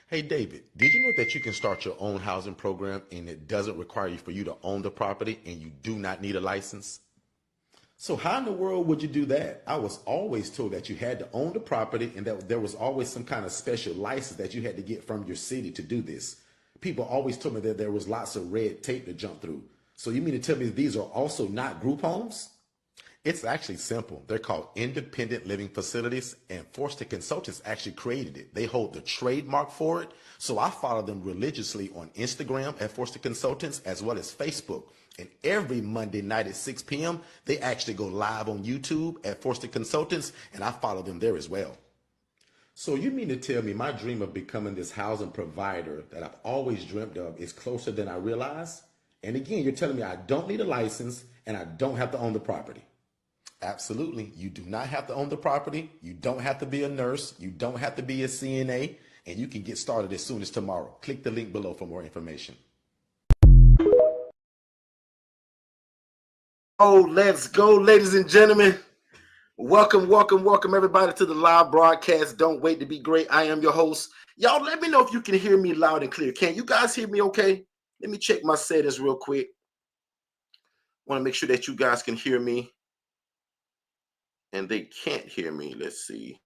Hey David, did you know that you can start your own housing program and it doesn't require you for you to own the property and you do not need a license? So how in the world would you do that? I was always told that you had to own the property and that there was always some kind of special license that you had to get from your city to do this. People always told me that there was lots of red tape to jump through. So you mean to tell me these are also not group homes? It's actually simple. They're called independent living facilities, and Forston Consultants actually created it. They hold the trademark for it. So I follow them religiously on Instagram at Forston Consultants as well as Facebook. And every Monday night at 6 p.m., they actually go live on YouTube at Forston Consultants, and I follow them there as well. So you mean to tell me my dream of becoming this housing provider that I've always dreamt of is closer than I realize? And again, you're telling me I don't need a license and I don't have to own the property. Absolutely. You do not have to own the property. You don't have to be a nurse. You don't have to be a CNA. And you can get started as soon as tomorrow. Click the link below for more information. Oh, let's go, ladies and gentlemen. Welcome, welcome, welcome everybody to the live broadcast. Don't wait to be great. I am your host. Y'all let me know if you can hear me loud and clear. Can you guys hear me okay? Let me check my settings real quick. Want to make sure that you guys can hear me. And they can't hear me. Let's see.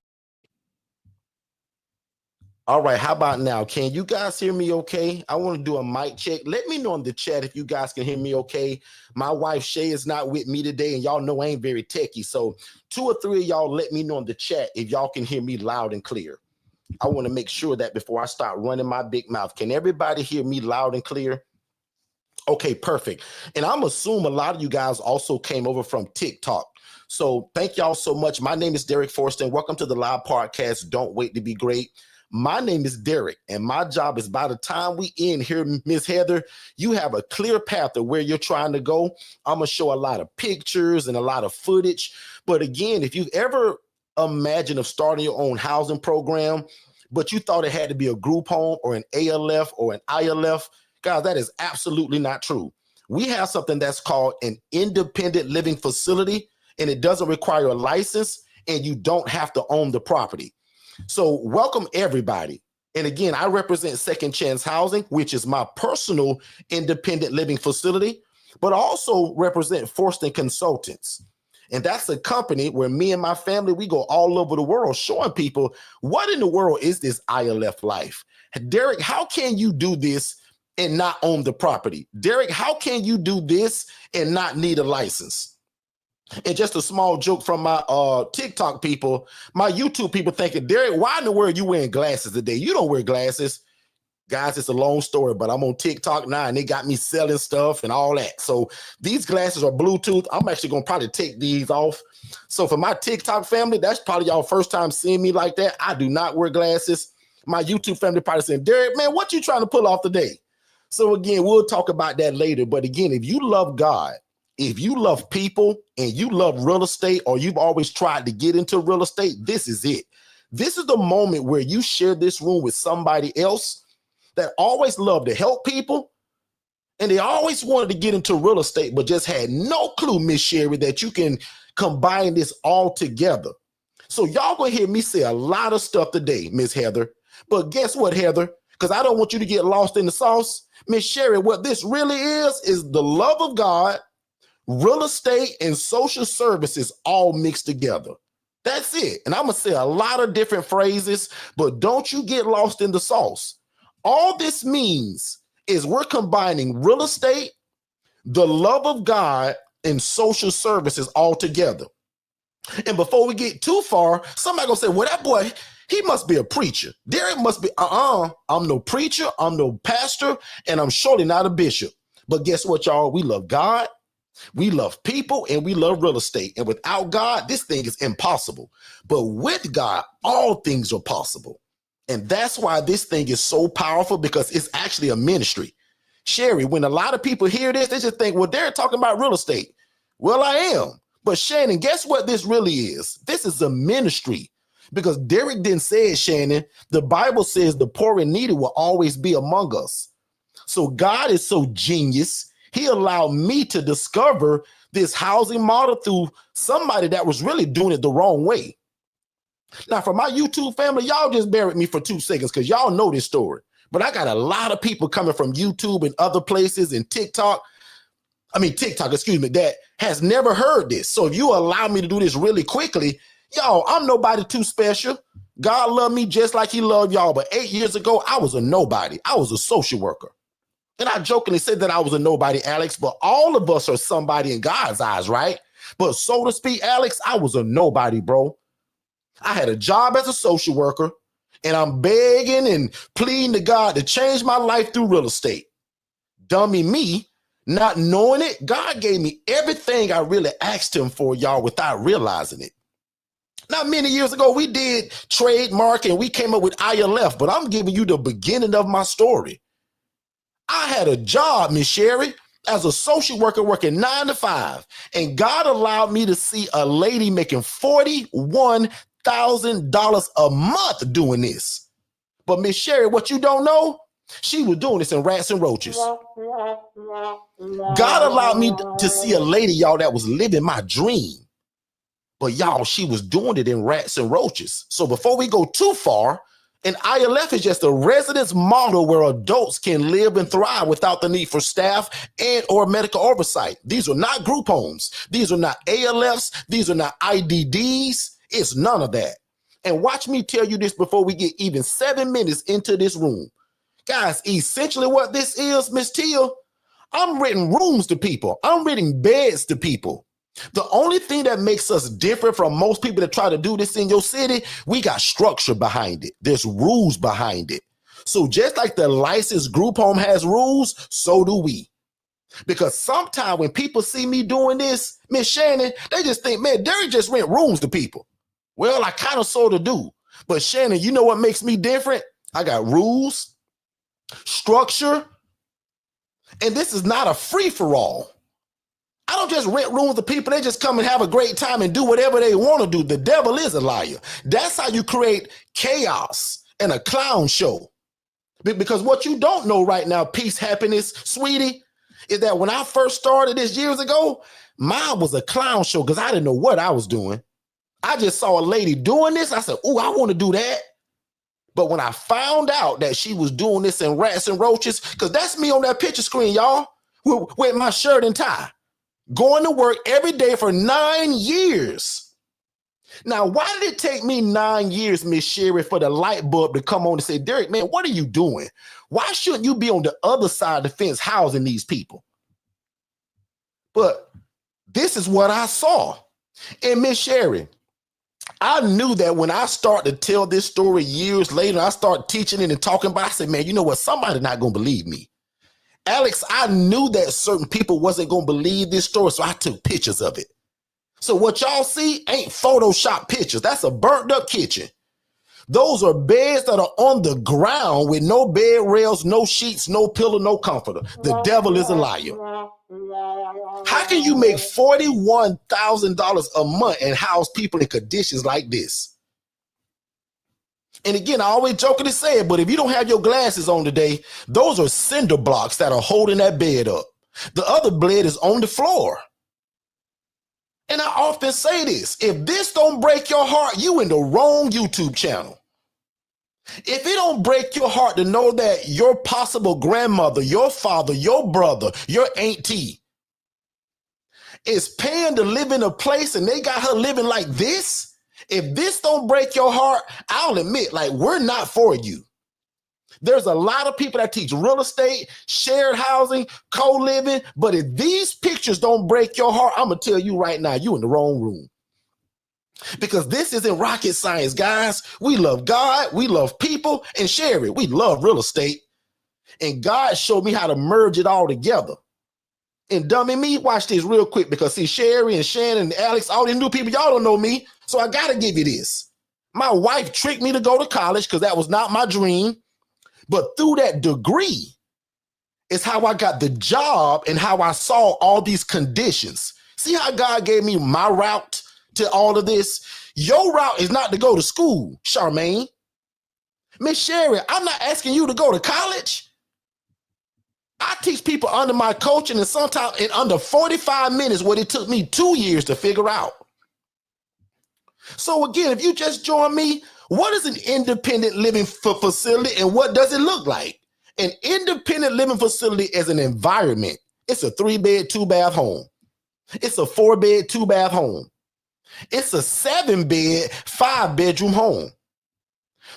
All right, how about now? Can you guys hear me okay? I want to do a mic check. Let me know in the chat if you guys can hear me okay. My wife Shay is not with me today, and y'all know I ain't very techie. So 2 or 3 of y'all let me know in the chat if y'all can hear me loud and clear. I want to make sure that before I start running my big mouth, can everybody hear me loud and clear? Okay, perfect. And I'm assuming a lot of you guys also came over from TikTok. So thank y'all so much. My name is Derrick Forston. Welcome to the live podcast. Don't wait to be great. My name is Derrick, and my job is by the time we end here, Miss Heather, you have a clear path of where you're trying to go. I'm going to show a lot of pictures and a lot of footage. But again, if you've ever imagined of starting your own housing program, but you thought it had to be a group home or an ALF or an ILF, guys, that is absolutely not true. We have something that's called an independent living facility, and it doesn't require a license, and you don't have to own the property. So welcome everybody. And again, I represent Second Chance Housing, which is my personal independent living facility, but also represent Forston Consultants. And that's a company where me and my family, we go all over the world showing people what in the world is this ILF life. Derrick, how can you do this and not own the property? Derrick, how can you do this and not need a license? And just a small joke from my TikTok people, my YouTube people thinking, Derrick, why in the world are you wearing glasses today? You don't wear glasses. Guys, it's a long story, but I'm on TikTok now and they got me selling stuff and all that. So these glasses are Bluetooth. I'm actually going to probably take these off. So for my TikTok family, that's probably y'all first time seeing me like that. I do not wear glasses. My YouTube family probably saying, Derrick, man, what you trying to pull off today? So again, we'll talk about that later. But again, if you love God, if you love people and you love real estate, or you've always tried to get into real estate, this is it. This is the moment where you share this room with somebody else that always loved to help people, and they always wanted to get into real estate, but just had no clue, Miss Sherry, that you can combine this all together. So y'all gonna hear me say a lot of stuff today, Miss Heather. But guess what, Heather? Because I don't want you to get lost in the sauce. Miss Sherry, what this really is the love of God, real estate, and social services all mixed together. That's it. And I'm going to say a lot of different phrases, but don't you get lost in the sauce. All this means is we're combining real estate, the love of God, and social services all together. And before we get too far, somebody going to say, well, that boy, he must be a preacher. Derrick must be, I'm no preacher, I'm no pastor, and I'm surely not a bishop. But guess what, y'all? We love God. We love people and we love real estate. And without God, this thing is impossible. But with God, all things are possible. And that's why this thing is so powerful, because it's actually a ministry. Sherry, when a lot of people hear this, they just think, well, they're talking about real estate. Well, I am. But Shannon, guess what this really is? This is a ministry. Because Derrick didn't say it, Shannon. The Bible says the poor and needy will always be among us. So God is so genius. He allowed me to discover this housing model through somebody that was really doing it the wrong way. Now, for my YouTube family, y'all just bear with me for 2 seconds because y'all know this story. But I got a lot of people coming from YouTube and other places and TikTok, excuse me, that has never heard this. So if you allow me to do this really quickly, y'all, I'm nobody too special. God loved me just like he loved y'all. But 8 years ago, I was a nobody. I was a social worker. And I jokingly said that I was a nobody, Alex, but all of us are somebody in God's eyes, right? But so to speak, Alex, I was a nobody, bro. I had a job as a social worker, and I'm begging and pleading to God to change my life through real estate. Dummy me, not knowing it, God gave me everything I really asked him for, y'all, without realizing it. Not many years ago, we did trademark and we came up with ILF, but I'm giving you the beginning of my story. I had a job, Miss Sherry, as a social worker working 9 to 5, and God allowed me to see a lady making $41,000 a month doing this. But Miss Sherry, what you don't know, she was doing this in rats and roaches. God allowed me to see a lady, y'all, that was living my dream. But y'all, she was doing it in rats and roaches. So before we go too far, an ILF is just a residence model where adults can live and thrive without the need for staff and or medical oversight. These are not group homes. These are not ALFs. These are not IDDs. It's none of that. And watch me tell you this before we get even 7 minutes into this room. Guys, essentially what this is, Miss Teal, I'm renting rooms to people. I'm renting beds to people. The only thing that makes us different from most people that try to do this in your city, we got structure behind it. There's rules behind it. So just like the licensed group home has rules, so do we. Because sometimes when people see me doing this, Miss Shannon, they just think, man, Derrick just rent rooms to people. Well, I kind of sort of do. But Shannon, you know what makes me different? I got rules, structure, and this is not a free-for-all. I don't just rent rooms to people. They just come and have a great time and do whatever they want to do. The devil is a liar. That's how you create chaos and a clown show. Because what you don't know right now, peace, happiness, sweetie, is that when I first started this years ago, mine was a clown show because I didn't know what I was doing. I just saw a lady doing this. I said, oh, I want to do that. But when I found out that she was doing this in rats and roaches, because that's me on that picture screen, y'all, with my shirt and tie. Going to work every day for 9 years. Now, why did it take me 9 years, Miss Sherry, for the light bulb to come on and say, Derrick, man, what are you doing? Why shouldn't you be on the other side of the fence housing these people? But this is what I saw. And Miss Sherry, I knew that when I started to tell this story years later, I started teaching it and talking about it, I said, man, you know what? Somebody's not going to believe me. Alex, I knew that certain people wasn't going to believe this story, so I took pictures of it. So what y'all see ain't Photoshop pictures. That's a burnt up kitchen. Those are beds that are on the ground with no bed rails, no sheets, no pillow, no comforter. The devil is a liar. How can you make $41,000 a month and house people in conditions like this? And again, I always jokingly say it, but if you don't have your glasses on today, those are cinder blocks that are holding that bed up. The other bed is on the floor. And I often say this, if this don't break your heart, you in the wrong YouTube channel. If it don't break your heart to know that your possible grandmother, your father, your brother, your auntie is paying to live in a place and they got her living like this, if this don't break your heart, I'll admit, like, we're not for you. There's a lot of people that teach real estate, shared housing, co-living, but if these pictures don't break your heart, I'm going to tell you right now, you in the wrong room. Because this isn't rocket science, guys. We love God, we love people, and Sherry, we love real estate. And God showed me how to merge it all together. And dummy me, watch this real quick, because see, Sherry and Shannon and Alex, all these new people, y'all don't know me. So I got to give you this. My wife tricked me to go to college because that was not my dream. But through that degree is how I got the job and how I saw all these conditions. See how God gave me my route to all of this? Your route is not to go to school, Charmaine. Miss Sherry, I'm not asking you to go to college. I teach people under my coaching, and sometimes in under 45 minutes, what it took me 2 years to figure out. So again, if you just join me, what is an independent living facility and what does it look like? An independent living facility is an environment. It's a 3-bed, 2-bath home. It's a 4-bed, 2-bath home. It's a 7-bed, 5-bedroom home.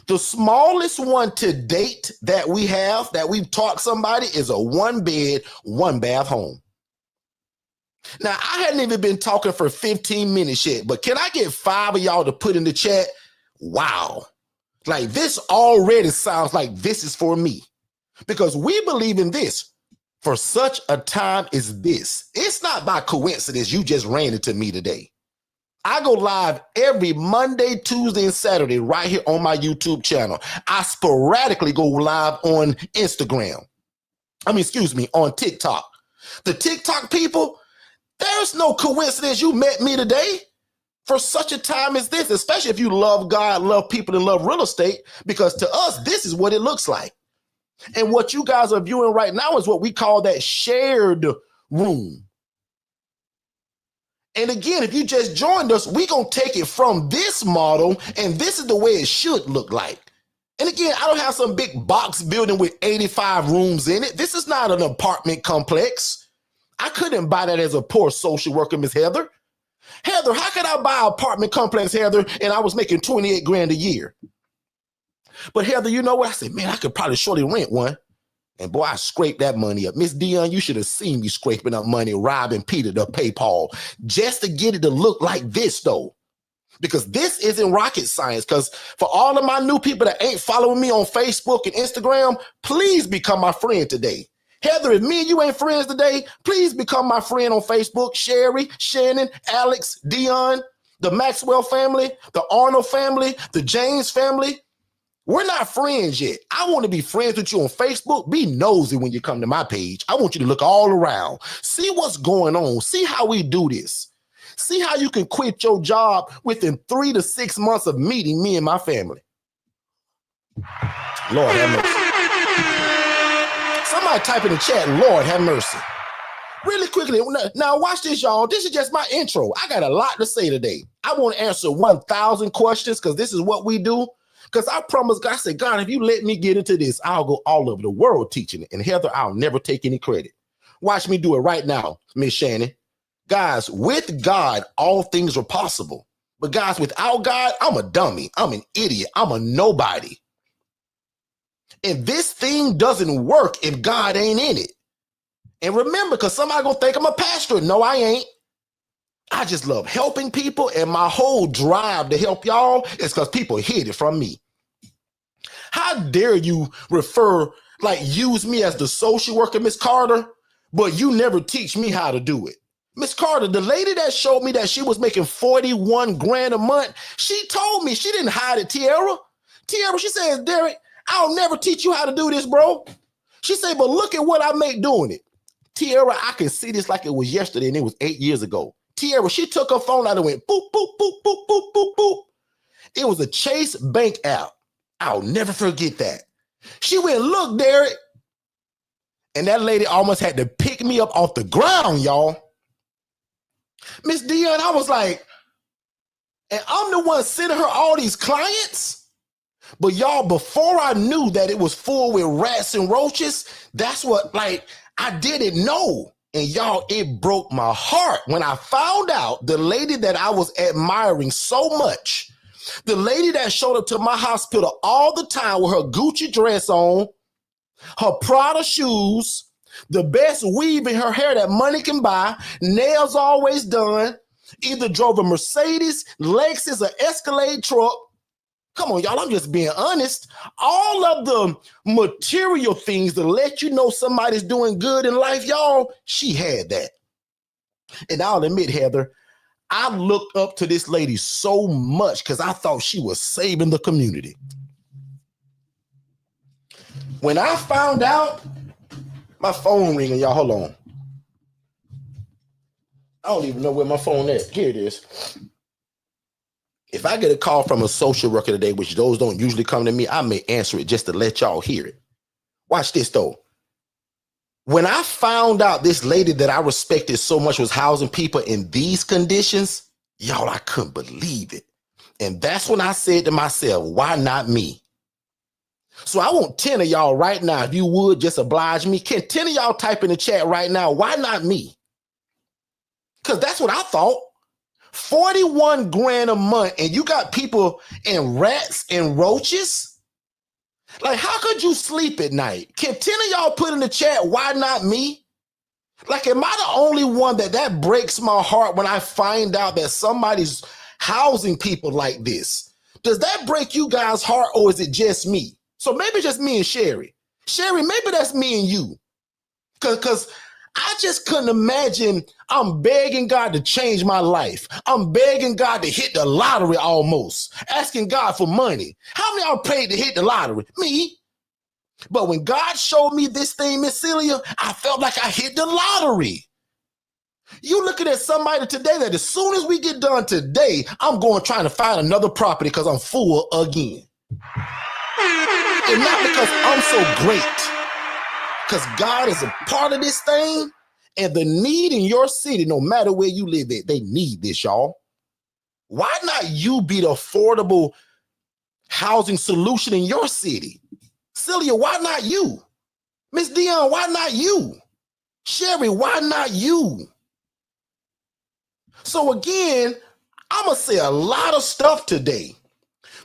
The smallest one to date that we have, that we've taught somebody, is a 1-bed, 1-bath home. Now, I hadn't even been talking for 15 minutes yet, but can I get 5 of y'all to put in the chat, wow, like this already sounds like this is for me. Because we believe in this. For such a time as this. It's not by coincidence you just ran into me today. I go live every Monday, Tuesday, and Saturday right here on my YouTube channel. I sporadically go live on Instagram. On TikTok. The TikTok people, there's no coincidence you met me today for such a time as this, especially if you love God, love people, and love real estate, because to us, this is what it looks like. And what you guys are viewing right now is what we call that shared room. And again, if you just joined us, we're going to take it from this model, and this is the way it should look like. And again, I don't have some big box building with 85 rooms in it. This is not an apartment complex. I couldn't buy that as a poor social worker, Miss Heather. Heather, how could I buy an apartment complex, Heather, and I was making 28 grand a year? But Heather, you know what? I said, man, I could probably surely rent one. And boy, I scraped that money up. Miss Dion, you should have seen me scraping up money, robbing Peter to pay Paul, just to get it to look like this, though. Because this isn't rocket science. Because for all of my new people that ain't following me on Facebook and Instagram, please become my friend today. Heather, if me and you ain't friends today, please become my friend on Facebook. Sherry, Shannon, Alex, Dion, the Maxwell family, the Arnold family, the James family. We're not friends yet. I want to be friends with you on Facebook. Be nosy when you come to my page. I want you to look all around. See what's going on. See how we do this. See how you can quit your job within 3 to 6 months of meeting me and my family. Lord have mercy. Somebody type in the chat, Lord have mercy. Really quickly, now watch this, y'all. This is just my intro. I got a lot to say today. I want to answer 1,000 questions because this is what we do. Because I promised God, I said, God, if you let me get into this, I'll go all over the world teaching it. And Heather, I'll never take any credit. Watch me do it right now, Miss Shannon. Guys, with God, all things are possible. But guys, without God, I'm a dummy. I'm an idiot. I'm a nobody. And this thing doesn't work if God ain't in it. And remember, because somebody gonna think I'm a pastor. No, I ain't. I just love helping people, and my whole drive to help y'all is because people hid it from me. How dare you use me as the social worker, Miss Carter, but you never teach me how to do it. Miss Carter, the lady that showed me that she was making 41 grand a month, she told me, she didn't hide it, Tiara. Tiara, she says, Derrick, I'll never teach you how to do this, bro. She said, but look at what I make doing it. Tiara, I can see this like it was yesterday, and it was 8 years ago. Tiara, she took her phone out and went boop, boop, boop, boop, boop, boop, boop. It was a Chase Bank app. I'll never forget that. She went, look, Derrick. And that lady almost had to pick me up off the ground, y'all. Miss Dion, I was like, and I'm the one sending her all these clients. But y'all, before I knew that it was full with rats and roaches, that's what, I didn't know. And y'all, it broke my heart when I found out the lady that I was admiring so much, the lady that showed up to my hospital all the time with her Gucci dress on, her Prada shoes, the best weave in her hair that money can buy, nails always done, either drove a Mercedes, Lexus, or Escalade truck. Come on, y'all, I'm just being honest. All of the material things to let you know somebody's doing good in life, y'all, she had that. And I'll admit, Heather, I looked up to this lady so much because I thought she was saving the community. When I found out, my phone ringing, y'all, hold on. I don't even know where my phone is. Here it is. If I get a call from a social worker today, which those don't usually come to me, I may answer it just to let y'all hear it. Watch this, though. When I found out this lady that I respected so much was housing people in these conditions, y'all, I couldn't believe it. And that's when I said to myself, why not me? So I want 10 of y'all right now, if you would just oblige me. Can 10 of y'all type in the chat right now, why not me? Because that's what I thought. 41 grand a month, and you got people in rats and roaches? Like, how could you sleep at night? Can 10 of y'all put in the chat, why not me? Like, am I the only one that breaks my heart when I find out that somebody's housing people like this? Does that break you guys' heart, or is it just me? So maybe just me and Sherry. Sherry, maybe that's me and you. Because I just couldn't imagine I'm begging God to change my life. I'm begging God to hit the lottery almost, asking God for money. How many of y'all paid to hit the lottery? Me. But when God showed me this thing, Miss Celia, I felt like I hit the lottery. You looking at somebody today that as soon as we get done today, I'm going trying to find another property because I'm full again. And not because I'm so great, because God is a part of this thing, and the need in your city, no matter where you live at, they need this, y'all. Why not you be the affordable housing solution in your city? Celia, why not you? Miss Dion, why not you? Sherry, why not you? So again, I'm going to say a lot of stuff today.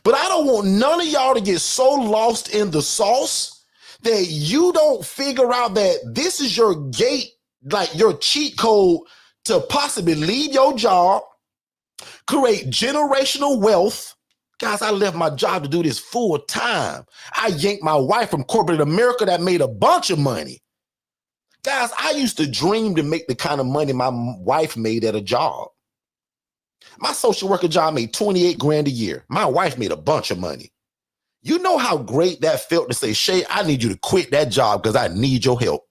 But I don't want none of y'all to get so lost in the sauce that you don't figure out that this is your gate, like your cheat code to possibly leave your job, create generational wealth. Guys, I left my job to do this full time. I yanked my wife from corporate America that made a bunch of money. Guys, I used to dream to make the kind of money my wife made at a job. My social worker job made 28 grand a year. My wife made a bunch of money. You know how great that felt to say, Shay, I need you to quit that job because I need your help.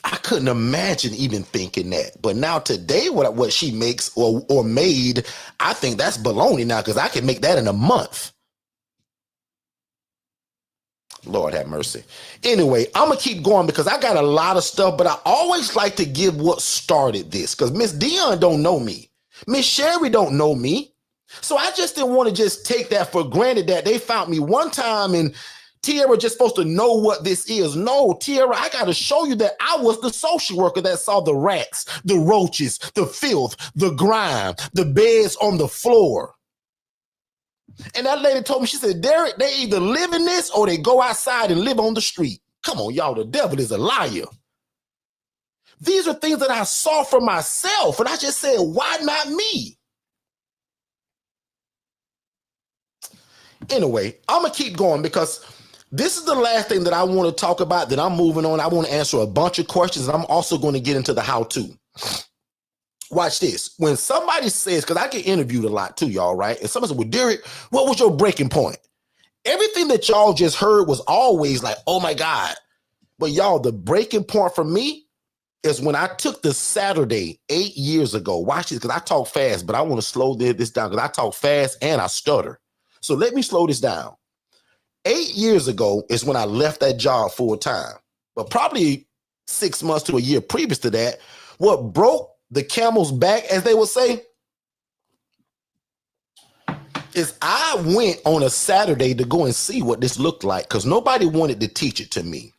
I couldn't imagine even thinking that. But now today, what she makes or made, I think that's baloney now because I can make that in a month. Lord have mercy. Anyway, I'm going to keep going because I got a lot of stuff, but I always like to give what started this because Miss Dion don't know me. Miss Sherry don't know me. So I just didn't want to just take that for granted that they found me one time and Tierra just supposed to know what this is. No, Tierra, I got to show you that I was the social worker that saw the rats, the roaches, the filth, the grime, the beds on the floor. And that lady told me, she said, Derrick, they either live in this or they go outside and live on the street. Come on, y'all, the devil is a liar. These are things that I saw for myself, and I just said, why not me? Anyway, I'm going to keep going because this is the last thing that I want to talk about, that I'm moving on. I want to answer a bunch of questions, and I'm also going to get into the how-to. Watch this. When somebody says, because I get interviewed a lot too, y'all, right? And somebody says, well, Derrick, what was your breaking point? Everything that y'all just heard was always like, oh my God. But y'all, the breaking point for me is when I took the Saturday 8 years ago. Watch this, because I talk fast, but I want to slow this down because I talk fast and I stutter. So let me slow this down. 8 years ago is when I left that job full time. But probably 6 months to a year previous to that, what broke the camel's back, as they would say, is I went on a Saturday to go and see what this looked like because nobody wanted to teach it to me.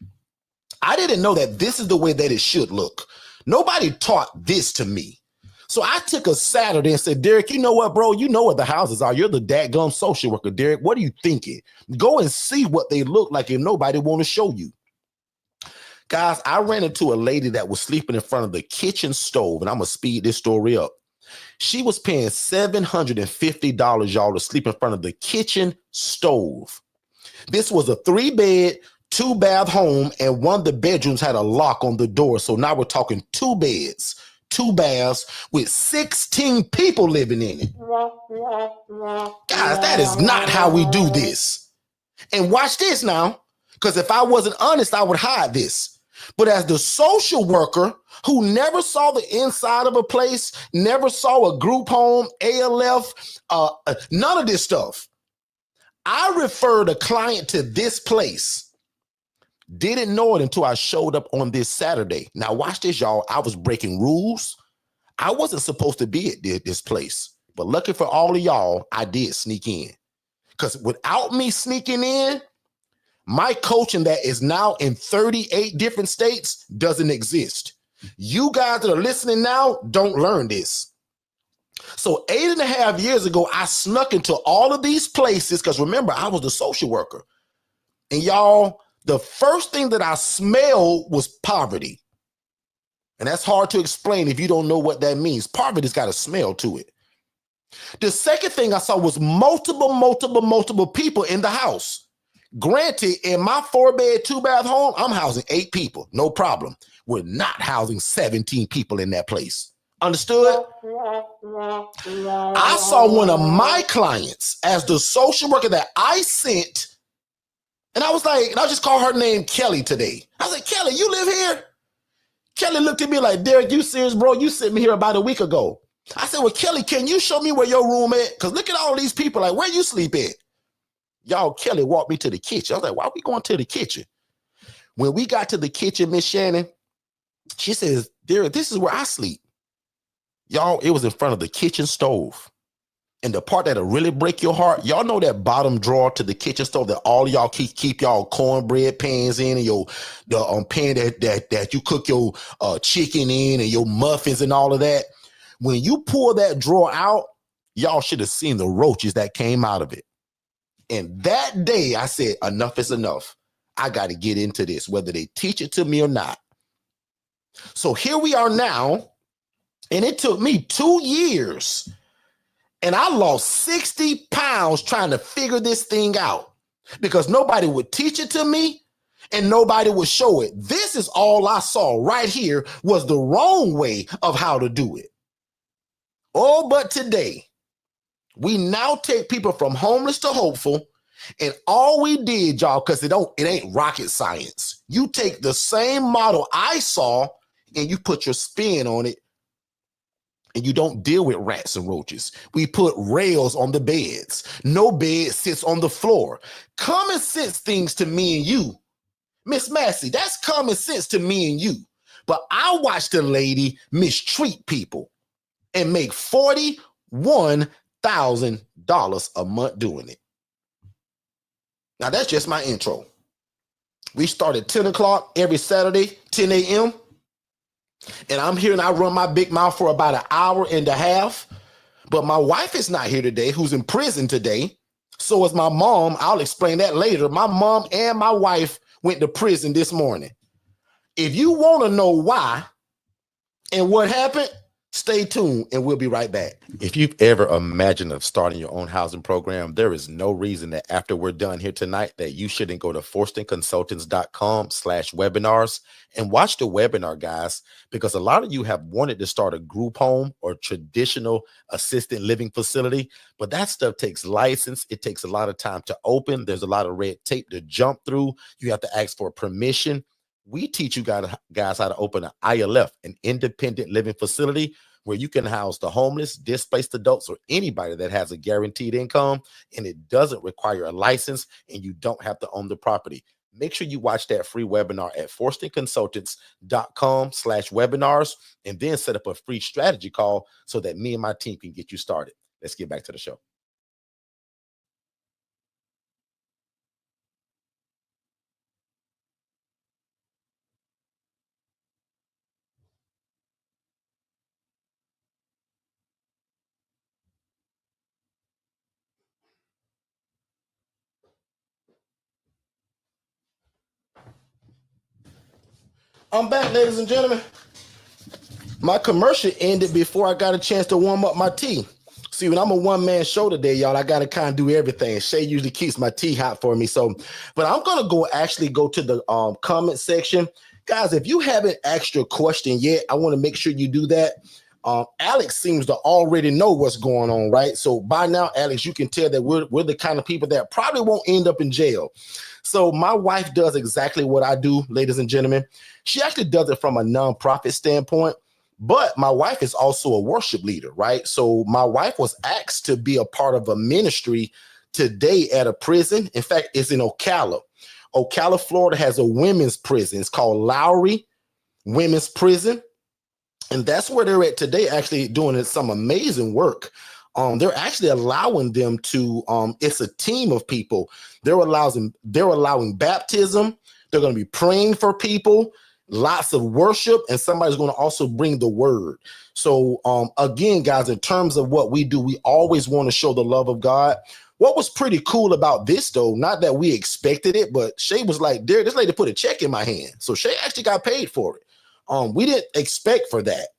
I didn't know that this is the way that it should look. Nobody taught this to me. So I took a Saturday and said, Derrick, you know what, bro? You know what the houses are. You're the dadgum social worker, Derrick. What are you thinking? Go and see what they look like and nobody want to show you. Guys, I ran into a lady that was sleeping in front of the kitchen stove, and I'm going to speed this story up. She was paying $750, y'all, to sleep in front of the kitchen stove. This was a 3-bed, 2-bath home, and one of the bedrooms had a lock on the door. So now we're talking 2 beds, 2 baths with 16 people living in it. Guys, that is not how we do this. And watch this now, because if I wasn't honest, I would hide this. But as the social worker who never saw the inside of a place, never saw a group home, ALF, none of this stuff, I referred a client to this place. Didn't know it until I showed up on this Saturday. Now watch this, y'all. I was breaking rules. I wasn't supposed to be at this place. But lucky for all of y'all, I did sneak in. Because without me sneaking in, my coaching that is now in 38 different states doesn't exist. You guys that are listening now don't learn this. So 8.5 years ago, I snuck into all of these places because remember, I was the social worker. And y'all, the first thing that I smelled was poverty. And that's hard to explain if you don't know what that means. Poverty's got a smell to it. The second thing I saw was multiple people in the house. Granted, in my 4-bed, 2-bath home, I'm housing 8 people. No problem. We're not housing 17 people in that place. Understood? I saw one of my clients as the social worker that I sent, and I was like, and I just called her name Kelly today. I was like, Kelly, you live here? Kelly looked at me like, Derrick, you serious, bro? You sent me here about a week ago. I said, well, Kelly, can you show me where your room at? Because look at all these people, like, where you sleep at? Y'all, Kelly walked me to the kitchen. I was like, why are we going to the kitchen? When we got to the kitchen, Miss Shannon, she says, Derrick, this is where I sleep. Y'all, it was in front of the kitchen stove. And the part that'll really break your heart, y'all know that bottom drawer to the kitchen stove that all y'all keep y'all cornbread pans in, and the pan that you cook your chicken in, and your muffins and all of that. When you pull that drawer out, y'all should have seen the roaches that came out of it. And that day I said, enough is enough. I got to get into this, whether they teach it to me or not. So here we are now. And it took me 2 years. And I lost 60 pounds trying to figure this thing out because nobody would teach it to me and nobody would show it. This is all I saw right here was the wrong way of how to do it. Oh, but today, we now take people from homeless to hopeful. And all we did, y'all, because it ain't rocket science. You take the same model I saw and you put your spin on it. And you don't deal with rats and roaches. We put rails on the beds. No bed sits on the floor. Common sense things to me and you. Miss Massey, that's common sense to me and you. But I watched a lady mistreat people and make $41,000 a month doing it. Now, that's just my intro. We start at 10 o'clock every Saturday, 10 a.m., and I'm here and I run my big mouth for about 1.5 hours. But my wife is not here today, who's in prison today. So is my mom. I'll explain that later. My mom and my wife went to prison this morning. If you want to know why and what happened, stay tuned and we'll be right back. If you've ever imagined of starting your own housing program, there is no reason that after we're done here tonight that you shouldn't go to forstonconsultants.com/webinars and watch the webinar, guys, because a lot of you have wanted to start a group home or traditional assisted living facility, but that stuff takes license. It takes a lot of time to open. There's a lot of red tape to jump through. You have to ask for permission. We teach you guys how to open an ILF, an independent living facility, where you can house the homeless, displaced adults, or anybody that has a guaranteed income, and it doesn't require a license, and you don't have to own the property. Make sure you watch that free webinar at forstonconsultants.com/webinars, and then set up a free strategy call so that me and my team can get you started. Let's get back to the show. I'm back, ladies and gentlemen. My commercial ended before I got a chance to warm up my tea. See, when I'm a one-man show today, y'all, I got to kind of do everything. Shay usually keeps my tea hot for me. So, but I'm going to actually go to the comment section. Guys, if you haven't asked your question yet, I want to make sure you do that. Alex seems to already know what's going on, right? So by now, Alex, you can tell that we're the kind of people that probably won't end up in jail. So my wife does exactly what I do, ladies and gentlemen. She actually does it from a nonprofit standpoint, but my wife is also a worship leader, right? So my wife was asked to be a part of a ministry today at a prison. In fact, it's in Ocala. Ocala, Florida has a women's prison. It's called Lowry Women's Prison. And that's where they're at today, actually doing some amazing work. they're actually allowing them to, it's a team of people. They're allowing baptism. They're going to be praying for people, lots of worship, and somebody's going to also bring the word. So again, guys, in terms of what we do, we always want to show the love of God. What was pretty cool about this, though, not that we expected it, but Shay was like, "Derrick, this lady put a check in my hand." So Shay actually got paid for it. We didn't expect for that.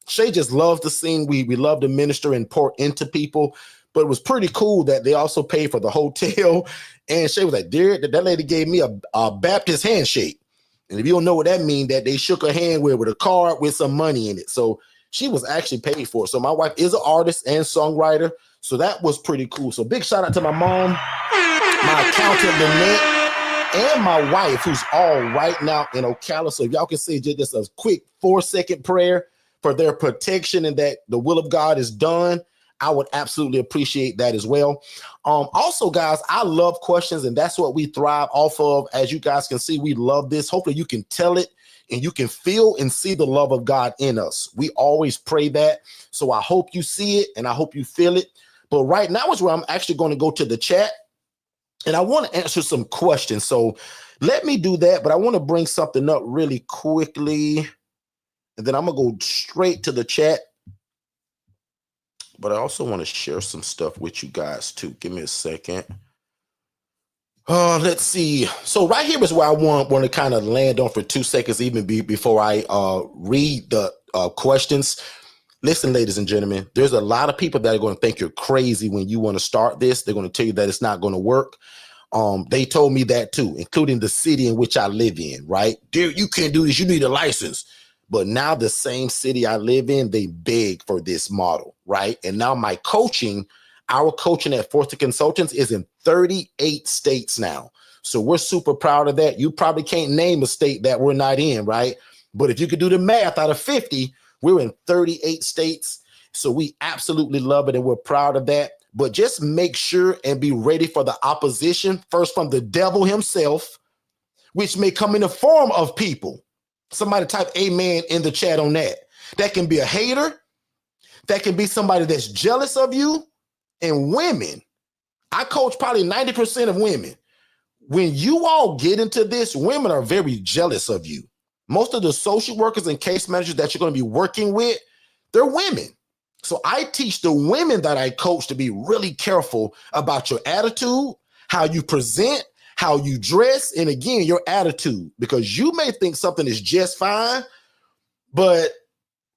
Shay just loves to sing. We love to minister and pour into people, but it was pretty cool that they also paid for the hotel. And Shay was like, "Derrick, that lady gave me a Baptist handshake." And if you don't know what that means, that they shook her hand with a card with some money in it. So she was actually paid for it. So my wife is an artist and songwriter. So that was pretty cool. So big shout out to my mom, my accountant, Lynette, and my wife, who's all right now in Ocala. So if y'all can say just a quick 4-second prayer for their protection and that the will of God is done, I would absolutely appreciate that as well. Also, guys, I love questions, and that's what we thrive off of. As you guys can see, we love this. Hopefully you can tell it and you can feel and see the love of God in us. We always pray that. So I hope you see it and I hope you feel it. But right now is where I'm actually going to go to the chat, and I want to answer some questions. So let me do that, but I want to bring something up really quickly, and then I'm going to go straight to the chat. But I also want to share some stuff with you guys too. Give me a second. Let's see. So right here is where I want to kind of land on for 2 seconds, even before I read the questions. Listen, ladies and gentlemen, there's a lot of people that are going to think you're crazy when you want to start this. They're going to tell you that it's not going to work. They told me that too, including the city in which I live in, right? Dude, you can't do this. You need a license. But now the same city I live in, they beg for this model, right? And now our coaching at Forston Consultants is in 38 states now. So we're super proud of that. You probably can't name a state that we're not in, right? But if you could do the math out of 50, we're in 38 states. So we absolutely love it and we're proud of that. But just make sure and be ready for the opposition, first from the devil himself, which may come in the form of people. Somebody type amen in the chat on that. That can be a hater. That can be somebody that's jealous of you. And women, I coach probably 90% of women. When you all get into this, women are very jealous of you. Most of the social workers and case managers that you're going to be working with, they're women. So I teach the women that I coach to be really careful about your attitude, how you present, how you dress, and again, your attitude, because you may think something is just fine, but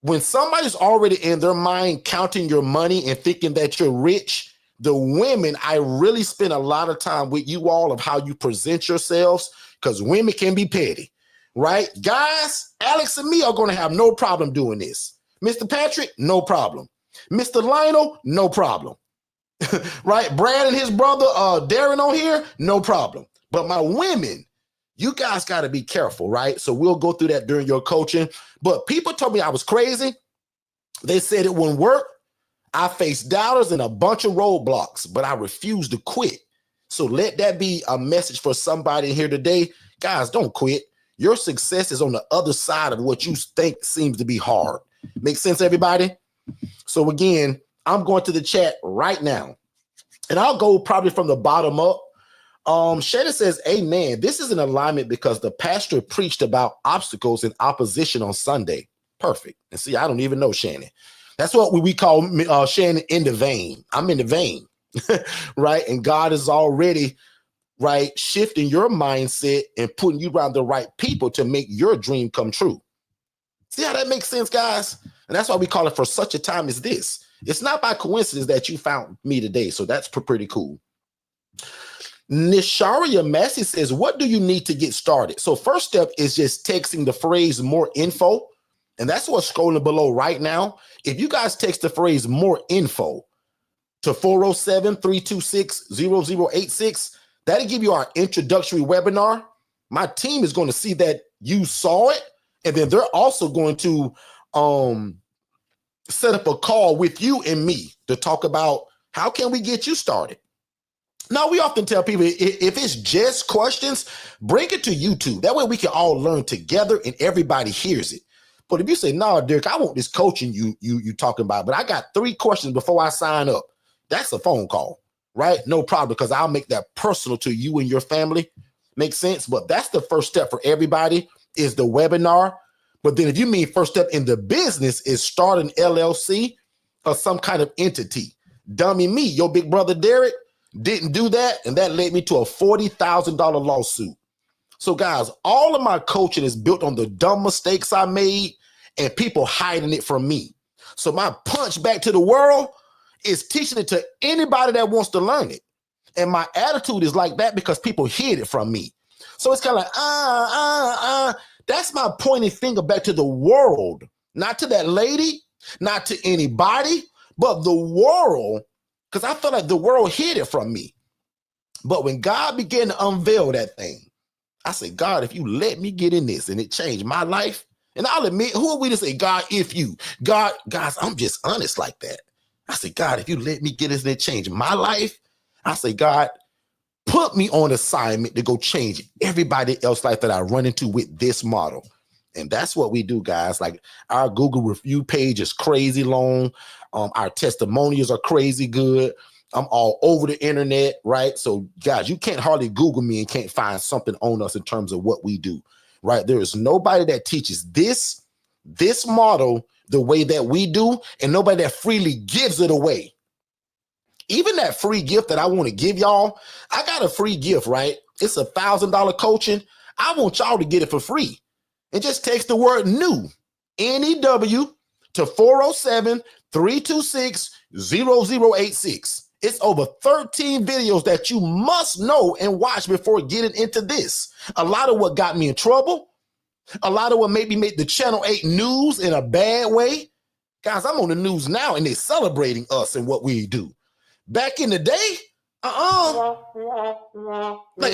when somebody's already in their mind counting your money and thinking that you're rich, the women, I really spend a lot of time with you all of how you present yourselves, because women can be petty, right? Guys, Alex and me are going to have no problem doing this. Mr. Patrick, no problem. Mr. Lionel, no problem. Right? Brad and his brother, Darren on here, no problem. But my women, you guys got to be careful, right? So we'll go through that during your coaching. But people told me I was crazy. They said it wouldn't work. I faced doubters and a bunch of roadblocks, but I refused to quit. So let that be a message for somebody here today. Guys, don't quit. Your success is on the other side of what you think seems to be hard. Make sense, everybody? So again, I'm going to the chat right now, and I'll go probably from the bottom up. Shannon says, amen. This is an alignment because the pastor preached about obstacles and opposition on Sunday. Perfect. And see, I don't even know Shannon. That's what we call Shannon in the vein. I'm in the vein, right? And God is already, right, shifting your mindset and putting you around the right people to make your dream come true. See how that makes sense, guys? And that's why we call it for such a time as this. It's not by coincidence that you found me today. So that's pretty cool. Nisharia Massey says, what do you need to get started? So first step is just texting the phrase more info. And that's what's scrolling below right now. If you guys text the phrase more info to 407-326-0086, that'll give you our introductory webinar. My team is going to see that you saw it. And then they're also going to set up a call with you and me to talk about how can we get you started. Now, we often tell people if it's just questions, bring it to YouTube. That way we can all learn together and everybody hears it. But if you say, no, Derrick, I want this coaching you talking about, but I got 3 questions before I sign up, that's a phone call, right? No problem, because I'll make that personal to you and your family. Makes sense? But that's the first step for everybody, is the webinar. But then if you mean first step in the business is start an LLC or some kind of entity. Dummy me, your big brother Derrick didn't do that, and that led me to a $40,000 lawsuit. So guys, all of my coaching is built on the dumb mistakes I made and people hiding it from me. So my punch back to the world is teaching it to anybody that wants to learn it. And my attitude is like that because people hid it from me. So it's kind of like, that's my pointing finger back to the world, not to that lady, not to anybody, but the world, because I felt like the world hid it from me. But when God began to unveil that thing, I said, God, if you let me get in this, and it changed my life. And I'll admit, who are we to say, God, if you? God, guys, I'm just honest like that. I said, God, if you let me get this and it changed my life, I say, God, put me on assignment to go change everybody else's life that I run into with this model. And that's what we do, guys. Like, our Google review page is crazy long. Our testimonials are crazy good. I'm all over the internet, right? So guys, you can't hardly Google me and can't find something on us in terms of what we do, right? There is nobody that teaches this model the way that we do, and nobody that freely gives it away. Even that free gift that I want to give y'all, I got a free gift, right? It's $1,000 coaching. I want y'all to get it for free. And just text the word new, N-E-W, to 407-326-0086. It's over 13 videos that you must know and watch before getting into this. A lot of what got me in trouble, a lot of what maybe made the Channel 8 news in a bad way. Guys, I'm on the news now and they're celebrating us and what we do. Back in the day, like,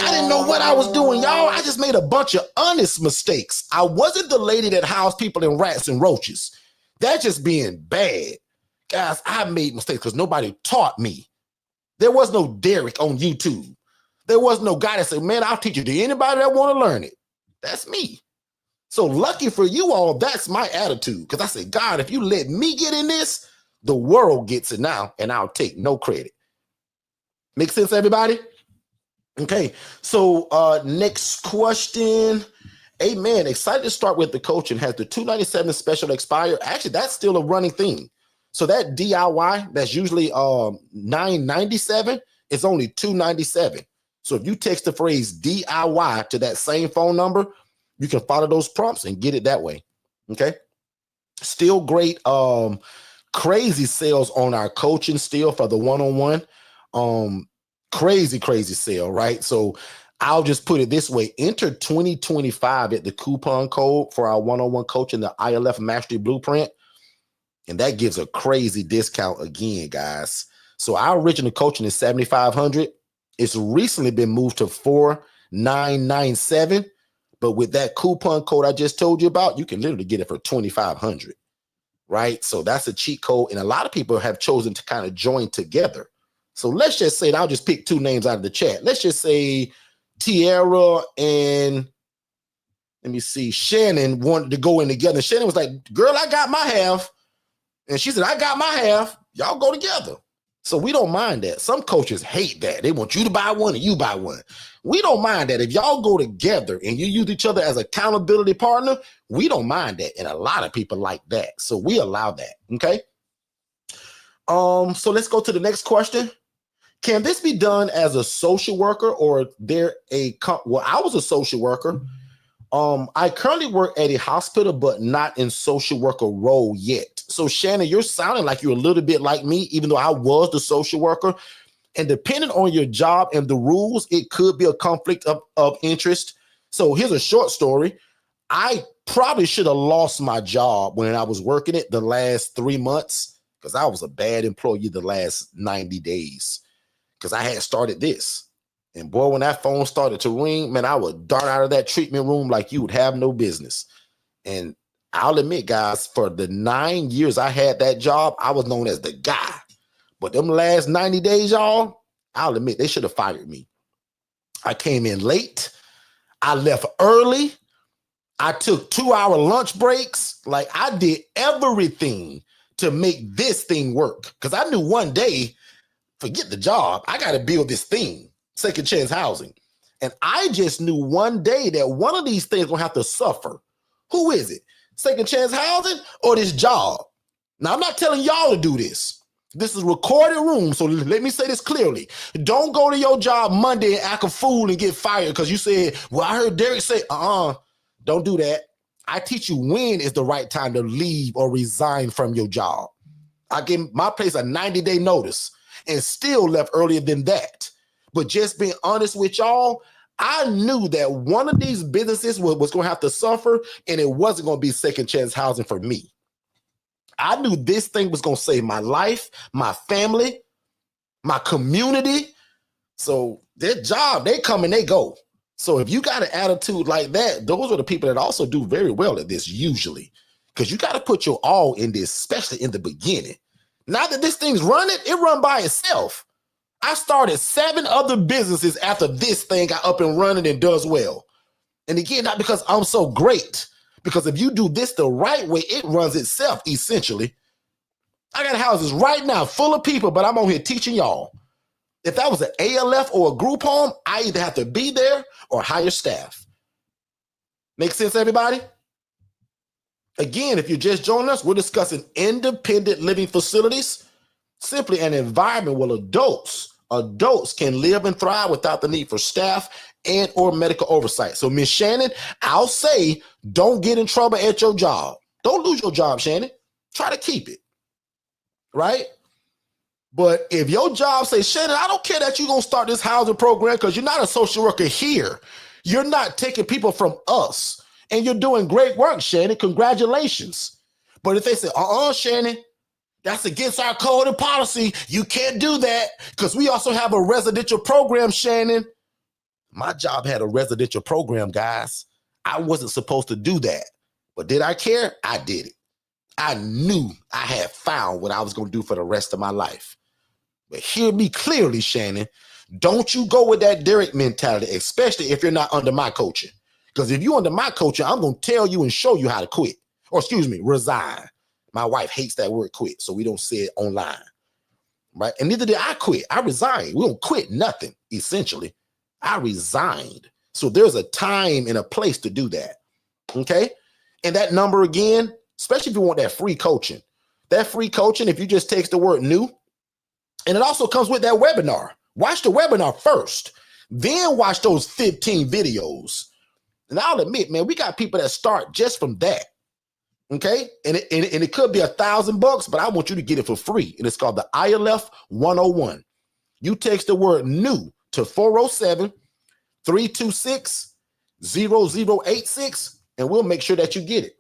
I didn't know what I was doing, y'all. I just made a bunch of honest mistakes. I wasn't the lady that housed people in rats and roaches. That's just being bad. Guys, I made mistakes because nobody taught me. There was no Derrick on YouTube. There was no guy that said, man, I'll teach you to anybody that want to learn it. That's me. So lucky for you all, that's my attitude. Because I said, God, if you let me get in this, the world gets it now, and I'll take no credit. Make sense, everybody? Okay, so next question. Amen. Excited to start with the coaching. Has the $297 special expired? Actually, that's still a running thing. So that DIY, that's usually $997, it's only $297. So if you text the phrase DIY to that same phone number, you can follow those prompts and get it that way. Okay. Still great. Crazy sales on our coaching still for the one-on-one. Crazy sale, right? So I'll just put it this way. Enter 2025 at the coupon code for our one-on-one coaching, the ILF Mastery Blueprint. And that gives a crazy discount again, guys. So our original coaching is $7,500. It's recently been moved to $4,997. But with that coupon code I just told you about, you can literally get it for $2,500, right? So that's a cheat code. And a lot of people have chosen to kind of join together. So let's just say, and I'll just pick 2 names out of the chat. Let's just say Tiara and, let me see, Shannon wanted to go in together. Shannon was like, girl, I got my half. And she said, I got my half. Y'all go together. So we don't mind that. Some coaches hate that. They want you to buy one and you buy one. We don't mind that. If y'all go together and you use each other as accountability partner, we don't mind that. And a lot of people like that. So we allow that. Okay. So let's go to the next question. Can this be done as a social worker, or there well, I was a social worker. I currently work at a hospital, but not in social worker role yet. So Shannon, you're sounding like you're a little bit like me, even though I was the social worker. And depending on your job and the rules, it could be a conflict of interest. So here's a short story. I probably should have lost my job when I was working it the last 3 months, because I was a bad employee the last 90 days, because I had started this. And boy, when that phone started to ring, man, I would dart out of that treatment room like you would have no business. And I'll admit, guys, for the 9 years I had that job, I was known as the guy. But them last 90 days, y'all, I'll admit, they should have fired me. I came in late. I left early. I took 2-hour lunch breaks. Like I did everything to make this thing work. Because I knew one day, forget the job, I got to build this thing, second chance housing. And I just knew one day that one of these things gonna have to suffer. Who is it? Second chance housing or this job? Now, I'm not telling y'all to do this. This is recorded room, so let me say this clearly. Don't go to your job Monday and act a fool and get fired because you said, well, I heard Derrick say, don't do that. I teach you when is the right time to leave or resign from your job. I gave my place a 90-day notice and still left earlier than that. But just being honest with y'all, I knew that one of these businesses was going to have to suffer, and it wasn't going to be second chance housing for me. I knew this thing was going to save my life, my family, my community. So their job, they come and they go. So if you got an attitude like that, those are the people that also do very well at this usually, because you got to put your all in this, especially in the beginning. Now that this thing's running, it run by itself. I started 7 other businesses after this thing got up and running and does well. And again, not because I'm so great, because if you do this the right way, it runs itself, essentially. I got houses right now full of people, but I'm on here teaching y'all. If that was an ALF or a group home, I either have to be there or hire staff. Make sense, everybody? Again, if you just joined us, we're discussing independent living facilities, simply an environment where adults can live and thrive without the need for staff and or medical oversight. So, Miss Shannon, I'll say, don't get in trouble at your job. Don't lose your job, Shannon. Try to keep it, right? But if your job says, Shannon, I don't care that you're going to start this housing program because you're not a social worker here. You're not taking people from us. And you're doing great work, Shannon. Congratulations. But if they say, Shannon, that's against our code and policy. You can't do that because we also have a residential program, Shannon. My job had a residential program, guys. I wasn't supposed to do that. But did I care? I did it. I knew I had found what I was going to do for the rest of my life. But hear me clearly, Shannon. Don't you go with that Derrick mentality, especially if you're not under my coaching. Because if you're under my coaching, I'm going to tell you and show you how to quit. Or excuse me, resign. My wife hates that word quit, so we don't say it online. Right? And neither did I quit. I resigned. We don't quit nothing, essentially. I resigned. So there's a time and a place to do that. Okay? And that number again, especially if you want that free coaching. That free coaching, if you just text the word new, and it also comes with that webinar. Watch the webinar first. Then watch those 15 videos. And I'll admit, man, we got people that start just from that. Okay? And it could be $1,000, but I want you to get it for free. And it's called the ILF 101. You text the word new to 407-326-0086, and we'll make sure that you get it.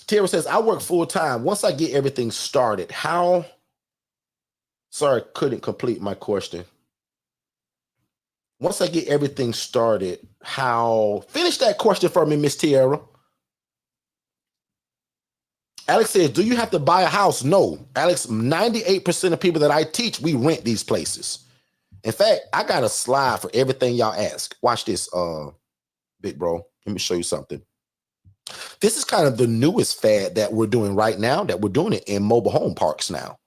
Tara says, I work full time. Once I get everything started, how? Sorry, couldn't complete my question. Once I get everything started, how? Finish that question for me, Miss Tiara. Alex says, do you have to buy a house? No. Alex, 98% of people that I teach, we rent these places. In fact, I got a slide for everything y'all ask. Watch this, big bro. Let me show you something. This is kind of the newest fad that we're doing right now, that we're doing it in mobile home parks now.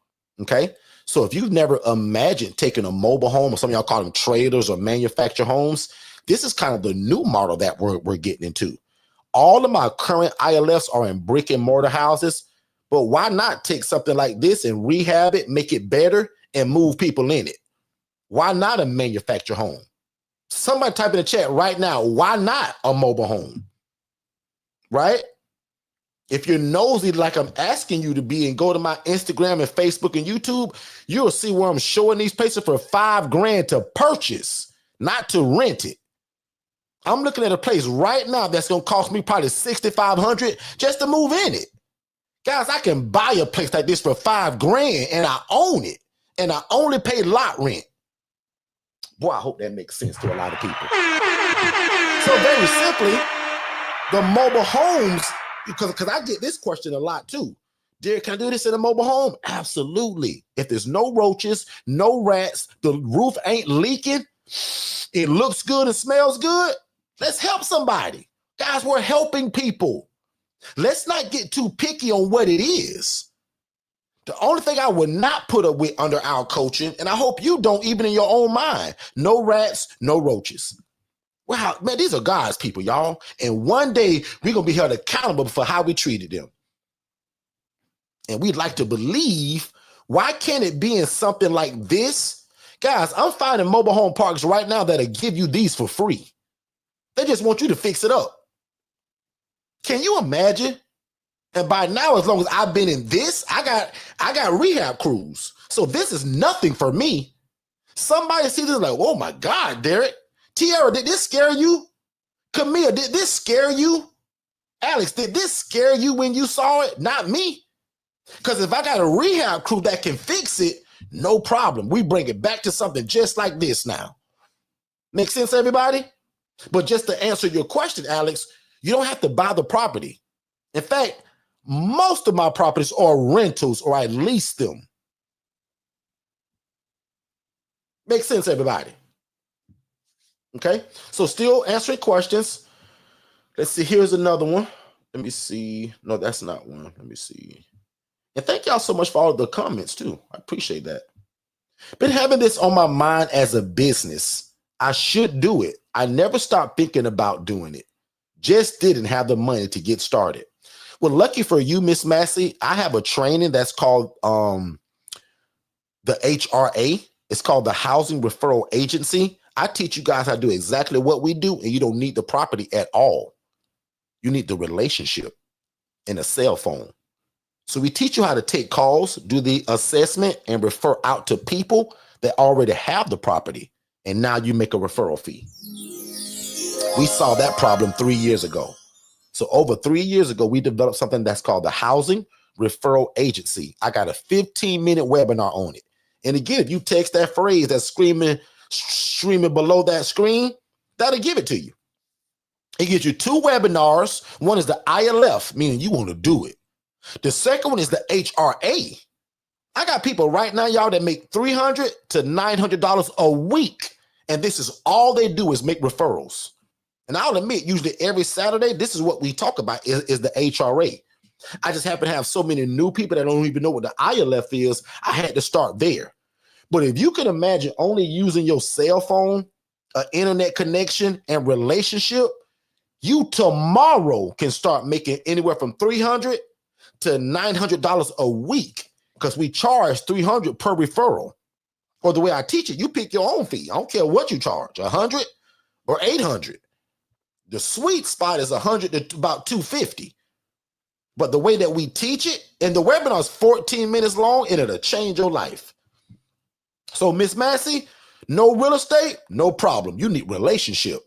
Okay. So if you've never imagined taking a mobile home, or some of y'all call them trailers or manufactured homes, this is kind of the new model that we're getting into. All of my current ILFs are in brick and mortar houses, but why not take something like this and rehab it, make it better, and move people in it? Why not a manufactured home? Somebody type in the chat right now, why not a mobile home? Right? If you're nosy like I'm asking you to be and go to my Instagram and Facebook and YouTube, you'll see where I'm showing these places for $5,000 to purchase, not to rent it. I'm looking at a place right now that's going to cost me probably $6,500 just to move in it. Guys, I can buy a place like this for $5,000 and I own it, and I only pay lot rent. Boy, I hope that makes sense to a lot of people. So very simply, the mobile homes, because I get this question a lot too. Derrick, can I do this in a mobile home? Absolutely. If there's no roaches, no rats, the roof ain't leaking, it looks good and smells good, Let's help somebody. Guys, we're helping people. Let's not get too picky on what it is. The only thing I would not put up with under our coaching, and I hope you don't even in your own mind, no rats, no roaches. Wow, man, these are God's people, y'all. And one day we're going to be held accountable for how we treated them. And we'd like to believe, why can't it be in something like this? Guys, I'm finding mobile home parks right now that'll give you these for free. They just want you to fix it up. Can you imagine? And by now, as long as I've been in this, I got rehab crews. So this is nothing for me. Somebody sees this like, oh my God, Derrick. Tiara, did this scare you? Camille, did this scare you? Alex, did this scare you when you saw it? Not me. Because if I got a rehab crew that can fix it, no problem. We bring it back to something just like this now. Make sense, everybody? But just to answer your question, Alex, you don't have to buy the property. In fact, most of my properties are rentals or I lease them. Make sense, everybody? Okay, so still answering questions. Let's see, here's another one. Let me see. No, that's not one. Let me see. And thank y'all so much for all the comments too. I appreciate that. Been having this on my mind as a business. I should do it. I never stopped thinking about doing it. Just didn't have the money to get started. Well, lucky for you, Miss Massey, I have a training that's called the HRA. It's called the Housing Referral Agency. I teach you guys how to do exactly what we do, and you don't need the property at all. You need the relationship and a cell phone. So we teach you how to take calls, do the assessment, and refer out to people that already have the property. And now you make a referral fee. We saw that problem 3 years ago. So over 3 years ago, we developed something that's called the Housing Referral Agency. I got a 15-minute webinar on it. And again, if you text that phrase that's streaming below that screen, that'll give it to you. It gives you 2 webinars. One is the ILF, meaning you want to do it. The second one is the HRA. I got people right now, y'all, that make $300 to $900 a week. And this is all they do is make referrals. And I'll admit, usually every Saturday, this is what we talk about is the HRA. I just happen to have so many new people that don't even know what the ILF is. I had to start there. But if you can imagine only using your cell phone, an internet connection, and relationship, you tomorrow can start making anywhere from $300 to $900 a week because we charge $300 per referral. Or the way I teach it, you pick your own fee. I don't care what you charge, $100 or $800. The sweet spot is $100 to about $250. But the way that we teach it, and the webinar is 14 minutes long, and it'll change your life. So, Miss Massey, no real estate, no problem. You need relationship.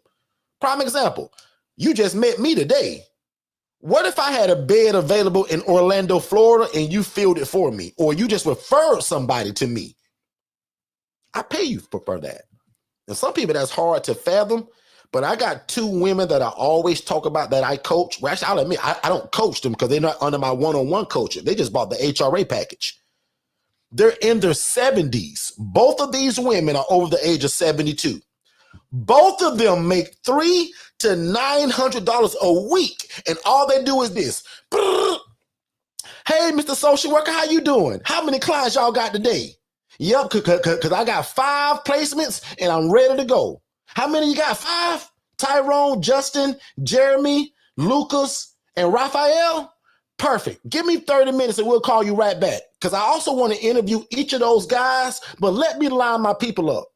Prime example, you just met me today. What if I had a bed available in Orlando, Florida, and you filled it for me, or you just referred somebody to me? I pay you for that. And some people, that's hard to fathom. But I got 2 women that I always talk about that I coach. Well, actually, I'll admit, I don't coach them because they're not under my one-on-one coaching. They just bought the HRA package. They're in their 70s. Both of these women are over the age of 72. Both of them make $300 to $900 a week. And all they do is this. Hey, Mr. Social Worker, how you doing? How many clients y'all got today? Yep, because I got 5 placements and I'm ready to go. How many you got? 5? Tyrone, Justin, Jeremy, Lucas, and Raphael? Perfect. Give me 30 minutes and we'll call you right back. Because I also want to interview each of those guys, but let me line my people up.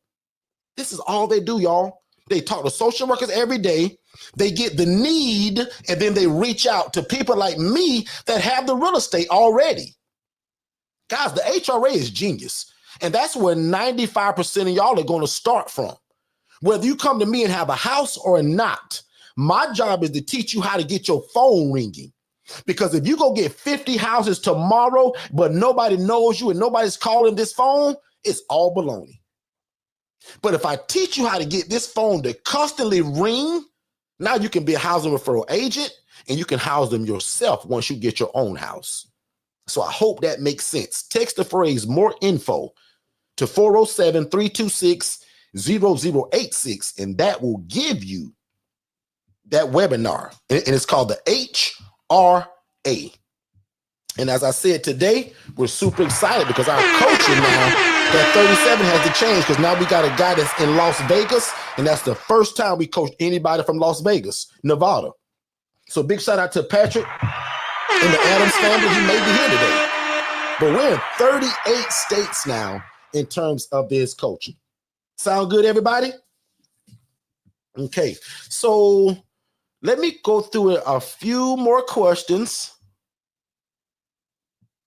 This is all they do, y'all. They talk to social workers every day. They get the need, and then they reach out to people like me that have the real estate already. Guys, the HRA is genius. And that's where 95% of y'all are going to start from. Whether you come to me and have a house or not, my job is to teach you how to get your phone ringing. Because if you go get 50 houses tomorrow, but nobody knows you and nobody's calling this phone, it's all baloney. But if I teach you how to get this phone to constantly ring, now you can be a housing referral agent and you can house them yourself once you get your own house. So I hope that makes sense. Text the phrase more info to 407-326-0086, and that will give you that webinar, and it's called the HRA. And as I said today, we're super excited because our coaching now, that 37 has to change because now we got a guy that's in Las Vegas, and that's the first time we coached anybody from Las Vegas, Nevada. So big shout out to Patrick and the Adams family. He may be here today. But we're in 38 states now in terms of this coaching. Sound good, everybody? Okay, so let me go through a few more questions.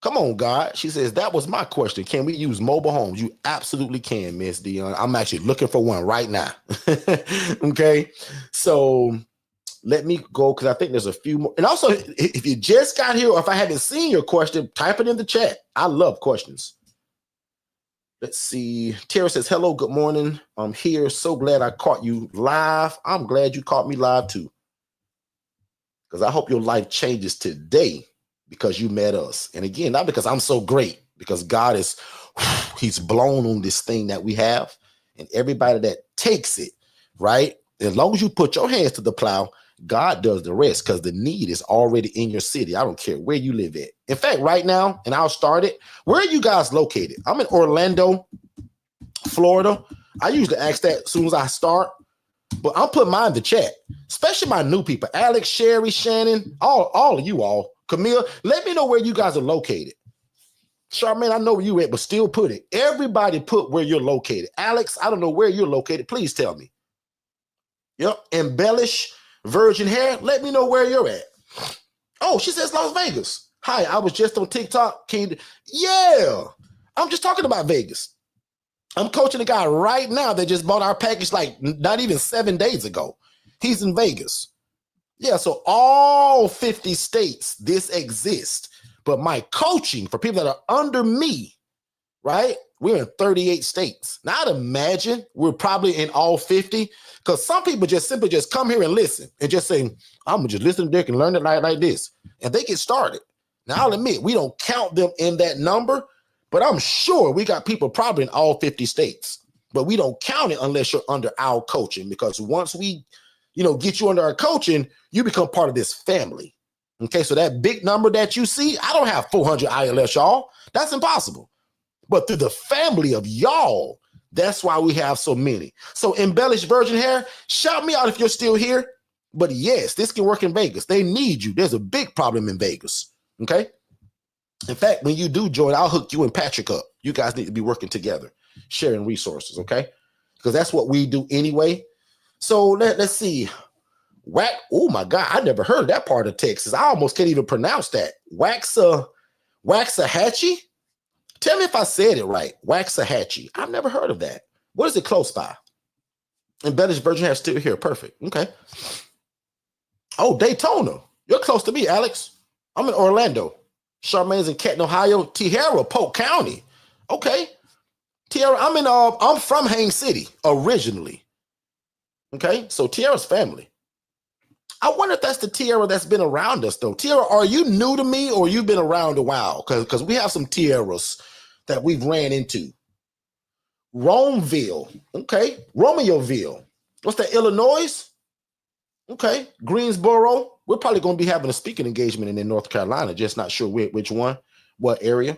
Come on, God. She says, that was my question. Can we use mobile homes? You absolutely can, Miss Dion. I'm actually looking for one right now. Okay, so let me go because I think there's a few more. And also, if you just got here or if I haven't seen your question, type it in the chat. I love questions. Let's see. Tara says, hello, good morning. I'm here. So glad I caught you live. I'm glad you caught me live too. Because I hope your life changes today because you met us. And again, not because I'm so great, because God is, he's blown on this thing that we have. And everybody that takes it, right? As long as you put your hands to the plow, God does the rest because the need is already in your city. I don't care where you live at. In fact, right now, and I'll start it. Where are you guys located? I'm in Orlando, Florida. I usually ask that as soon as I start, but I'll put mine in the chat, especially my new people, Alex, Sherry, Shannon, all of you all. Camille, let me know where you guys are located. Charmaine, I know where you at, but still put it. Everybody put where you're located. Alex, I don't know where you're located. Please tell me. Yep. Embellish Virgin Hair, let me know where you're at. Oh, she says Las Vegas. Hi, I was just on TikTok. Yeah, I'm just talking about Vegas. I'm coaching a guy right now that just bought our package like not even 7 days ago. He's in Vegas. Yeah, so all 50 states, this exists. But my coaching for people that are under me, right? We're in 38 states. Now, I'd imagine we're probably in all 50 because some people just simply just come here and listen and just say, I'm going to just listen to Derrick and learn it like this. And they get started. Now, I'll admit, we don't count them in that number, but I'm sure we got people probably in all 50 states. But we don't count it unless you're under our coaching, because once we, get you under our coaching, you become part of this family. Okay, so that big number that you see, I don't have 400 ILS, y'all. That's impossible. But through the family of y'all, that's why we have so many. So Embellish Virgin Hair, shout me out if you're still here. But yes, this can work in Vegas. They need you. There's a big problem in Vegas. Okay. In fact, when you do join, I'll hook you and Patrick up. You guys need to be working together, sharing resources. Okay. Because that's what we do anyway. So let's see. Oh my God. I never heard of that part of Texas. I almost can't even pronounce that. Waxahachie. Tell me if I said it right. Waxahachie. I've never heard of that. What is it close by? Embellish Virgin Hair still here. Perfect. Okay. Oh, Daytona. You're close to me, Alex. I'm in Orlando. Charmaine's in Canton, Ohio. Tiara, Polk County. Okay. Tiara, I'm from Haines City originally. Okay. So Tiara's family. I wonder if that's the Tiara that's been around us, though. Tiara, are you new to me or you've been around a while? Because we have some Tiaras that we've ran into. Romeville. Okay. Romeoville. What's that, Illinois? Okay. Greensboro. We're probably going to be having a speaking engagement in North Carolina. Just not sure which one, what area.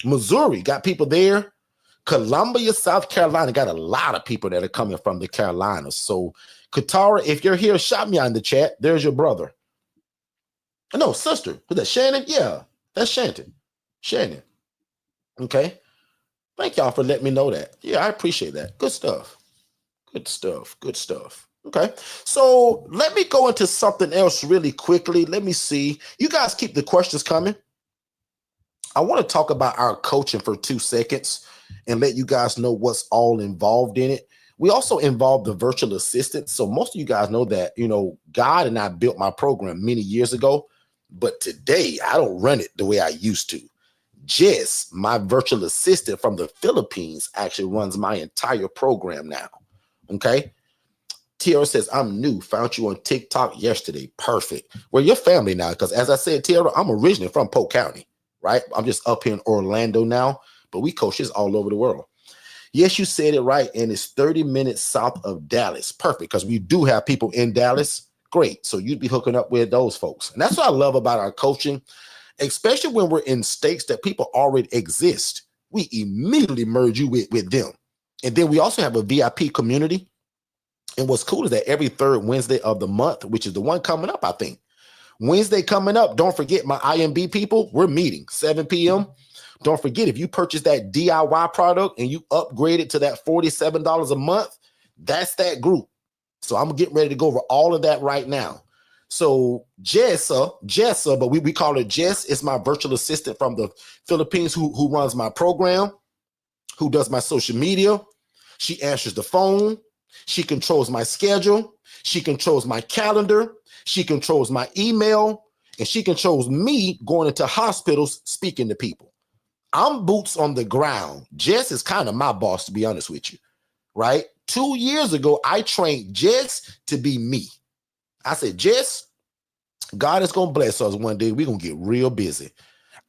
Missouri. Got people there. Columbia, South Carolina. Got a lot of people that are coming from the Carolinas. So Katara, if you're here, shout me out in the chat. There's your brother. No, sister. Was that Shannon? Yeah, that's Shannon. Shannon. Okay. Thank y'all for letting me know that. Yeah, I appreciate that. Good stuff. Good stuff. Good stuff. Okay. So let me go into something else really quickly. Let me see. You guys keep the questions coming. I want to talk about our coaching for 2 seconds and let you guys know what's all involved in it. We also involve the virtual assistant. So most of you guys know that, God and I built my program many years ago, but today I don't run it the way I used to. Jess, my virtual assistant from the Philippines, actually runs my entire program now. Okay. Tiara says, I'm new. Found you on TikTok yesterday. Perfect. Well, your family now, because as I said, Tiara, I'm originally from Polk County, right? I'm just up here in Orlando now, but we coach this all over the world. Yes, you said it right. And it's 30 minutes south of Dallas. Perfect. Because we do have people in Dallas. Great. So you'd be hooking up with those folks. And that's what I love about our coaching, especially when we're in states that people already exist. We immediately merge you with them. And then we also have a VIP community. And what's cool is that every third Wednesday of the month, which is the one coming up, I think, Wednesday coming up, don't forget my IMB people, we're meeting 7 p.m. Don't forget, if you purchase that DIY product and you upgrade it to that $47 a month, that's that group. So I'm getting ready to go over all of that right now. So Jessa, but we call her Jess, is my virtual assistant from the Philippines who runs my program, who does my social media. She answers the phone. She controls my schedule. She controls my calendar. She controls my email. And she controls me going into hospitals speaking to people. I'm boots on the ground. Jess is kind of my boss, to be honest with you, right? 2 years ago, I trained Jess to be me. I said, Jess, God is going to bless us one day. We're going to get real busy.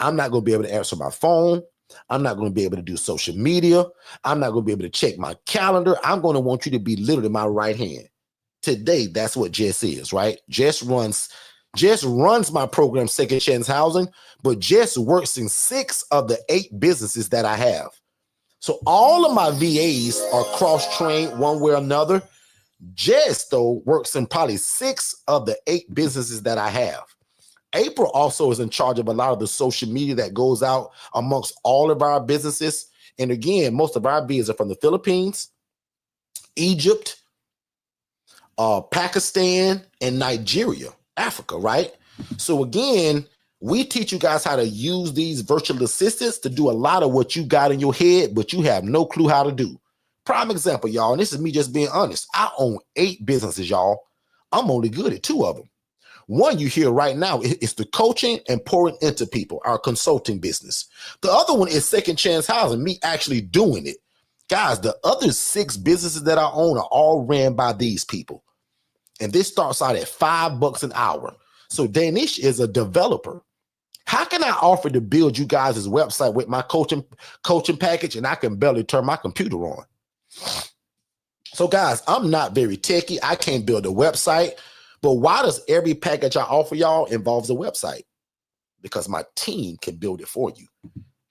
I'm not going to be able to answer my phone. I'm not going to be able to do social media. I'm not going to be able to check my calendar. I'm going to want you to be literally my right hand. Today, that's what Jess is, right? Jess runs my program, Second Chance Housing, but Jess works in 6 of the 8 businesses that I have. So all of my VAs are cross-trained one way or another. Jess, though, works in probably 6 of the 8 businesses that I have. April also is in charge of a lot of the social media that goes out amongst all of our businesses. And again, most of our VAs are from the Philippines, Egypt, Pakistan, and Nigeria, Africa, right? So again, we teach you guys how to use these virtual assistants to do a lot of what you got in your head, but you have no clue how to do. Prime example, y'all, and this is me just being honest. I own 8 businesses, y'all. I'm only good at 2 of them. One you hear right now is the coaching and pouring into people, our consulting business. The other one is Second Chance Housing, me actually doing it. Guys, the other 6 businesses that I own are all ran by these people. And this starts out at $5 an hour. So Danish is a developer. How can I offer to build you guys' website with my coaching package and I can barely turn my computer on? So guys, I'm not very techie. I can't build a website. But why does every package I offer y'all involves a website? Because my team can build it for you.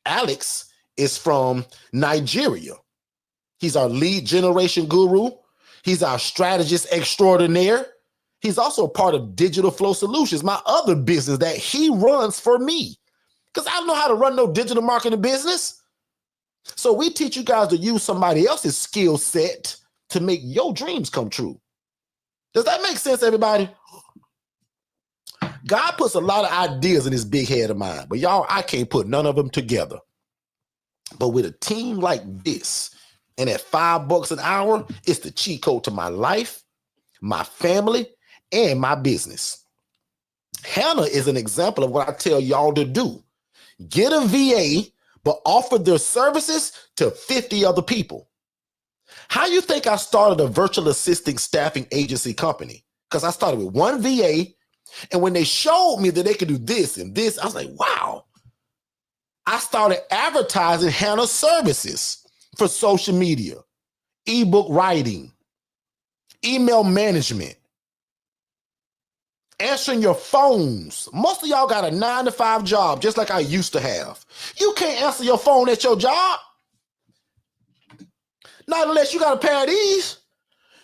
Alex is from Nigeria. He's our lead generation guru. He's our strategist extraordinaire. He's also a part of Digital Flow Solutions, my other business that he runs for me. Because I don't know how to run no digital marketing business. So we teach you guys to use somebody else's skill set to make your dreams come true. Does that make sense, everybody? God puts a lot of ideas in this big head of mine, but y'all, I can't put none of them together. But with a team like this, and at $5 an hour, it's the cheat code to my life, my family, and my business. Hannah is an example of what I tell y'all to do. Get a VA, but offer their services to 50 other people. How you think I started a virtual assisting staffing agency company? Because I started with one VA, and when they showed me that they could do this and this, I was like, wow. I started advertising Hannah's services for social media, ebook writing, email management, answering your phones. Most of y'all got a 9-to-5 job, just like I used to have. You can't answer your phone at your job. Not unless you got a pair of these.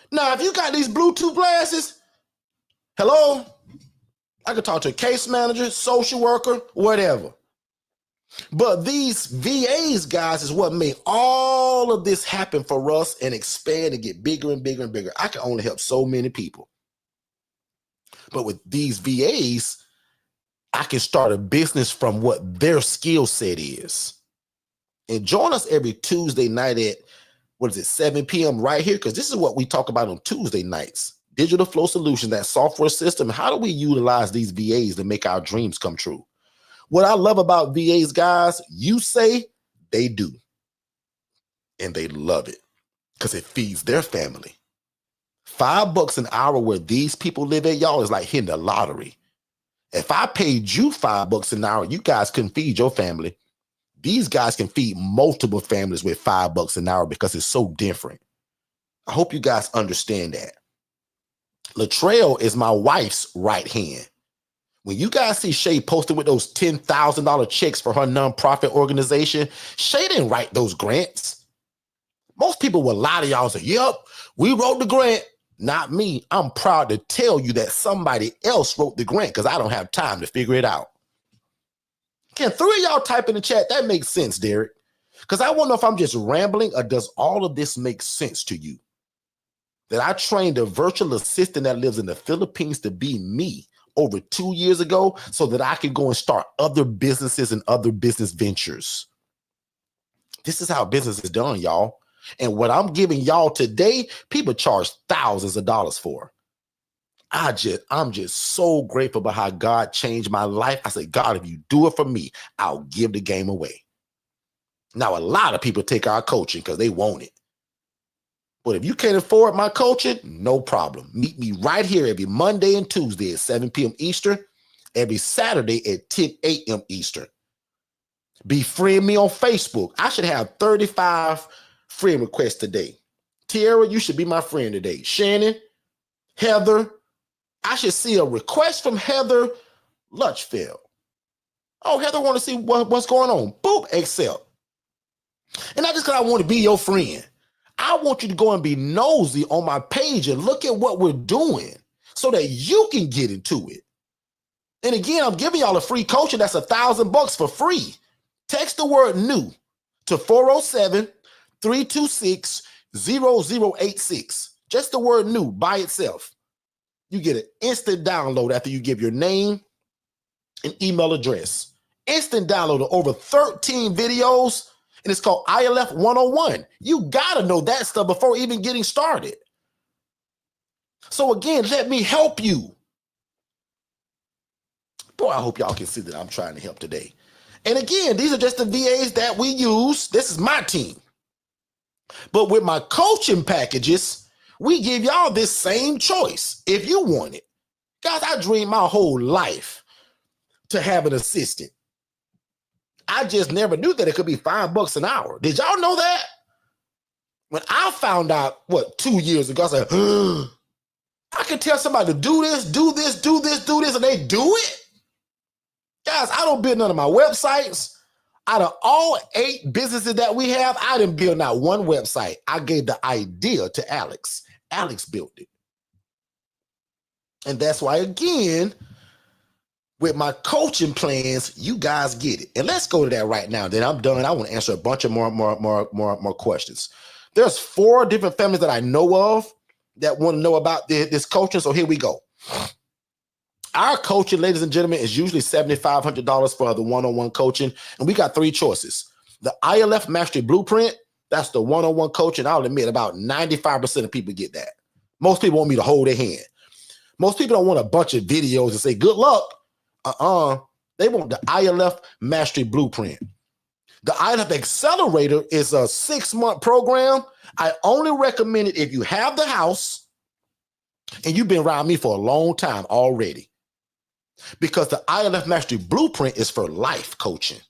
Now, if you got these Bluetooth glasses, hello, I can talk to a case manager, social worker, whatever. But these VAs, guys, is what made all of this happen for us and expand and get bigger and bigger and bigger. I can only help so many people. But with these VAs, I can start a business from what their skill set is. And join us every Tuesday night at 7 p.m. right here, because this is what we talk about on Tuesday nights. Digital Flow Solutions, that software system. How do we utilize these VAs to make our dreams come true? What I love about VAs, guys, you say, they do. And they love it because it feeds their family. $5 an hour where these people live at, y'all, is like hitting the lottery. If I paid you $5 an hour, you guys couldn't feed your family. These guys can feed multiple families with $5 an hour because it's so different. I hope you guys understand that. Latrell is my wife's right hand. When you guys see Shay posting with those $10,000 checks for her nonprofit organization, Shay didn't write those grants. Most people will lie to y'all and say, yep, we wrote the grant. Not me. I'm proud to tell you that somebody else wrote the grant because I don't have time to figure it out. Can 3 of y'all type in the chat? That makes sense, Derrick. Because I want to know if I'm just rambling or does all of this make sense to you? That I trained a virtual assistant that lives in the Philippines to be me over 2 years ago so that I could go and start other businesses and other business ventures. This is how business is done, y'all. And what I'm giving y'all today, people charge thousands of dollars for. I'm just so grateful about how God changed my life. I said, God, if you do it for me, I'll give the game away. Now, a lot of people take our coaching because they want it. But if you can't afford my coaching, no problem. Meet me right here every Monday and Tuesday at 7 p.m. Eastern, every Saturday at 10 a.m. Eastern. Befriend me on Facebook. I should have 35 friend requests today. Tiara, you should be my friend today. Shannon, Heather, I should see a request from Heather Lutchfield. Oh, Heather want to see what's going on. Boop, accept. And not just because I want to be your friend. I want you to go and be nosy on my page and look at what we're doing so that you can get into it. And again, I'm giving y'all a free coaching that's $1,000 for free. Text the word new to 407-326-0086. Just the word new by itself. You get an instant download after you give your name and email address. Instant download of over 13 videos, and it's called ILF 101. You got to know that stuff before even getting started. So again, let me help you. Boy, I hope y'all can see that I'm trying to help today. And again, these are just the VAs that we use. This is my team. But with my coaching packages, we give y'all this same choice if you want it. Guys, I dreamed my whole life to have an assistant. I just never knew that it could be $5 an hour. Did y'all know that? When I found out, 2 years ago, I said, I can tell somebody to do this, do this, do this, do this, and they do it? Guys, I don't build none of my websites. Out of all 8 businesses that we have, I didn't build not one website. I gave the idea to Alex. Alex built it. And that's why, again, with my coaching plans, you guys get it. And let's go to that right now. Then I'm done. I want to answer a bunch of more questions. There's 4 different families that I know of that want to know about this coaching. So here we go. Our coaching, ladies and gentlemen, is usually $7,500 for the one-on-one coaching. And we got 3 choices. The ILF Mastery Blueprint, that's the one-on-one coaching. I'll admit about 95% of people get that. Most people want me to hold their hand. Most people don't want a bunch of videos and say, good luck. They want the ILF Mastery Blueprint. The ILF Accelerator is a 6-month program. I only recommend it if you have the house and you've been around me for a long time already. Because the ILF Mastery Blueprint is for life coaching.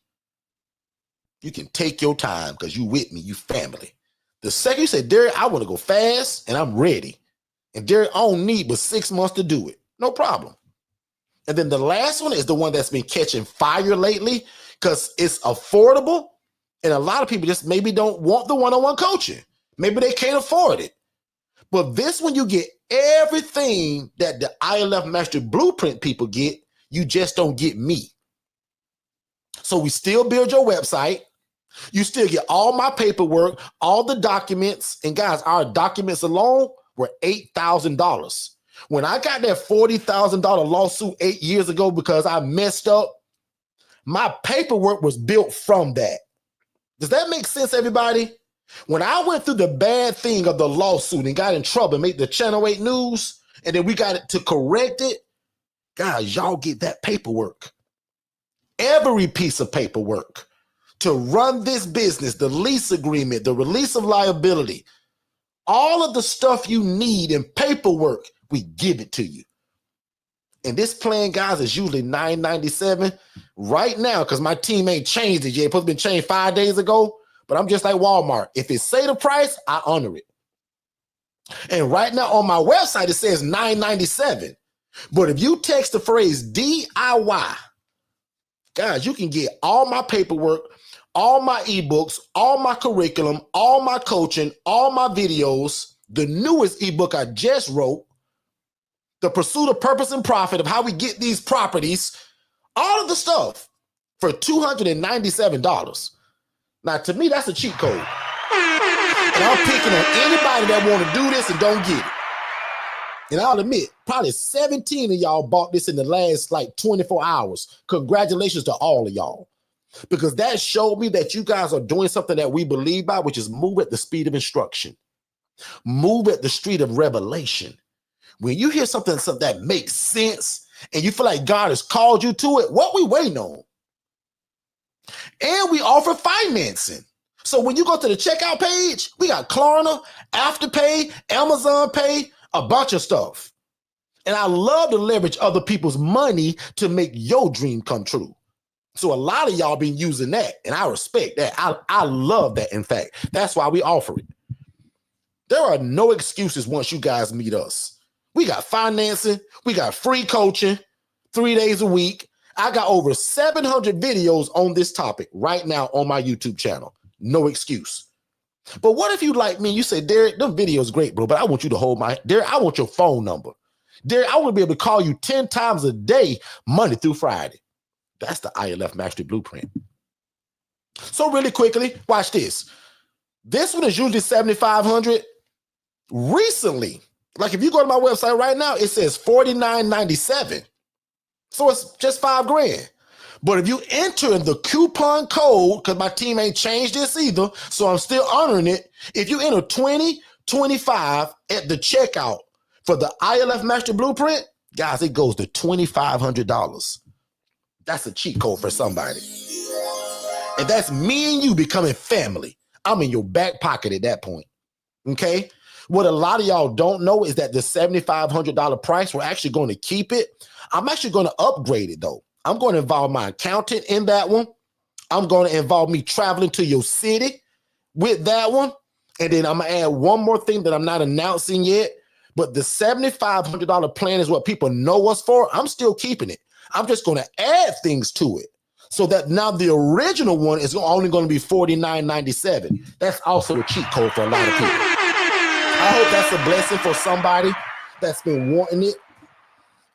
You can take your time because you with me, you family. The second you say, Derrick, I want to go fast and I'm ready. And Derrick, I don't need but 6 months to do it. No problem. And then the last one is the one that's been catching fire lately because it's affordable. And a lot of people just maybe don't want the one-on-one coaching. Maybe they can't afford it. But this one, you get everything that the ILF Mastery Blueprint people get. You just don't get me. So we still build your website. You still get all my paperwork, all the documents. And guys, our documents alone were $8,000. When I got that $40,000 lawsuit 8 years ago because I messed up, my paperwork was built from that. Does that make sense, everybody? When I went through the bad thing of the lawsuit and got in trouble and made the Channel 8 news, and then we got it to correct it, guys, y'all get that paperwork. Every piece of paperwork to run this business, the lease agreement, the release of liability, all of the stuff you need in paperwork, we give it to you. And this plan, guys, is usually $997 right now because my team ain't changed it yet. It's supposed to be changed 5 days ago, but I'm just like Walmart. If it say the price, I honor it. And right now on my website, it says $9.97. But if you text the phrase DIY, guys, you can get all my paperwork, all my ebooks, all my curriculum, all my coaching, all my videos, the newest ebook I just wrote, The Pursuit of Purpose and Profit, of how we get these properties, all of the stuff for $297. Now, to me, that's a cheat code. And I'm picking on anybody that want to do this and don't get it. And I'll admit, probably 17 of y'all bought this in the last like 24 hours. Congratulations to all of y'all. Because that showed me that you guys are doing something that we believe by, which is move at the speed of instruction. Move at the speed of revelation. When you hear something that makes sense and you feel like God has called you to it, what we waiting on? And we offer financing. So when you go to the checkout page, we got Klarna, Afterpay, Amazon Pay, a bunch of stuff. And I love to leverage other people's money to make your dream come true. So a lot of y'all been using that, and I respect that. I love that, in fact. That's why we offer it. There are no excuses once you guys meet us. We got financing. We got free coaching 3 days a week. I got over 700 videos on this topic right now on my YouTube channel. No excuse. But what if you like me, you say, Derrick, them videos great, bro, but I want you to hold Derrick, I want your phone number. Derrick, I want to be able to call you 10 times a day, Monday through Friday. That's the ILF Mastery Blueprint. So really quickly, watch this. This one is usually $7,500. Recently, like if you go to my website right now, it says $49.97. So it's just $5,000. But if you enter in the coupon code, because my team ain't changed this either, so I'm still honoring it. If you enter 2025 at the checkout for the ILF Mastery Blueprint, guys, it goes to $2,500. That's a cheat code for somebody. And that's me and you becoming family. I'm in your back pocket at that point. Okay? What a lot of y'all don't know is that the $7,500 price, we're actually going to keep it. I'm actually going to upgrade it though. I'm going to involve my accountant in that one. I'm going to involve me traveling to your city with that one. And then I'm going to add one more thing that I'm not announcing yet. But the $7,500 plan is what people know us for. I'm still keeping it. I'm just going to add things to it so that now the original one is only going to be $49.97. That's also a cheat code for a lot of people. I hope that's a blessing for somebody that's been wanting it.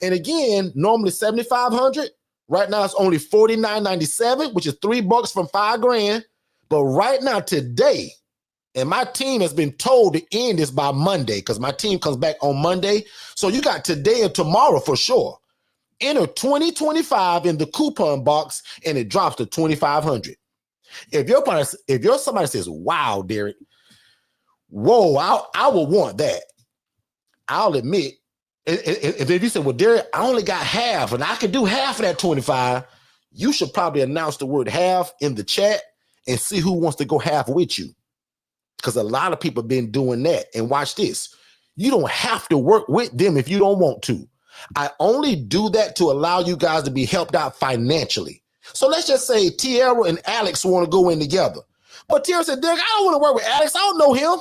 And again, normally $7,500. Right now it's only $49.97, which is $3 from $5,000. But right now, today, and my team has been told to end this by Monday because my team comes back on Monday. So you got today and tomorrow for sure. Enter 2025 in the coupon box and it drops to $2,500. If you're somebody says, wow, Derrick, whoa, I will want that. I'll admit, if you say, well, Derrick, I only got half and I can do half of that 25, you should probably announce the word half in the chat and see who wants to go half with you. Because a lot of people have been doing that. And watch this. You don't have to work with them if you don't want to. I only do that to allow you guys to be helped out financially. So let's just say Tierra and Alex want to go in together. But Tierra said, Derrick, I don't want to work with Alex. I don't know him.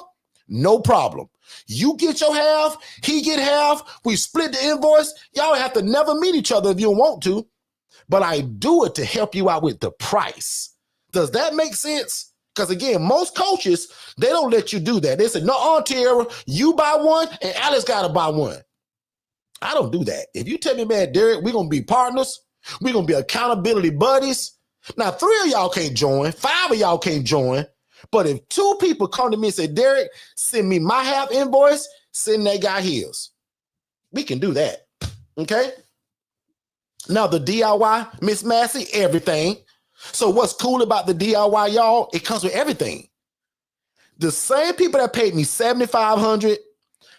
No problem. You get your half, he get half. We split the invoice. Y'all have to never meet each other if you don't want to. But I do it to help you out with the price. Does that make sense? Because again, most coaches, they don't let you do that. They say, no, Tierra, you buy one and Alex got to buy one. I don't do that. If you tell me, man, Derrick, we're going to be partners. We're going to be accountability buddies. Now, 3 of y'all can't join. 5 of y'all can't join. But if 2 people come to me and say, Derrick, send me my half invoice, send that guy his. We can do that. Okay? Now, the DIY, Miss Massey, everything. So what's cool about the DIY, y'all? It comes with everything. The same people that paid me $7,500,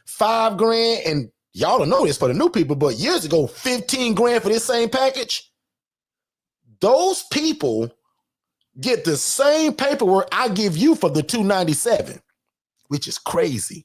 $5,000, and y'all don't know this for the new people, but years ago, $15,000 for this same package. Those people get the same paperwork I give you for the $297, which is crazy.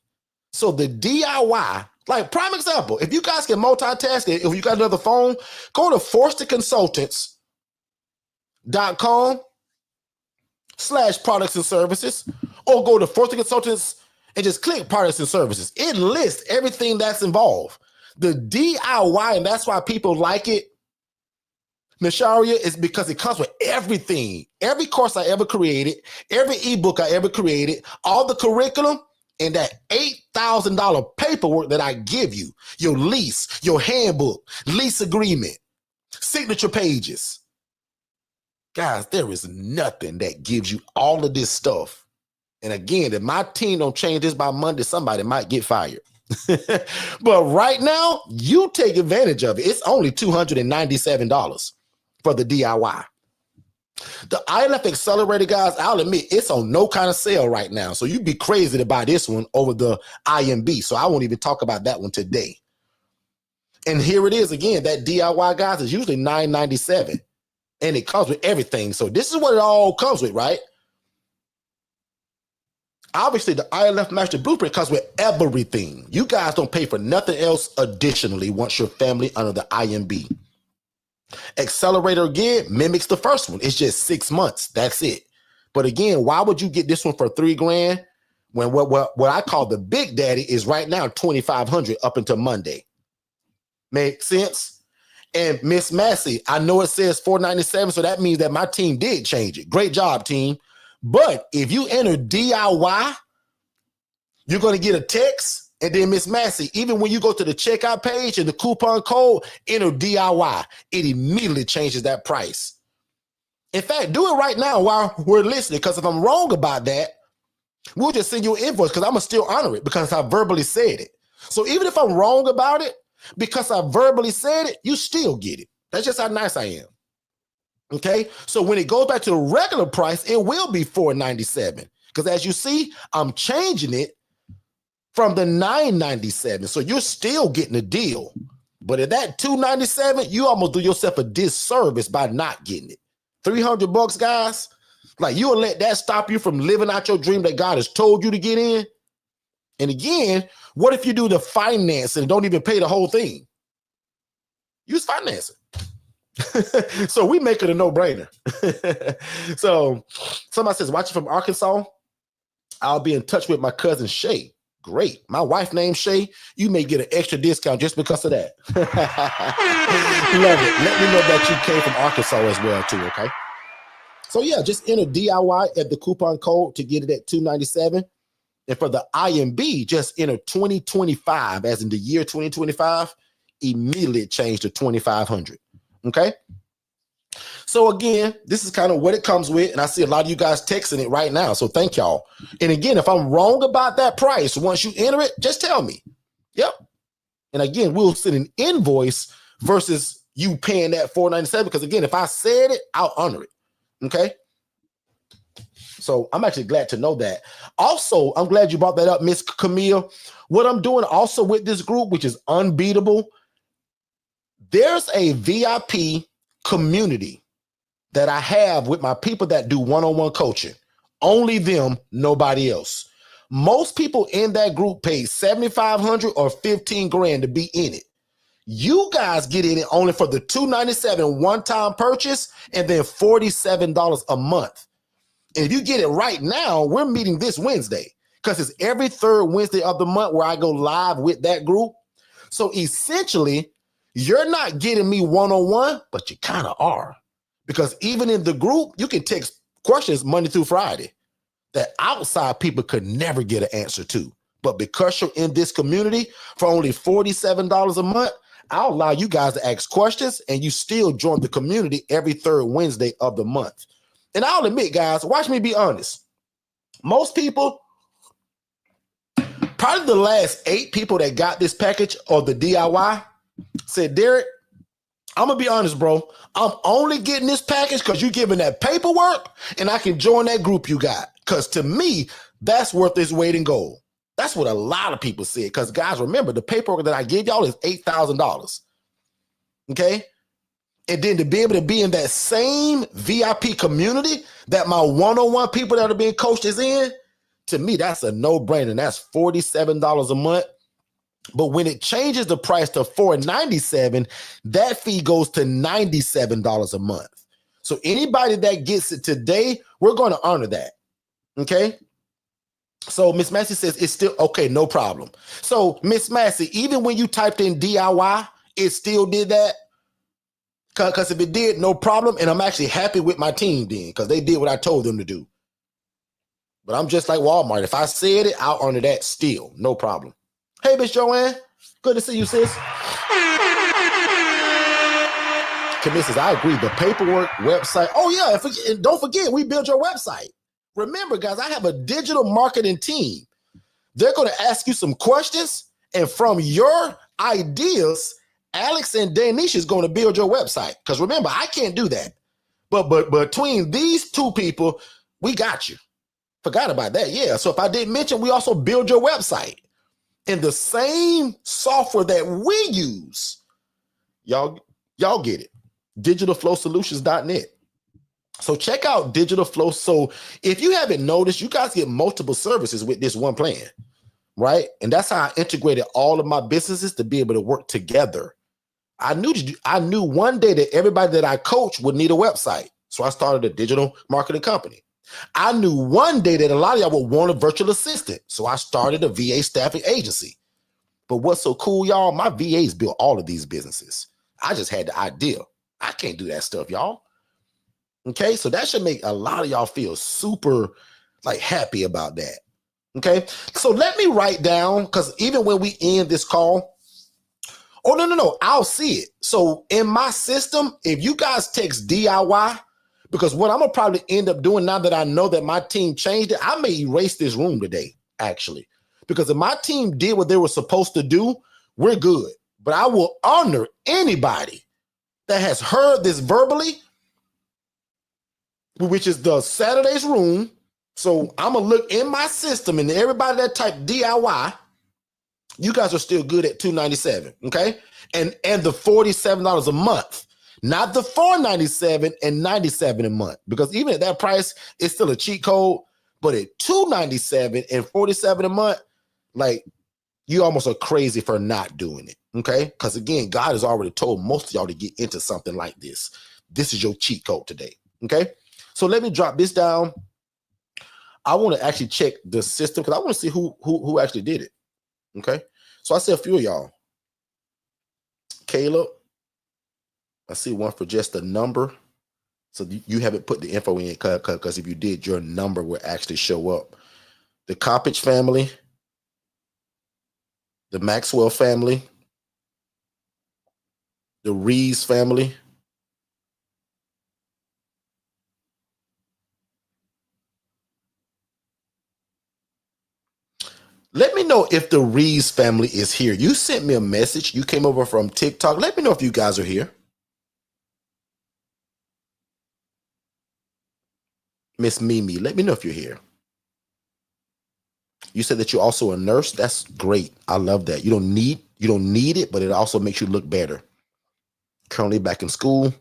So the DIY, like prime example, if you guys can multitask it, if you got another phone, go to forstonconsultants.com/products and services, or go to Forston Consultants and just click products and services. It lists everything that's involved. The DIY, and that's why people like it, Nisharia, is because it comes with everything. Every course I ever created, every ebook I ever created, all the curriculum, and that $8,000 paperwork that I give you, your lease, your handbook, lease agreement, signature pages. Guys, there is nothing that gives you all of this stuff. And again, if my team don't change this by Monday, somebody might get fired. But right now, you take advantage of it. It's only $297 for the DIY. The ILF Accelerator, guys, I'll admit, it's on no kind of sale right now. So you'd be crazy to buy this one over the IMB. So I won't even talk about that one today. And here it is again. That DIY, guys, is usually $997. And it comes with everything. So this is what it all comes with, right? Obviously, the ILF Master Blueprint comes with everything. You guys don't pay for nothing else additionally once you're family under the IMB. Accelerator, again, mimics the first one. It's just 6 months. That's it. But again, why would you get this one for $3,000 when what I call the Big Daddy is right now $2,500 up until Monday? Make sense? And Miss Massey, I know it says $497, so that means that my team did change it. Great job, team. But if you enter DIY, you're going to get a text. And then Miss Massey, even when you go to the checkout page and the coupon code, enter DIY, it immediately changes that price. In fact, do it right now while we're listening, because if I'm wrong about that, we'll just send you an invoice because I'm going to still honor it because I verbally said it. So even if I'm wrong about it, because I verbally said it, you still get it. That's just how nice I am. Okay, so when it goes back to the regular price, it will be $497 because as you see, I'm changing it from the $997. So you're still getting a deal. But at that $297, you almost do yourself a disservice by not getting it. $300, guys. Like, you'll let that stop you from living out your dream that God has told you to get in. And again, what if you do the finance and don't even pay the whole thing? Use financing. So we make it a no-brainer. So somebody says, watching from Arkansas, I'll be in touch with my cousin Shay. Great. My wife named Shay. You may get an extra discount just because of that. Love it. Let me know that you came from Arkansas as well too, okay? So yeah, just enter DIY at the coupon code to get it at $297. And for the IMB, just enter 2025, as in the year 2025, immediately change to $2,500. Okay. So again, this is kind of what it comes with. And I see a lot of you guys texting it right now. So thank y'all. And again, if I'm wrong about that price, once you enter it, just tell me. Yep. And again, we'll send an invoice versus you paying that $497. Because again, if I said it, I'll honor it. Okay. So I'm actually glad to know that. Also, I'm glad you brought that up, Miss Camille. What I'm doing also with this group, which is unbeatable, there's a VIP community that I have with my people that do one-on-one coaching. Only them, nobody else. Most people in that group pay $7,500 or $15,000 to be in it. You guys get in it only for the $297 one-time purchase and then $47 a month. And if you get it right now, we're meeting this Wednesday because it's every third Wednesday of the month where I go live with that group. So essentially, you're not getting me one-on-one, but you kind of are. Because even in the group, you can text questions Monday through Friday that outside people could never get an answer to. But because you're in this community for only $47 a month, I'll allow you guys to ask questions and you still join the community every third Wednesday of the month. And I'll admit, guys, watch me be honest. Most people, probably the last 8 people that got this package or the DIY said, Derrick, I'm going to be honest, bro. I'm only getting this package because you're giving that paperwork and I can join that group you got. Because to me, that's worth its weight in gold. That's what a lot of people said. Because, guys, remember, the paperwork that I gave y'all is $8,000. Okay? And then to be able to be in that same VIP community that my one-on-one people that are being coached is in, to me, that's a no-brainer. That's $47 a month. But when it changes the price to $497, that fee goes to $97 a month. So anybody that gets it today, we're going to honor that. Okay? So Miss Massey says it's still okay, no problem. So Miss Massey, even when you typed in DIY, it still did that? Because if it did, no problem. And I'm actually happy with my team then, because they did what I told them to do. But I'm just like Walmart. If I said it, I'll honor that still. No problem. Hey, Miss Joanne. Good to see you, sis. Camille says, I agree. The paperwork, website. Oh, yeah. And don't forget, we built your website. Remember, guys, I have a digital marketing team. They're going to ask you some questions. And from your ideas, Alex and Danish is going to build your website. Because remember, I can't do that. But between these two people, we got you. Forgot about that. Yeah. So if I didn't mention, we also build your website in the same software that we use. Y'all get it. digitalflowsolutions.net. So check out Digital Flow. So if you haven't noticed, you guys get multiple services with this one plan, right? And that's how I integrated all of my businesses to be able to work together. I knew one day that everybody that I coach would need a website. So I started a digital marketing company. I knew one day that a lot of y'all would want a virtual assistant. So I started a VA staffing agency. But what's so cool, y'all? My VAs built all of these businesses. I just had the idea. I can't do that stuff, y'all. Okay, so that should make a lot of y'all feel super like happy about that. Okay, so let me write down, because even when we end this call, oh, no, I'll see it. So in my system, if you guys text DIY, because what I'm gonna probably end up doing now that I know that my team changed it, I may erase this room today, actually. Because if my team did what they were supposed to do, we're good. But I will honor anybody that has heard this verbally, which is the Saturday's room. So I'm gonna look in my system, and everybody that typed DIY, you guys are still good at $297, okay? And the $47 a month, not the $497 and $97 a month, because even at that price, it's still a cheat code. But at $297 and $47 a month, like, you almost are crazy for not doing it, okay? Because again, God has already told most of y'all to get into something like this. This is your cheat code today, okay? So let me drop this down. I want to actually check the system because I want to see who actually did it, okay? So I see a few of y'all. Caleb, I see one for just the number. So you haven't put the info in because if you did, your number will actually show up. The Coppage family, the Maxwell family, the Reeves family, let me know if the Reeves family is here. You sent me a message. You came over from TikTok. Let me know if you guys are here. Miss Mimi, let me know if you're here. You said that you're also a nurse. That's great. I love that. You don't need it, but it also makes you look better. Currently back in school.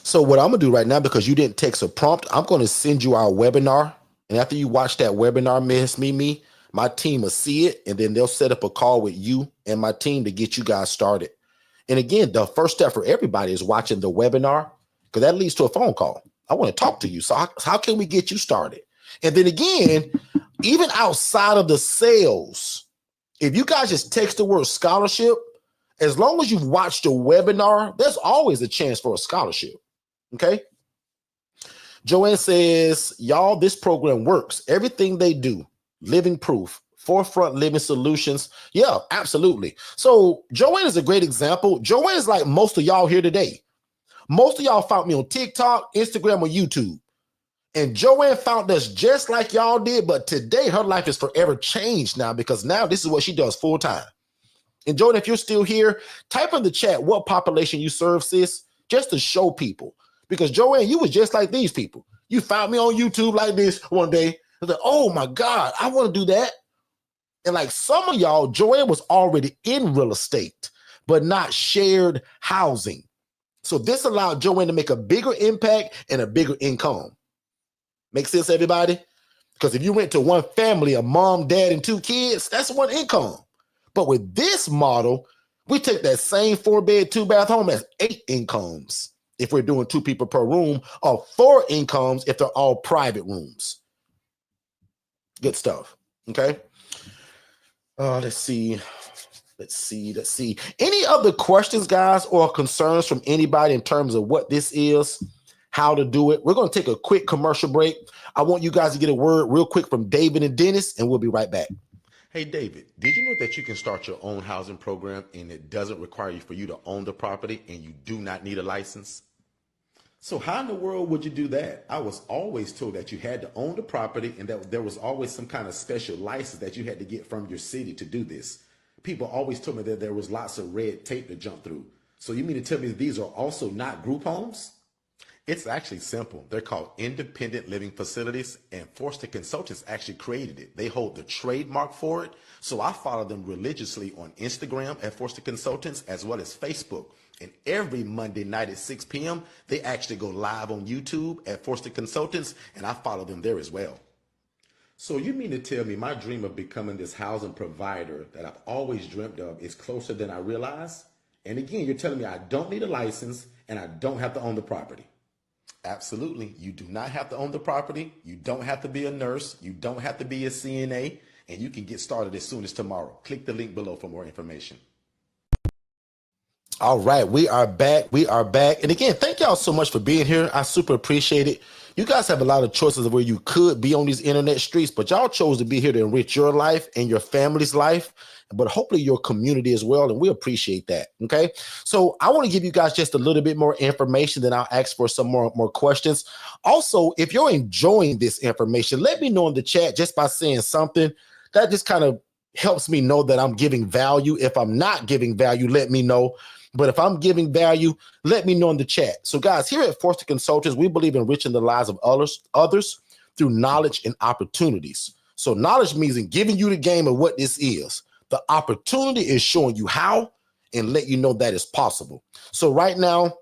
So what I'm gonna do right now, because you didn't text a prompt, I'm gonna send you our webinar. And after you watch that webinar, Miss Mimi, my team will see it, and then they'll set up a call with you and my team to get you guys started. And again, the first step for everybody is watching the webinar, because that leads to a phone call. I want to talk to you. So how can we get you started? And then again, even outside of the sales, if you guys just text the word scholarship, as long as you've watched the webinar, there's always a chance for a scholarship. Okay. Joanne says, y'all, this program works. Everything they do, living proof, Forefront Living Solutions. Yeah, absolutely. So Joanne is a great example. Joanne is like most of y'all here today. Most of y'all found me on TikTok, Instagram, or YouTube. And Joanne found us just like y'all did, but today her life is forever changed now, because now this is what she does full time. And Joanne, if you're still here, type in the chat what population you serve, sis, just to show people. Because Joanne, you was just like these people. You found me on YouTube like this one day. I was like, oh my God, I want to do that. And like some of y'all, Joanne was already in real estate, but not shared housing. So this allowed Joanne to make a bigger impact and a bigger income. Make sense, everybody? Because if you went to one family, a mom, dad, and 2 kids, that's one income. But with this model, we take that same 4-bed, 2-bath home as 8 incomes. if we're doing 2 people per room, or 4 incomes if they're all private rooms. Good stuff. Okay. Let's see. Any other questions, guys, or concerns from anybody in terms of what this is, how to do it? We're going to take a quick commercial break. I want you guys to get a word real quick from David and Dennis, and we'll be right back. Hey, David, did you know that you can start your own housing program and it doesn't require you for you to own the property and you do not need a license? So how in the world would you do that? I was always told that you had to own the property and that there was always some kind of special license that you had to get from your city to do this. People always told me that there was lots of red tape to jump through. So you mean to tell me these are also not group homes? It's actually simple. They're called independent living facilities, and Forston Consultants actually created it. They hold the trademark for it. So I follow them religiously on Instagram at Forston Consultants as well as Facebook. And every Monday night at 6 p.m., they actually go live on YouTube at Forston Consultants, and I follow them there as well. So you mean to tell me my dream of becoming this housing provider that I've always dreamt of is closer than I realize? And again, you're telling me I don't need a license and I don't have to own the property. Absolutely. You do not have to own the property. You don't have to be a nurse. You don't have to be a CNA, and you can get started as soon as tomorrow. Click the link below for more information. All right, we are back. And again, thank y'all so much for being here. I super appreciate it. You guys have a lot of choices of where you could be on these internet streets, but y'all chose to be here to enrich your life and your family's life, but hopefully your community as well. And we appreciate that. Okay. So I want to give you guys just a little bit more information, then I'll ask for some more questions. Also, if you're enjoying this information, let me know in the chat just by saying something. That just kind of helps me know that I'm giving value. If I'm not giving value, let me know. But if I'm giving value, let me know in the chat. So guys, here at Forston Consultants, we believe in enriching the lives of others through knowledge and opportunities. So knowledge means in giving you the game of what this is. The opportunity is showing you how and let you know that it's possible. So right now,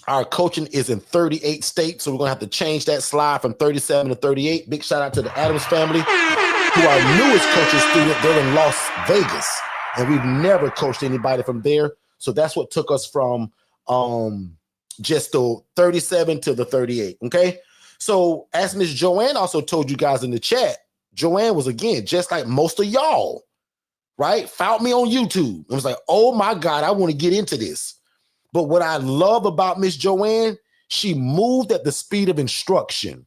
our coaching is in 38 states. So we're going to have to change that slide from 37 to 38. Big shout out to the Adams family, who are our newest coaching student. They're in Las Vegas, and we've never coached anybody from there. So that's what took us from just the 37 to the 38, okay? So as Miss Joanne also told you guys in the chat, Joanne was, again, just like most of y'all, right? Found me on YouTube. I was like, oh my God, I want to get into this. But what I love about Miss Joanne, she moved at the speed of instruction.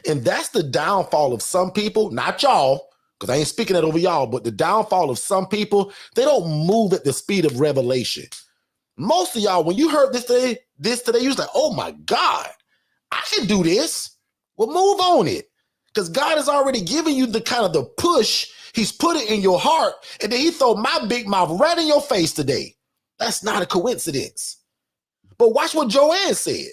And that's the downfall of some people, not y'all, because I ain't speaking that over y'all, but the downfall of some people, they don't move at the speed of revelation. Most of y'all, when you heard this today, you was like, oh my God, I can do this. Well, move on it. Because God has already given you the kind of the push. He's put it in your heart, and then he throw my big mouth right in your face today. That's not a coincidence. But watch what Joanne said.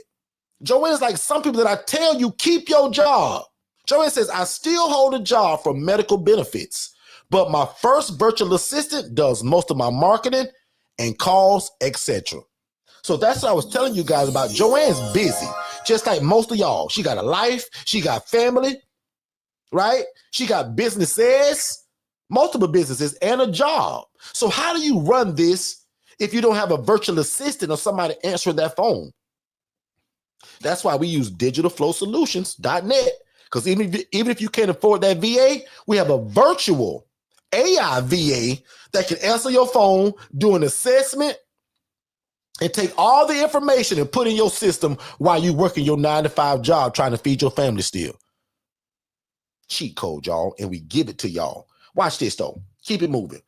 Joanne's like, some people that I tell you, keep your job. Joanne says, I still hold a job for medical benefits, but my first virtual assistant does most of my marketing and calls, etc. So that's what I was telling you guys about. Joanne's busy, just like most of y'all. She got a life, she got family, right? She got businesses, multiple businesses, and a job. So how do you run this if you don't have a virtual assistant or somebody answering that phone? That's why we use digitalflowsolutions.net. Because even if you can't afford that VA, we have a virtual AI VA that can answer your phone, do an assessment, and take all the information and put in your system while you're working your 9-to-5 job trying to feed your family still. Cheat code, y'all, and we give it to y'all. Watch this, though. Keep it moving.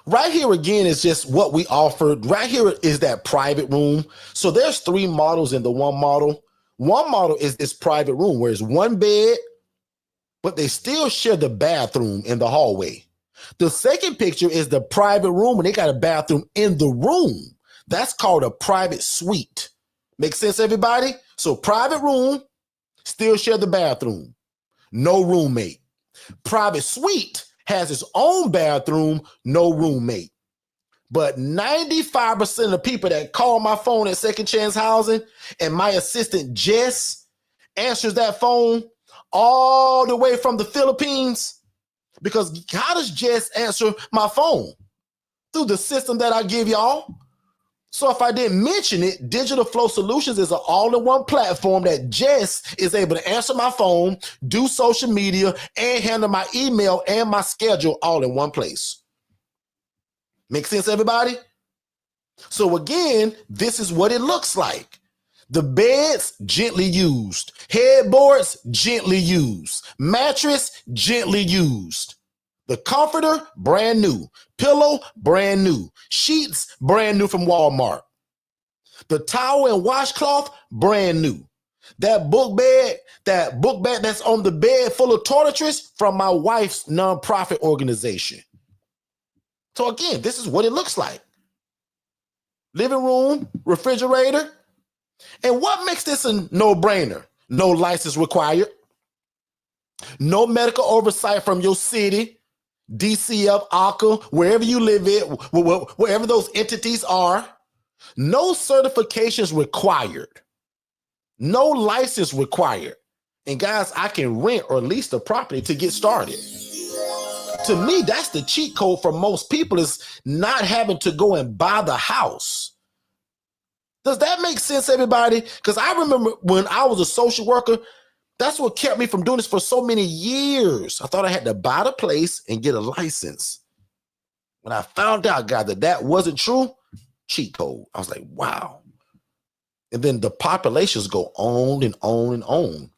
Right here again is just what we offered. Right here is that private room. So there's 3 models in the one model. One model is this private room where it's one bed, but they still share the bathroom in the hallway. The second picture is the private room, and they got a bathroom in the room. That's called a private suite. Make sense, everybody? So private room, still share the bathroom. No roommate. Private suite has its own bathroom, no roommate. But 95% of the people that call my phone at Second Chance Housing, and my assistant Jess answers that phone all the way from the Philippines. Because how does Jess answer my phone? Through the system that I give y'all. So if I didn't mention it, Digital Flow Solutions is an all-in-one platform that just is able to answer my phone, do social media, and handle my email and my schedule all in one place. Make sense, everybody? So again, this is what it looks like. The beds, gently used. Headboards, gently used. Mattress, gently used. The comforter, brand new. Pillow, brand new. Sheets, brand new from Walmart. The towel and washcloth, brand new. That book bag that's on the bed full of toiletries, from my wife's nonprofit organization. So again, this is what it looks like. Living room, refrigerator. And what makes this a no-brainer? No license required. No medical oversight from your city, DCF, ACA, wherever you live at, wherever those entities are. No certifications required. No license required. And guys, I can rent or lease the property to get started. To me, that's the cheat code for most people, is not having to go and buy the house. Does that make sense, everybody? Because I remember when I was a social worker, that's what kept me from doing this for so many years. I thought I had to buy the place and get a license. When I found out, guys, that wasn't true, cheat code. I was like, wow. And then the populations go on and on and on.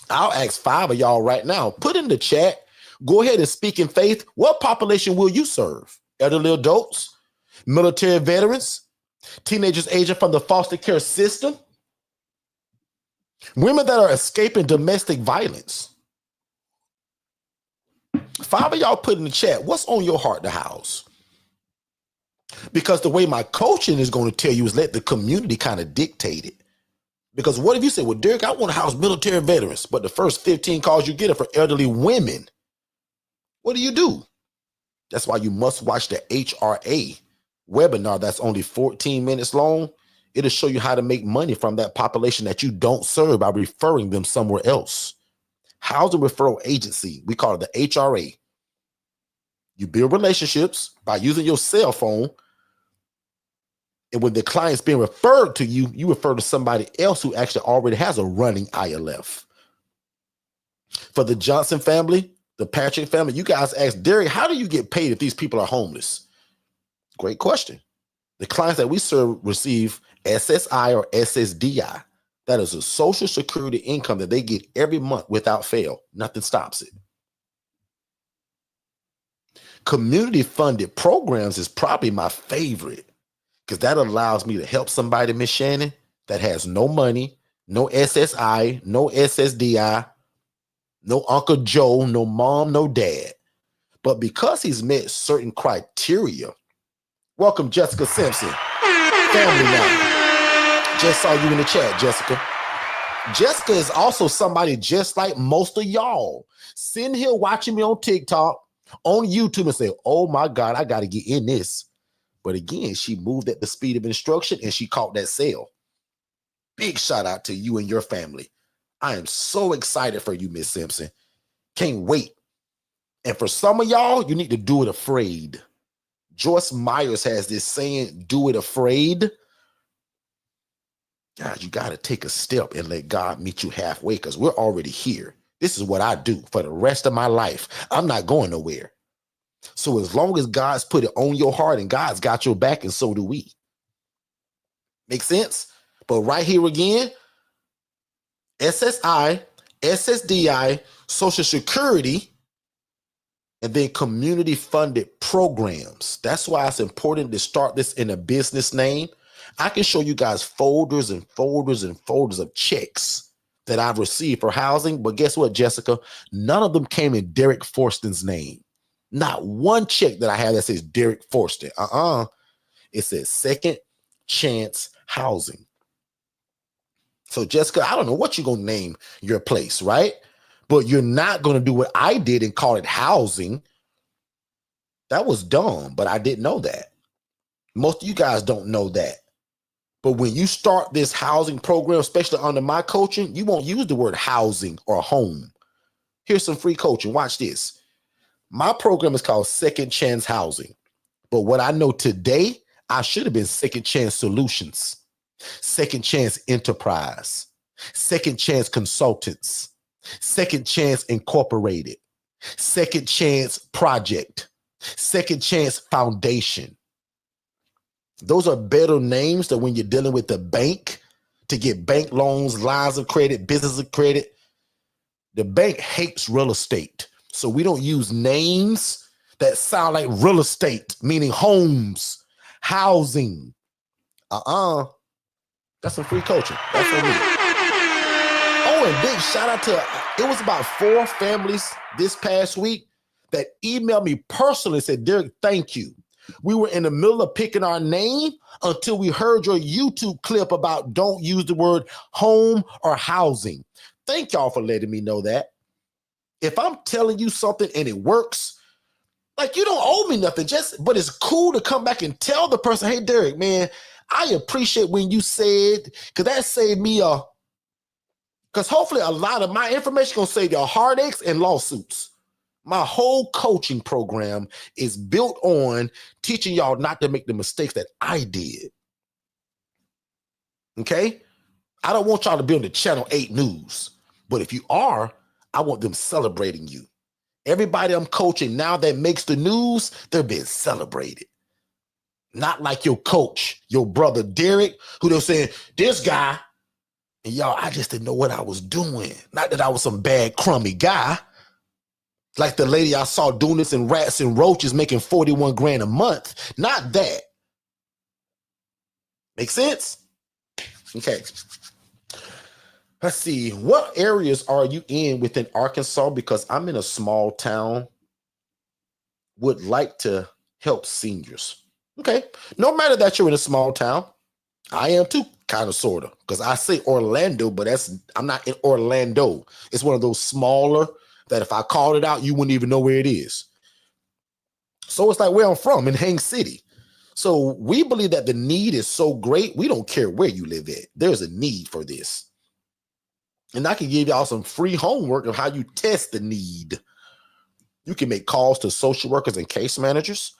I'll ask 5 of y'all right now, put in the chat, go ahead and speak in faith. What population will you serve? Elderly adults, military veterans, teenagers aging from the foster care system, women that are escaping domestic violence. 5 of y'all put in the chat, what's on your heart to house? Because the way my coaching is going to tell you is let the community kind of dictate it. Because what if you say, well, Derrick, I want to house military veterans, but the first 15 calls you get are for elderly women? What do? That's why you must watch the HRA webinar that's only 14 minutes long. It'll show you how to make money from that population that you don't serve by referring them somewhere else. Housing Referral Agency, we call it the HRA. You build relationships by using your cell phone. And when the client's being referred to you, you refer to somebody else who actually already has a running ILF. For the Johnson family, the Patrick family, you guys ask Derrick, how do you get paid if these people are homeless? Great question. The clients that we serve receive SSI or SSDI. That is a Social Security income that they get every month without fail. Nothing stops it. Community funded programs is probably my favorite, because that allows me to help somebody, Miss Shannon, that has no money, no SSI, no SSDI, no Uncle Joe, no mom, no dad. But because he's met certain criteria. Welcome, Jessica Simpson. Family now. Just saw you in the chat, Jessica. Jessica is also somebody just like most of y'all sitting here watching me on TikTok, on YouTube, and say, oh my God, I got to get in this. But again, she moved at the speed of instruction and she caught that sale. Big shout out to you and your family. I am so excited for you, Miss Simpson. Can't wait. And for some of y'all, you need to do it afraid. Joyce Myers has this saying, do it afraid. God, you got to take a step and let God meet you halfway, because we're already here. This is what I do for the rest of my life. I'm not going nowhere. So as long as God's put it on your heart and God's got your back, and so do we. Make sense? But right here again, SSI, SSDI, Social Security, and then community funded programs. That's why it's important to start this in a business name. I can show you guys folders and folders and folders of checks that I've received for housing. But guess what, Jessica? None of them came in Derrick Forston's name. Not one check that I have that says Derrick Forston. It says Second Chance Housing. So Jessica, I don't know what you're going to name your place, right? But you're not going to do what I did and call it housing. That was dumb, but I didn't know that. Most of you guys don't know that. But when you start this housing program, especially under my coaching, you won't use the word housing or home. Here's some free coaching. Watch this. My program is called Second Chance Housing. But what I know today, I should have been Second Chance Solutions, Second Chance Enterprise, Second Chance Consultants, Second Chance Incorporated, Second Chance Project, Second Chance Foundation. Those are better names than when you're dealing with the bank to get bank loans, lines of credit, business of credit. The bank hates real estate. So we don't use names that sound like real estate, meaning homes, housing. That's some free coaching. That's for me. Oh, and big shout out to, it was about 4 families this past week that emailed me personally and said, Derrick, thank you. We were in the middle of picking our name until we heard your YouTube clip about don't use the word home or housing. Thank y'all for letting me know that. If I'm telling you something and it works, like you don't owe me nothing, but it's cool to come back and tell the person, hey, Derrick, man, I appreciate when you said, because that saved me because hopefully a lot of my information gonna save y'all heartaches and lawsuits. My whole coaching program is built on teaching y'all not to make the mistakes that I did. Okay? I don't want y'all to be on the Channel 8 news, but if you are, I want them celebrating you. Everybody I'm coaching now that makes the news, they're being celebrated. Not like your coach, your brother Derrick, who they're saying, this guy, and y'all, I just didn't know what I was doing. Not that I was some bad, crummy guy. Like the lady I saw doing this in Rats and Roaches making 41 grand a month. Not that. Make sense? Okay. Let's see. What areas are you in within Arkansas? Because I'm in a small town. Would like to help seniors. Okay. No matter that you're in a small town. I am too, kind of, sort of. Because I say Orlando, but I'm not in Orlando. It's one of those smaller that if I called it out, you wouldn't even know where it is. So it's like where I'm from, in Haines City. So we believe that the need is so great, we don't care where you live at. There's a need for this. And I can give y'all some free homework of how you test the need. You can make calls to social workers and case managers.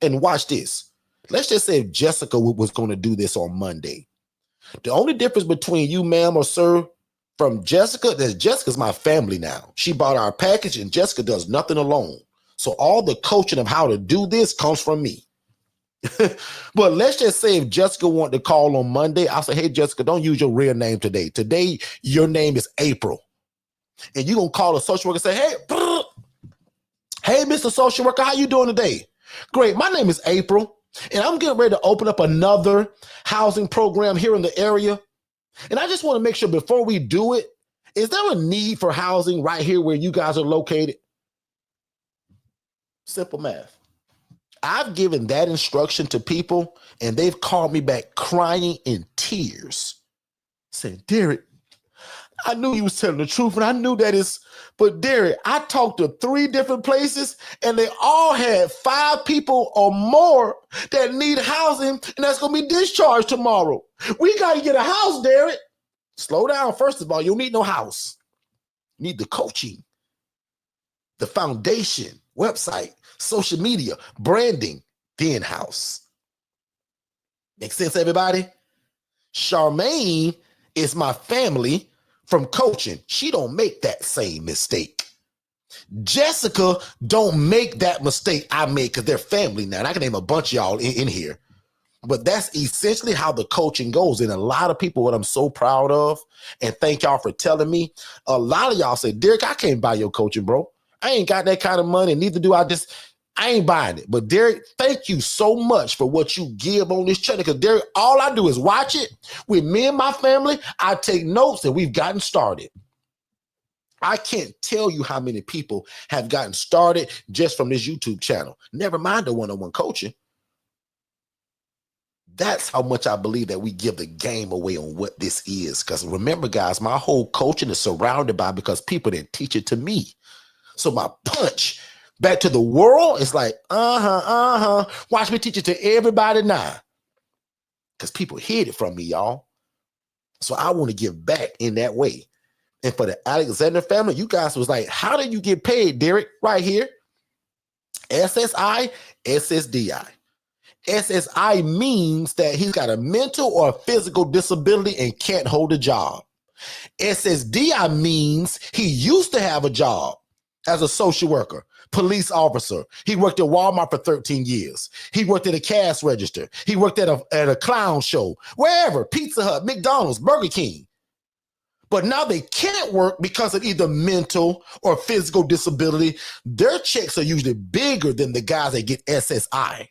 And watch this. Let's just say if Jessica was going to do this on Monday. The only difference between you, ma'am or sir, from Jessica, that Jessica's my family now. She bought our package and Jessica does nothing alone. So all the coaching of how to do this comes from me. But let's just say if Jessica wanted to call on Monday, I'll say, hey, Jessica, don't use your real name today. Today, your name is April. And you're going to call a social worker and say, hey, Mr. Social Worker, how you doing today? Great. My name is April, and I'm getting ready to open up another housing program here in the area. And I just want to make sure before we do it, is there a need for housing right here where you guys are located? Simple math. I've given that instruction to people, and they've called me back crying in tears, saying, Derrick, I knew you was telling the truth, and I knew that is, but Derrick, I talked to 3 different places, and they all had 5 people or more that need housing, and that's going to be discharged tomorrow. We got to get a house, Derrick. Slow down. First of all, you don't need no house. You need the coaching, the foundation, website, social media, branding, then house. Make sense, everybody? Charmaine is my family from coaching. She don't make that same mistake. Jessica don't make that mistake I made because they're family now. And I can name a bunch of y'all in here. But that's essentially how the coaching goes. And a lot of people, what I'm so proud of, and thank y'all for telling me, a lot of y'all say, Derrick, I can't buy your coaching, bro. I ain't got that kind of money, neither do I. I ain't buying it. But Derrick, thank you so much for what you give on this channel. Because Derrick, all I do is watch it with me and my family. I take notes and we've gotten started. I can't tell you how many people have gotten started just from this YouTube channel. Never mind the one-on-one coaching. That's how much I believe that we give the game away on what this is. Because remember, guys, my whole coaching is surrounded by because people didn't teach it to me. So my punch back to the world is like, watch me teach it to everybody now. Because people hid it from me, y'all. So I want to give back in that way. And for the Alexander family, you guys was like, how did you get paid, Derrick? Right here. SSI, SSDI. SSI means that he's got a mental or a physical disability and can't hold a job. SSDI means he used to have a job as a social worker, police officer. He worked at Walmart for 13 years. He worked at a cash register. He worked at a clown show, wherever, Pizza Hut, McDonald's, Burger King. But now they can't work because of either mental or physical disability. Their checks are usually bigger than the guys that get SSI.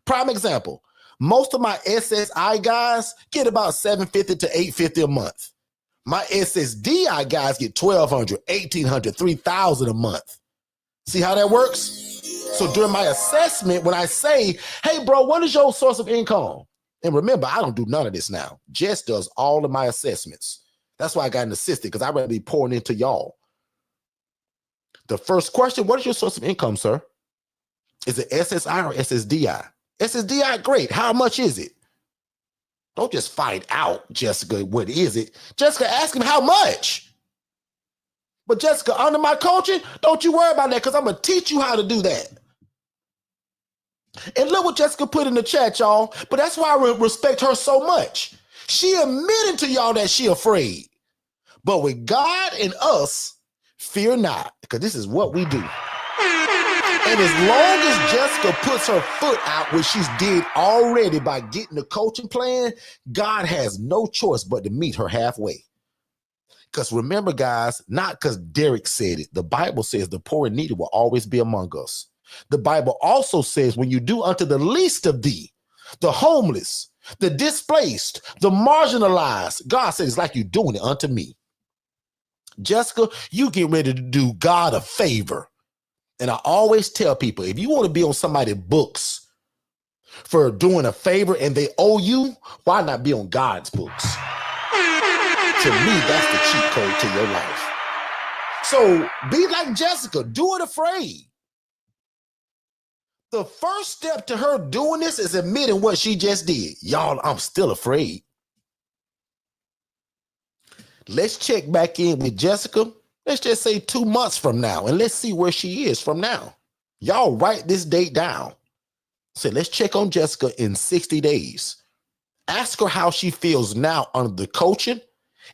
Prime example, most of my SSI guys get about $750 to $850 a month. My SSDI guys get $1,200, $1,800, $3,000 a month. See how that works? So during my assessment, when I say, hey, bro, what is your source of income? And remember, I don't do none of this now. Jess does all of my assessments. That's why I got an assistant, because I'd rather be pouring into y'all. The first question, what is your source of income, sir? Is it SSI or SSDI? SSDI, great. How much is it? Don't just find out, Jessica, what is it? Jessica, ask him how much. But Jessica, under my coaching, don't you worry about that, because I'm going to teach you how to do that. And look what Jessica put in the chat, y'all. But that's why I respect her so much. She admitted to y'all that she afraid. But with God and us, fear not, because this is what we do. And as long as Jessica puts her foot out, which she's did already by getting the coaching plan, God has no choice but to meet her halfway. Because remember, guys, not because Derrick said it. The Bible says the poor and needy will always be among us. The Bible also says when you do unto the least of thee, the homeless, the displaced, the marginalized, God says it's like you're doing it unto me. Jessica, you get ready to do God a favor. And I always tell people, if you want to be on somebody's books for doing a favor and they owe you, why not be on God's books? To me, that's the cheat code to your life. So be like Jessica, do it afraid. The first step to her doing this is admitting what she just did. Y'all, I'm still afraid. Let's check back in with Jessica. Let's just say 2 months from now, and let's see where she is from now. Y'all write this date down. So let's check on Jessica in 60 days. Ask her how she feels now under the coaching,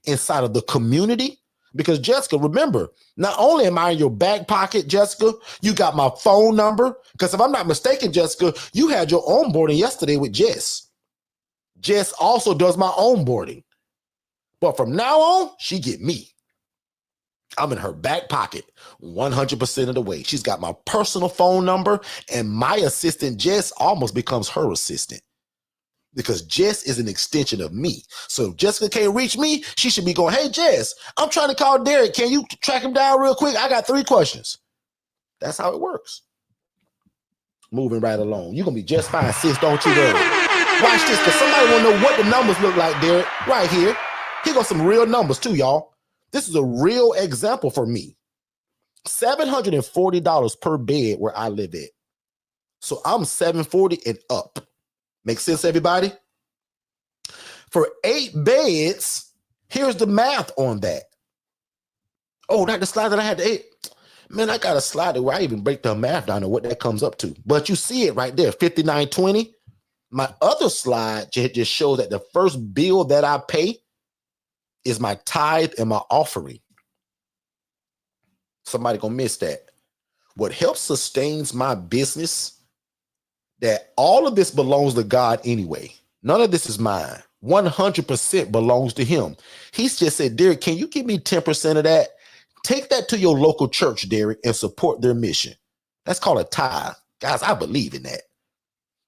inside of the community. Because Jessica, remember, not only am I in your back pocket, Jessica, you got my phone number. Because if I'm not mistaken, Jessica, you had your onboarding yesterday with Jess. Jess also does my onboarding. But from now on, she get me. I'm in her back pocket 100% of the way. She's got my personal phone number, and my assistant, Jess, almost becomes her assistant because Jess is an extension of me. So if Jessica can't reach me, she should be going, hey, Jess, I'm trying to call Derrick. Can you track him down real quick? I got 3 questions. That's how it works. Moving right along. You're going to be just fine, sis. Don't you worry. Watch this, because somebody want to know what the numbers look like, Derrick. Right here. Here goes some real numbers too, y'all. This is a real example for me. $740 per bed where I live at. So I'm $740 and up. Make sense, everybody? For 8 beds, here's the math on that. Oh, not the slide that I had to 8. Man, I got a slide where I even break the math down on what that comes up to. But you see it right there, $59.20. My other slide just shows that the first bill that I pay is my tithe and my offering. Somebody gonna miss that. What helps sustains my business, that all of this belongs to God anyway. None of this is mine. 100% belongs to him. He's just said, Derrick, can you give me 10% of that? Take that to your local church, Derrick, and support their mission. That's called a tithe. Guys, I believe in that.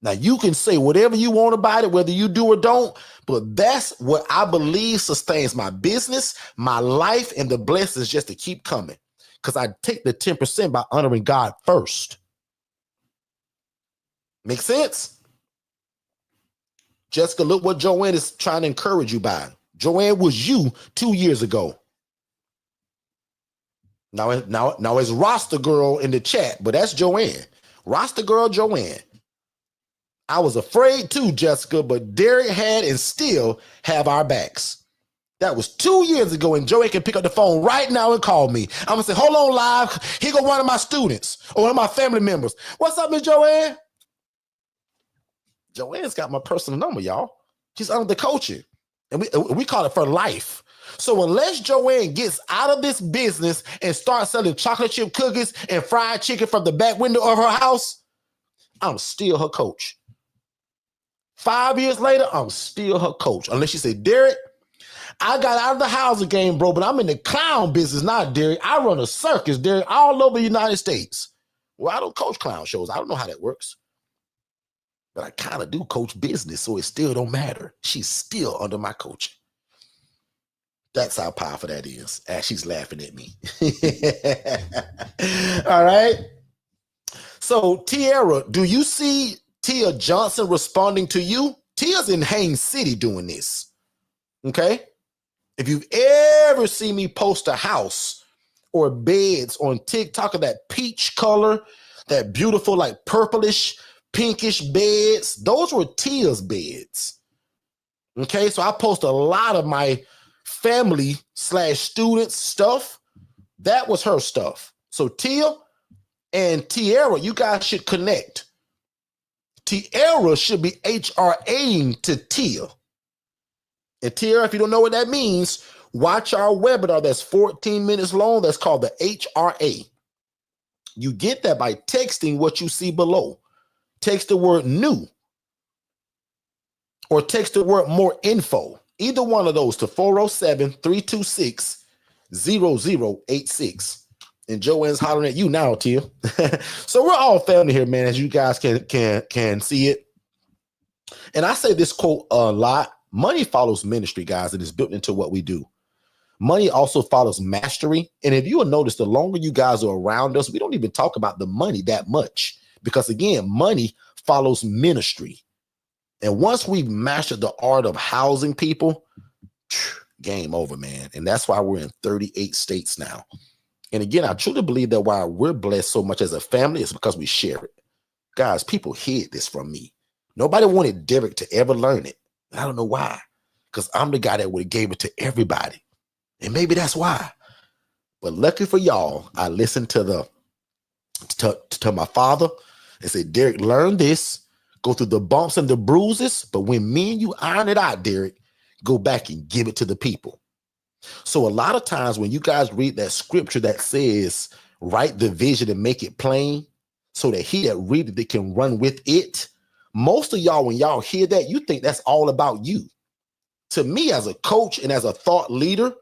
Now, you can say whatever you want about it, whether you do or don't, but that's what I believe sustains my business, my life, and the blessings just to keep coming. Because I take the 10% by honoring God first. Make sense? Jessica, look what Joanne is trying to encourage you by. Joanne was you 2 years ago. Now it's Roster Girl in the chat, but that's Joanne. Roster Girl Joanne. I was afraid too, Jessica, but Derrick had and still have our backs. That was 2 years ago, and Joanne can pick up the phone right now and call me. I'm going to say, hold on, live. Here go one of my students or one of my family members. What's up, Miss Joanne? Joanne's got my personal number, y'all. She's under the coaching. And we call it for life. So unless Joanne gets out of this business and starts selling chocolate chip cookies and fried chicken from the back window of her house, I'm still her coach. 5 years later, I'm still her coach. Unless she say, Derrick, I got out of the housing game, bro, but I'm in the clown business now, Derrick. I run a circus, Derrick, all over the United States. Well, I don't coach clown shows. I don't know how that works. But I kind of do coach business, so it still don't matter. She's still under my coaching. That's how powerful that is. As she's laughing at me. All right. So, Tiara, do you see Tia Johnson responding to you? Tia's in Haines City doing this. Okay. If you've ever seen me post a house or beds on TikTok of that peach color, that beautiful, like purplish, pinkish beds, those were Tia's beds. Okay, so I post a lot of my family / students stuff. That was her stuff. So Tia and Tiara, you guys should connect. Tiara should be HRAing to Tia. And Tiara, if you don't know what that means, watch our webinar that's 14 minutes long. That's called the HRA. You get that by texting what you see below. Text the word new or text the word more info. Either one of those to 407-326-0086. And Joanne's hollering at you now, Tia. So we're all family here, man, as you guys can see it. And I say this quote a lot. Money follows ministry, guys. It is built into what we do. Money also follows mastery. And if you will notice, the longer you guys are around us, we don't even talk about the money that much. Because again, money follows ministry. And once we've mastered the art of housing people, game over, man. And that's why we're in 38 states now. And again, I truly believe that why we're blessed so much as a family is because we share it. Guys, people hid this from me. Nobody wanted Derrick to ever learn it. I don't know why. Because I'm the guy that would have gave it to everybody. And maybe that's why. But lucky for y'all, I listened to my father and said, Derrick, learn this. Go through the bumps and the bruises. But when me and you iron it out, Derrick, go back and give it to the people. So a lot of times when you guys read that scripture that says, write the vision and make it plain so that he that readeth it can run with it. Most of y'all, when y'all hear that, you think that's all about you. To me, as a coach and as a thought leader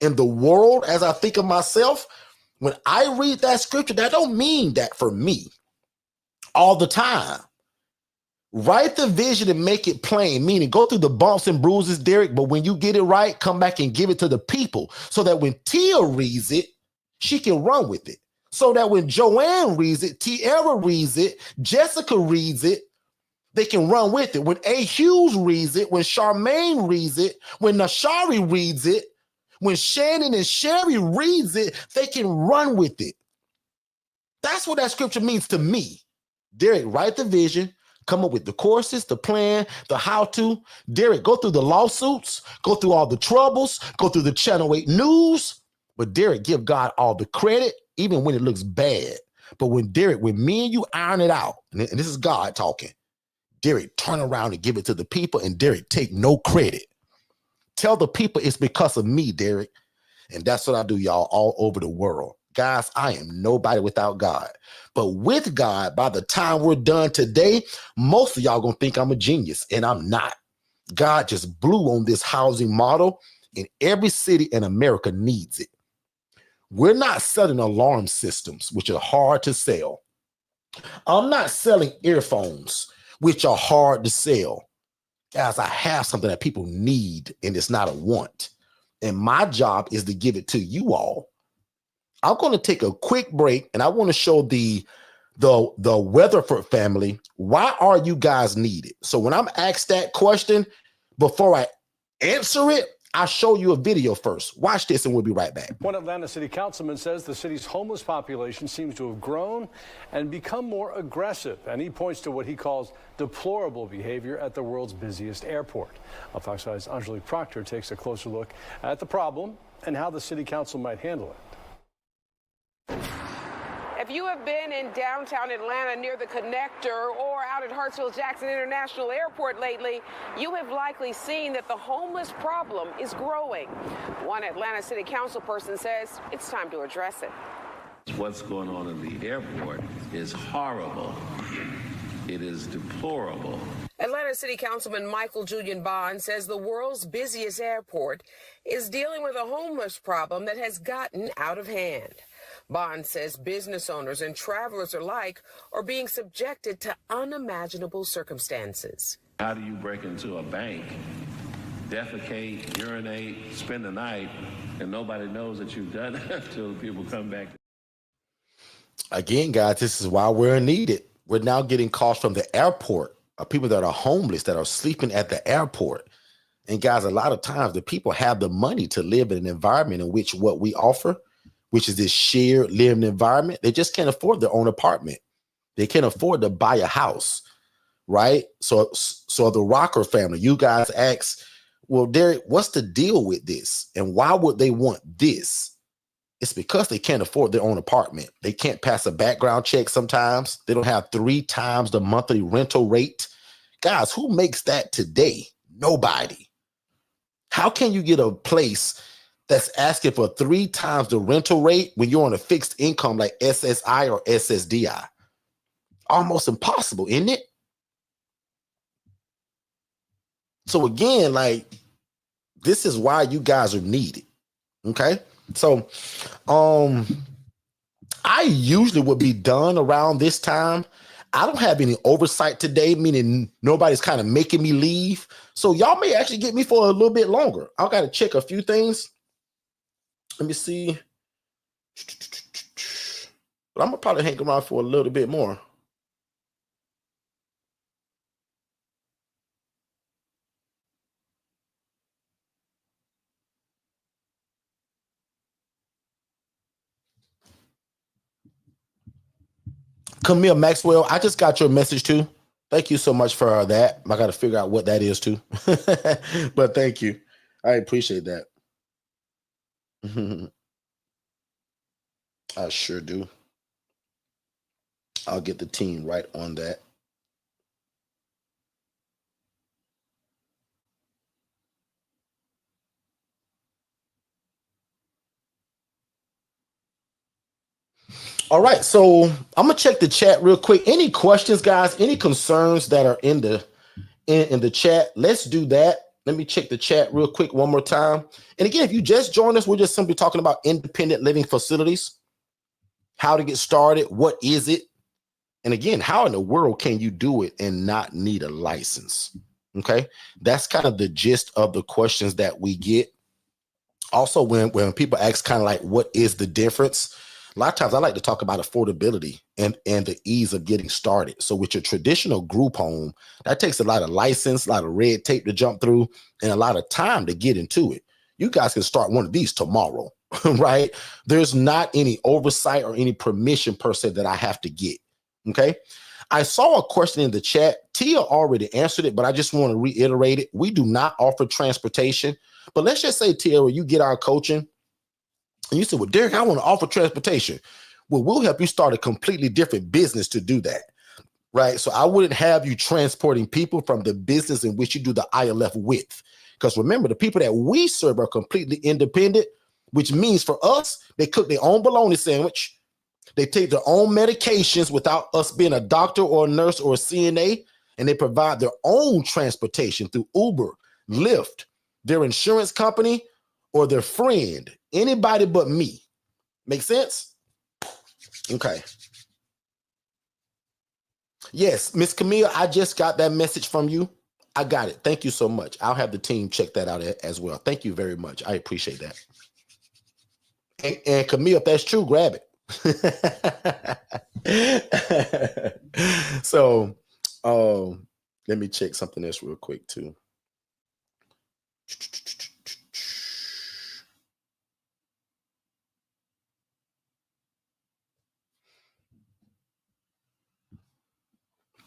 in the world, as I think of myself, when I read that scripture, that don't mean that for me all the time. Write the vision and make it plain, meaning go through the bumps and bruises, Derrick, but when you get it right, come back and give it to the people so that when Tia reads it, she can run with it. So that when Joanne reads it, Tiara reads it, Jessica reads it, they can run with it. When A. Hughes reads it, when Charmaine reads it, when Nashari reads it, when Shannon and Sherry reads it, they can run with it. That's what that scripture means to me. Derrick, write the vision, come up with the courses, the plan, the how-to. Derrick, go through the lawsuits, go through all the troubles, go through the Channel 8 news. But Derrick, give God all the credit, even when it looks bad. But when me and you iron it out, and this is God talking, Derrick, turn around and give it to the people, and Derrick, take no credit. Tell the people it's because of me, Derrick. And that's what I do, y'all, all over the world. Guys, I am nobody without God. But with God, by the time we're done today, most of y'all gonna think I'm a genius, and I'm not. God just blew on this housing model, and every city in America needs it. We're not selling alarm systems, which are hard to sell. I'm not selling earphones, which are hard to sell. Guys, I have something that people need, and it's not a want. And my job is to give it to you all. I'm going to take a quick break, and I want to show the Weatherford family, why are you guys needed? So when I'm asked that question, before I answer it, I'll show you a video first. Watch this, and we'll be right back. One Atlanta city councilman says the city's homeless population seems to have grown and become more aggressive, and he points to what he calls deplorable behavior at the world's busiest airport. Fox 5's Anjali Proctor takes a closer look at the problem and how the city council might handle it. If you have been in downtown Atlanta near the connector or out at Hartsfield-Jackson International Airport lately, you have likely seen that the homeless problem is growing. One Atlanta City Council person says it's time to address it. What's going on in the airport is horrible. It is deplorable. Atlanta City Councilman Michael Julian Bond says the world's busiest airport is dealing with a homeless problem that has gotten out of hand. Bond says business owners and travelers alike are being subjected to unimaginable circumstances. How do you break into a bank, defecate, urinate, spend the night, and nobody knows that you've done it until people come back? Again, guys, this is why we're needed. We're now getting calls from the airport of people that are homeless, that are sleeping at the airport. And guys, a lot of times the people have the money to live in an environment in which what we offer, which is this shared living environment, they just can't afford their own apartment. They can't afford to buy a house, right? So the Rocker family, you guys ask, well, Derrick, what's the deal with this? And why would they want this? It's because they can't afford their own apartment. They can't pass a background check sometimes. They don't have 3 times the monthly rental rate. Guys, who makes that today? Nobody. How can you get a place that's asking for 3 times the rental rate when you're on a fixed income like SSI or SSDI? Almost impossible, isn't it? So again, like, this is why you guys are needed. Okay. So I usually would be done around this time. I don't have any oversight today, meaning nobody's kind of making me leave. So y'all may actually get me for a little bit longer. I got to check a few things. Let me see. But I'm gonna probably hang around for a little bit more. Camille Maxwell, I just got your message too. Thank you so much for that. I got to figure out what that is too. But thank you. I appreciate that. I sure do. I'll get the team right on that. All right, so I'm gonna check the chat real quick. Any questions, guys? Any concerns that are in the chat? Let's do that. Let me check the chat real quick one more time. And again, if you just joined us, we're just simply talking about independent living facilities, how to get started, what is it, and again, how in the world can you do it and not need a license? Okay, that's kind of the gist of the questions that we get. Also, when people ask kind of like, what is the difference? A lot of times I like to talk about affordability and the ease of getting started. So with your traditional group home, that takes a lot of license, a lot of red tape to jump through, and a lot of time to get into it. You guys can start one of these tomorrow, right? There's not any oversight or any permission per se that I have to get, okay? I saw a question in the chat. Tia already answered it, but I just want to reiterate it. We do not offer transportation, but let's just say, Tia, when you get our coaching, and you said, well, Derrick, I want to offer transportation. Well, we'll help you start a completely different business to do that, right? So I wouldn't have you transporting people from the business in which you do the ILF with. Because remember, the people that we serve are completely independent, which means for us, they cook their own bologna sandwich. They take their own medications without us being a doctor or a nurse or a CNA, and they provide their own transportation through Uber, Lyft, their insurance company, or their friend, anybody but me. Make sense? Okay. Yes, Miss Camille, I just got that message from you. I got it. Thank you so much. I'll have the team check that out as well. Thank you very much. I appreciate that. And Camille, if that's true, grab it. So let me check something else real quick too.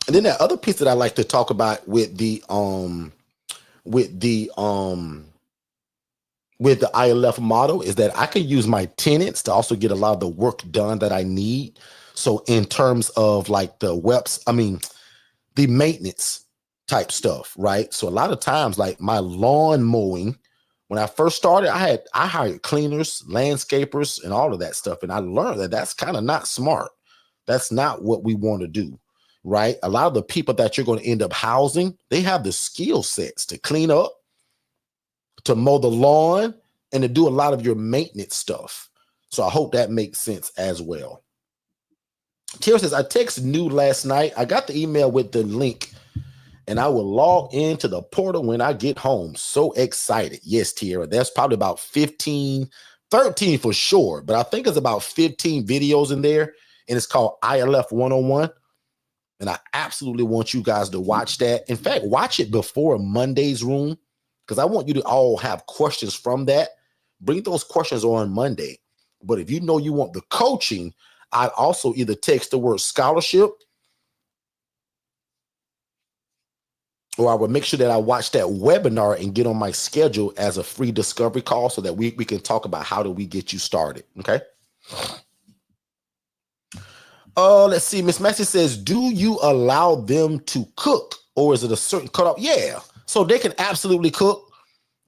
And then that other piece that I like to talk about with the ILF model is that I can use my tenants to also get a lot of the work done that I need. So in terms of like the the maintenance type stuff, right? So a lot of times, like my lawn mowing, when I first started, I hired cleaners, landscapers, and all of that stuff. And I learned that that's kind of not smart. That's not what we want to do, right? A lot of the people that you're going to end up housing, they have the skill sets to clean up, to mow the lawn, and to do a lot of your maintenance stuff. So I hope that makes sense as well. Tara says, I texted New last night. I got the email with the link, and I will log into the portal when I get home. So excited. Yes, Tara, that's probably about 15, 13 for sure, but I think it's about 15 videos in there, and it's called ILF 101. And I absolutely want you guys to watch that. In fact, watch it before Monday's room, because I want you to all have questions from that. Bring those questions on Monday. But if you know you want the coaching, I'd also either text the word scholarship, or I would make sure that I watch that webinar and get on my schedule as a free discovery call so that we can talk about how do we get you started. Okay. Let's see. Miss Massey says, do you allow them to cook, or is it a certain cutoff? Yeah. So they can absolutely cook.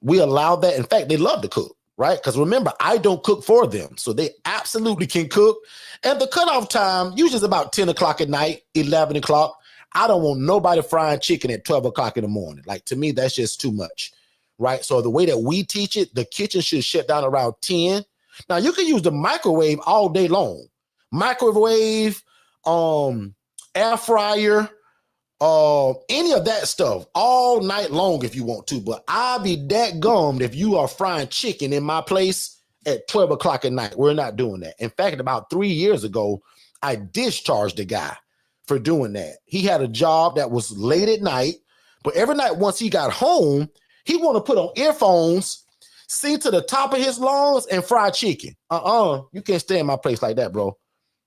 We allow that. In fact, they love to cook, right? Because remember, I don't cook for them. So they absolutely can cook. And the cutoff time usually is about 10 o'clock at night, 11 o'clock. I don't want nobody frying chicken at 12 o'clock in the morning. Like, to me, that's just too much, right? So the way that we teach it, the kitchen should shut down around 10. Now, you can use the microwave all day long. Microwave, air fryer, any of that stuff all night long if you want to. But I'll be that gummed if you are frying chicken in my place at 12 o'clock at night. We're not doing that. In fact, about 3 years ago, I discharged a guy for doing that. He had a job that was late at night, but every night once he got home, he want to put on earphones, sing to the top of his lungs, and fry chicken. You can't stay in my place like that, bro.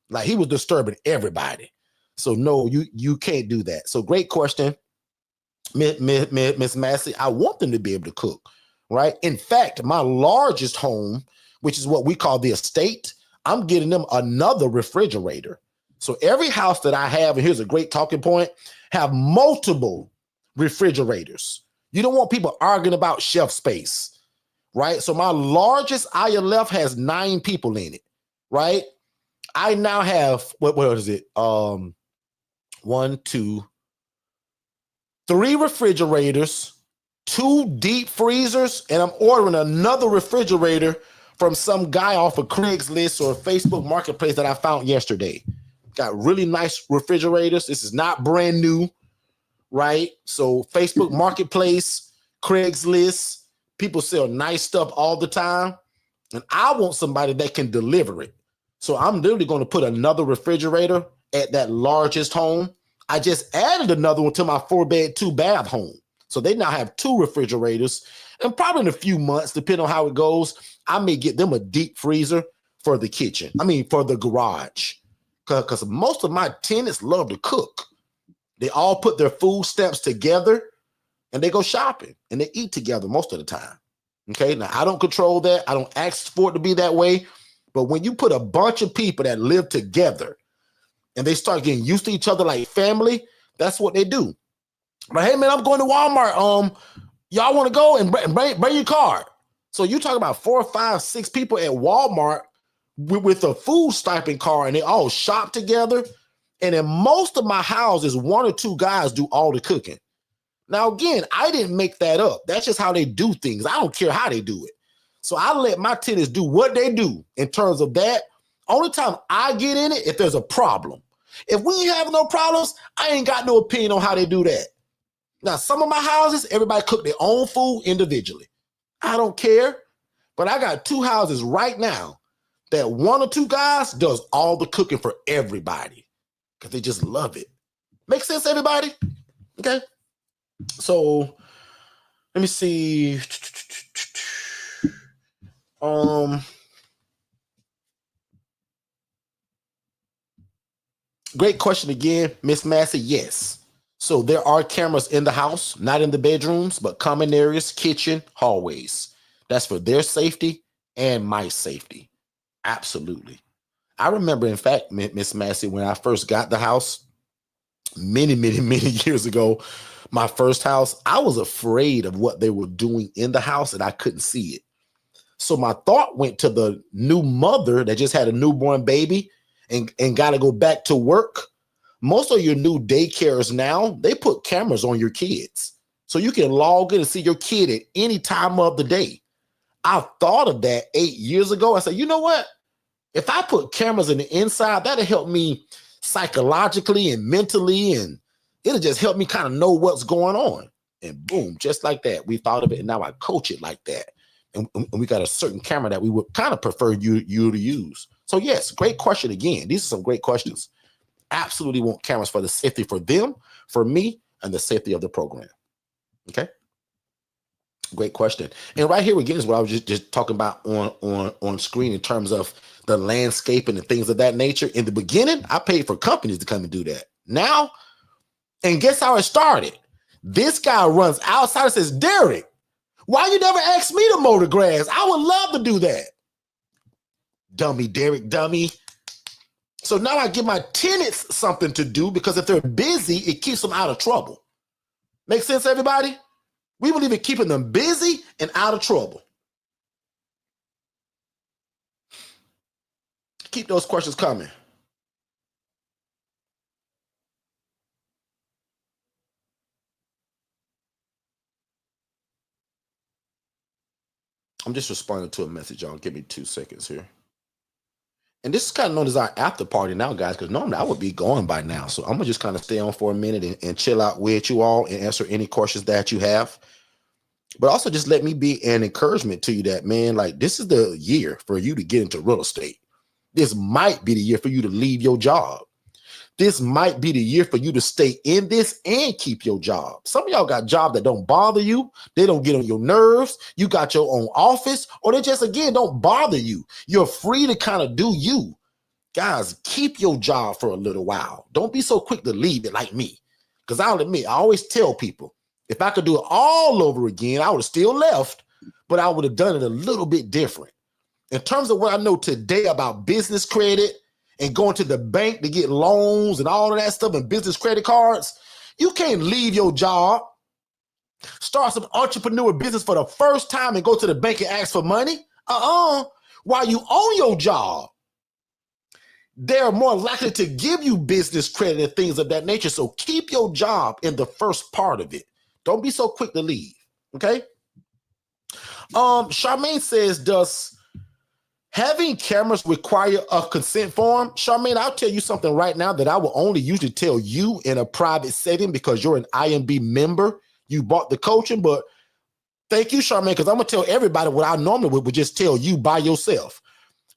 Like, he was disturbing everybody. So no, you can't do that. So great question, Miss Massey. I want them to be able to cook, right? In fact, my largest home, which is what we call the estate, I'm getting them another refrigerator. So every house that I have, and here's a great talking point, have multiple refrigerators. You don't want people arguing about shelf space, right? So my largest ILF has 9 people in it, right? I now have, what is it? 1, 2, 3 refrigerators, 2 deep freezers, and I'm ordering another refrigerator from some guy off of Craigslist or Facebook Marketplace that I found yesterday. Got really nice refrigerators. This is not brand new, right? So Facebook Marketplace, Craigslist, people sell nice stuff all the time. And I want somebody that can deliver it. So I'm literally going to put another refrigerator at that largest home. I just added another one to my 4-bed, 2-bath home. So they now have 2 refrigerators. And probably in a few months, depending on how it goes, I may get them a deep freezer for the kitchen. For the garage. Because most of my tenants love to cook. They all put their food stamps together and they go shopping and they eat together most of the time. Okay, now I don't control that. I don't ask for it to be that way. But when you put a bunch of people that live together and they start getting used to each other like family, that's what they do. But hey, man, I'm going to Walmart. Y'all want to go and bring your card. So you talk about 4, 5, 6 people at Walmart with a food stipend card, and they all shop together. And in most of my houses, 1 or 2 guys do all the cooking. Now, again, I didn't make that up. That's just how they do things. I don't care how they do it. So I let my tenants do what they do in terms of that. Only time I get in it if there's a problem. If we ain't have no problems, I ain't got no opinion on how they do that. Now, some of my houses, everybody cook their own food individually. I don't care. But I got 2 houses right now that 1 or 2 guys does all the cooking for everybody because they just love it. Make sense, everybody? Okay. So let me see. Great question again, Miss Massey. Yes. So there are cameras in the house, not in the bedrooms, but common areas, kitchen, hallways. That's for their safety and my safety. Absolutely. I remember, in fact, Miss Massey, when I first got the house many years ago, my first house, I was afraid of what they were doing in the house and I couldn't see it. So my thought went to the new mother that just had a newborn baby and got to go back to work. Most of your new daycares now, they put cameras on your kids. So you can log in and see your kid at any time of the day. I thought of that 8 years ago. I said, you know what? If I put cameras in the inside, that'll help me psychologically and mentally, and it'll just help me kind of know what's going on. And boom, just like that, we thought of it, and now I coach it like that. And we got a certain camera that we would kind of prefer you to use. So yes, great question again. These are some great questions. Absolutely want cameras for the safety for them, for me, and the safety of the program. Okay. Great question. And right here again is what I was just talking about on screen in terms of the landscape and the things of that nature. In the beginning, I paid for companies to come and do that. Now, and guess how it started? This guy runs outside and says, Derrick, why you never asked me to mow the grass? I would love to do that. Dummy, Derrick, dummy. So now I give my tenants something to do because if they're busy, it keeps them out of trouble. Make sense, everybody? We believe in keeping them busy and out of trouble. Keep those questions coming. I'm just responding to a message, y'all. Give me 2 seconds here. And this is kind of known as our after party now, guys, because normally I would be going by now. So I'm going to just kind of stay on for a minute and chill out with you all and answer any questions that you have. But also just let me be an encouragement to you that, man, like this is the year for you to get into real estate. This might be the year for you to leave your job. This might be the year for you to stay in this and keep your job. Some of y'all got jobs that don't bother you. They don't get on your nerves. You got your own office, or they just, again, don't bother you. You're free to kind of do you. Guys, keep your job for a little while. Don't be so quick to leave it like me. Because I'll admit, I always tell people, if I could do it all over again, I would have still left, but I would have done it a little bit different. In terms of what I know today about business credit, and going to the bank to get loans and all of that stuff and business credit cards, you can't leave your job, start some entrepreneur business for the first time and go to the bank and ask for money. While you own your job, they're more likely to give you business credit and things of that nature. So keep your job in the first part of it. Don't be so quick to leave, okay? Charmaine says, does having cameras require a consent form? Charmaine, I'll tell you something right now that I will only usually tell you in a private setting because you're an IMB member. You bought the coaching, but thank you, Charmaine, because I'm going to tell everybody what I normally would just tell you by yourself.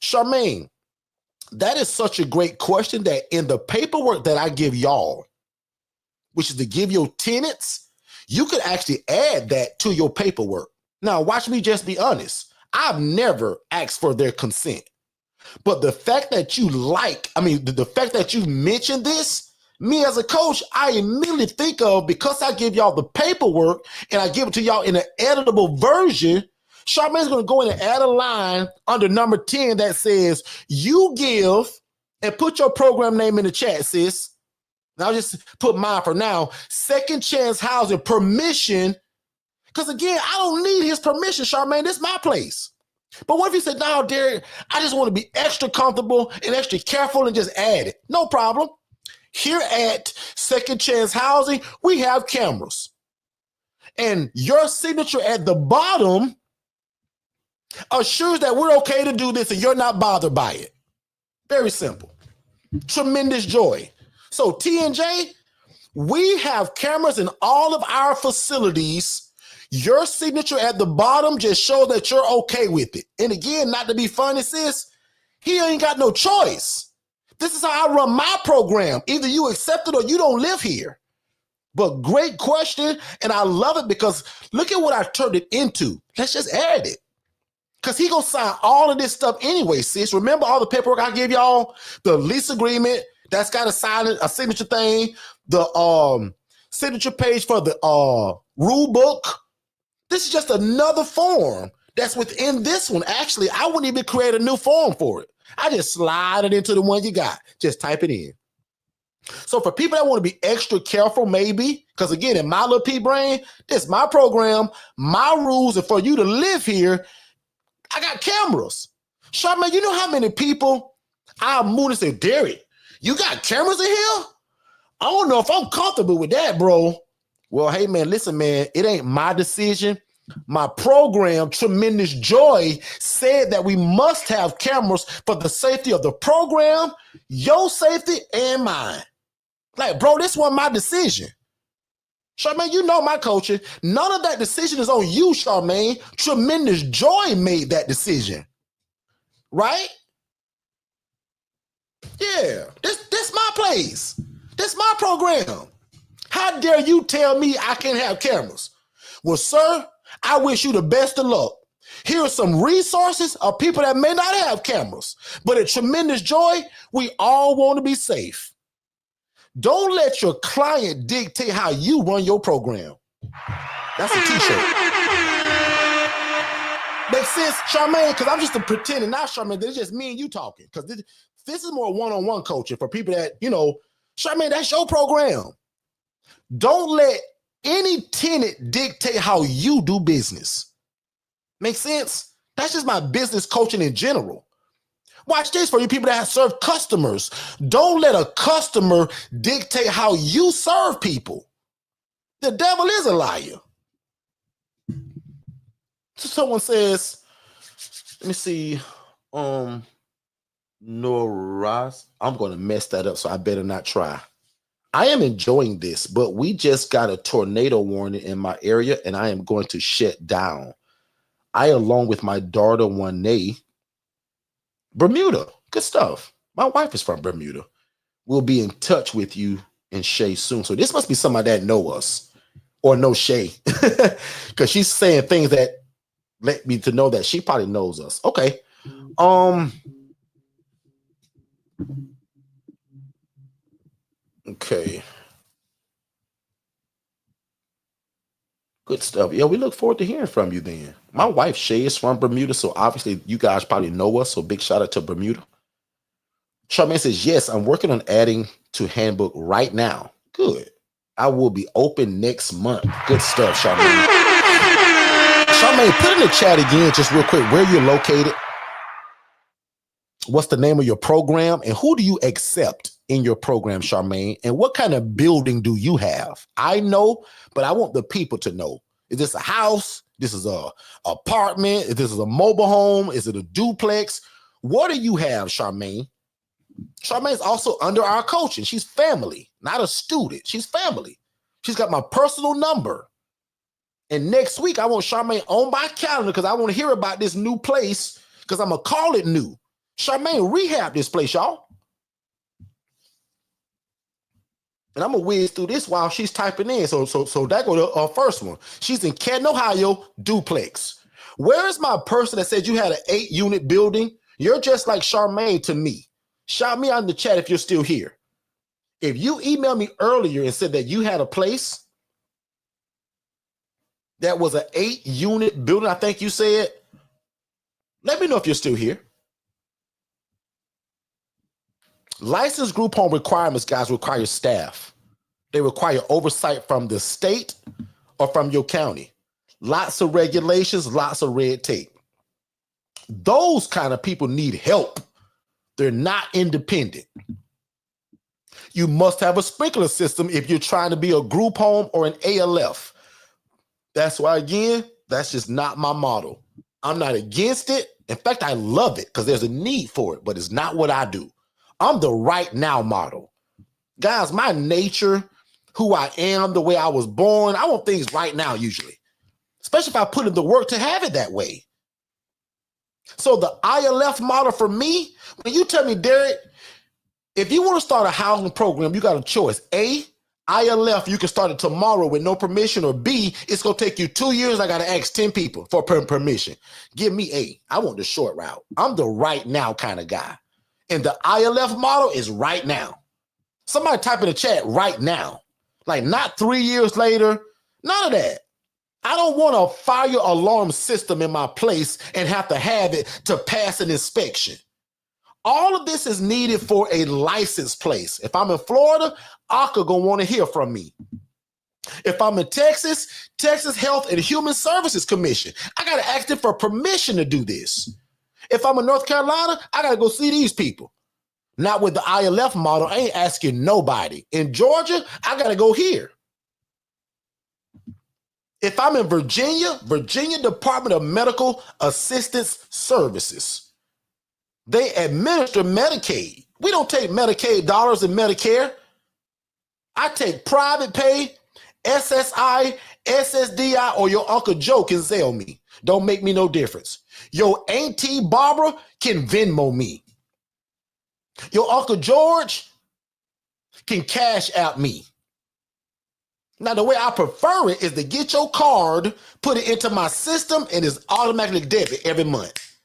Charmaine, that is such a great question that in the paperwork that I give y'all, which is to give your tenants, you could actually add that to your paperwork. Now, watch me just be honest. I've never asked for their consent, but the fact that you the fact that you mentioned this, me as a coach, I immediately think of, because I give y'all the paperwork and I give it to y'all in an editable version, Charmaine's going to go in and add a line under number 10 that says, you give, and put your program name in the chat, sis. Now I'll just put mine for now. Second Chance Housing permission. Because again, I don't need his permission, Charmaine. This is my place. But what if he said, no, Derrick, I just want to be extra comfortable and extra careful and just add it? No problem. Here at Second Chance Housing, we have cameras. And your signature at the bottom assures that we're okay to do this and you're not bothered by it. Very simple. Tremendous joy. So T&J, we have cameras in all of our facilities. Your signature at the bottom just shows that you're okay with it. And again, not to be funny, sis, he ain't got no choice. This is how I run my program. Either you accept it or you don't live here. But great question, and I love it because look at what I turned it into. Let's just add it. Because he gonna sign all of this stuff anyway, sis. Remember all the paperwork I give y'all? The lease agreement, that's got a signature thing, the signature page for the rule book. This is just another form that's within this one. Actually, I wouldn't even create a new form for it. I just slide it into the one you got. Just type it in. So for people that want to be extra careful, maybe, because again, in my little pea brain, this is my program, my rules, and for you to live here, I got cameras. Charmaine, you know how many people I moon and say, Derrick, you got cameras in here? I don't know if I'm comfortable with that, bro. Well, hey, man, listen, man, it ain't my decision. My program, Tremendous Joy, said that we must have cameras for the safety of the program, your safety, and mine. Like, bro, this wasn't my decision. Charmaine, you know my coaching. None of that decision is on you, Charmaine. Tremendous Joy made that decision. Right? Yeah, this my place. This my program. How dare you tell me I can't have cameras? Well, sir, I wish you the best of luck. Here are some resources of people that may not have cameras, but at Tremendous Joy, we all want to be safe. Don't let your client dictate how you run your program. That's a t-shirt. Makes sense, Charmaine? Because I'm just pretending, not Charmaine, it's just me and you talking. Because this is more one-on-one coaching for people that, you know, Charmaine, that's your program. Don't let any tenant dictate how you do business. Make sense? That's just my business coaching in general. Watch this for you people that serve customers. Don't let a customer dictate how you serve people. The devil is a liar. So someone says, let me see, Noras. I'm going to mess that up, so I better not try. I am enjoying this, but we just got a tornado warning in my area, and I am going to shut down. I, along with my daughter, Wanae, Bermuda. Good stuff. My wife is from Bermuda. We'll be in touch with you and Shay soon. So this must be somebody that know us or know Shay, because she's saying things that let me to know that she probably knows us. Okay. Okay. Good stuff. Yeah, we look forward to hearing from you then. My wife, Shay, is from Bermuda, so obviously you guys probably know us, so big shout out to Bermuda. Charmaine says, yes, I'm working on adding to handbook right now. Good. I will be open next month. Good stuff, Charmaine. Charmaine, put in the chat again, just real quick, where you're located, what's the name of your program, and who do you accept in your program, Charmaine, and what kind of building do you have? I know, but I want the people to know. Is this a house? This is a apartment? Is this a mobile home? Is it a duplex? What do you have, Charmaine? Charmaine's also under our coaching. She's family, not a student. She's family. She's got my personal number. And next week, I want Charmaine on my calendar because I want to hear about this new place because I'm going to call it new. Charmaine, rehab this place, y'all. And I'm going to whiz through this while she's typing in. So that go to our first one. She's in Canton, Ohio, duplex. Where is my person that said you had an 8-unit building? You're just like Charmaine to me. Shout me out in the chat if you're still here. If you emailed me earlier and said that you had a place that was an 8-unit building, I think you said, let me know if you're still here. Licensed group home requirements, guys, require staff. They require oversight from the state or from your county. Lots of regulations, lots of red tape. Those kind of people need help. They're not independent. You must have a sprinkler system if you're trying to be a group home or an ALF. That's why, again, that's just not my model. I'm not against it. In fact, I love it because there's a need for it, but it's not what I do. I'm the right now model. Guys, my nature, who I am, the way I was born, I want things right now usually, especially if I put in the work to have it that way. So the ILF model for me, when you tell me, Derrick, if you want to start a housing program, you got a choice. A, ILF, you can start it tomorrow with no permission, or B, it's going to take you 2 years. I got to ask 10 people for permission. Give me A. I want the short route. I'm the right now kind of guy. And the ILF model is right now. Somebody type in the chat right now. Like not 3 years later, none of that. I don't want a fire alarm system in my place and have to have it to pass an inspection. All of this is needed for a licensed place. If I'm in Florida, ACA gonna want to hear from me. If I'm in Texas, Texas Health and Human Services Commission, I got to ask them for permission to do this. If I'm in North Carolina, I got to go see these people. Not with the ILF model. I ain't asking nobody. In Georgia, I got to go here. If I'm in Virginia, Virginia Department of Medical Assistance Services, they administer Medicaid. We don't take Medicaid dollars in Medicare. I take private pay, SSI, SSDI, or your Uncle Joe can sell me. Don't make me no difference. Your Auntie Barbara can Venmo me. Your Uncle George can cash out me. Now, the way I prefer it is to get your card, put it into my system, and it's automatically debit every month.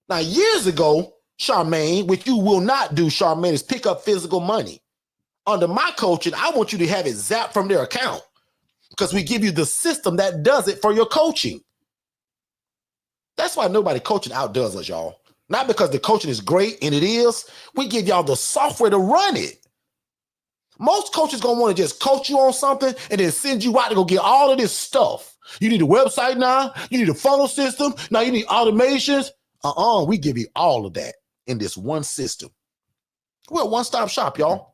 Now, years ago, Charmaine, which you will not do, Charmaine, is pick up physical money. Under my coaching, I want you to have it zapped from their account, because we give you the system that does it for your coaching. That's why nobody coaching outdoes us, y'all. Not because the coaching is great, and it is. We give y'all the software to run it. Most coaches gonna want to just coach you on something and then send you out to go get all of this stuff. You need a website now. You need a funnel system. Now you need automations. We give you all of that in this one system. We're a one-stop shop, y'all.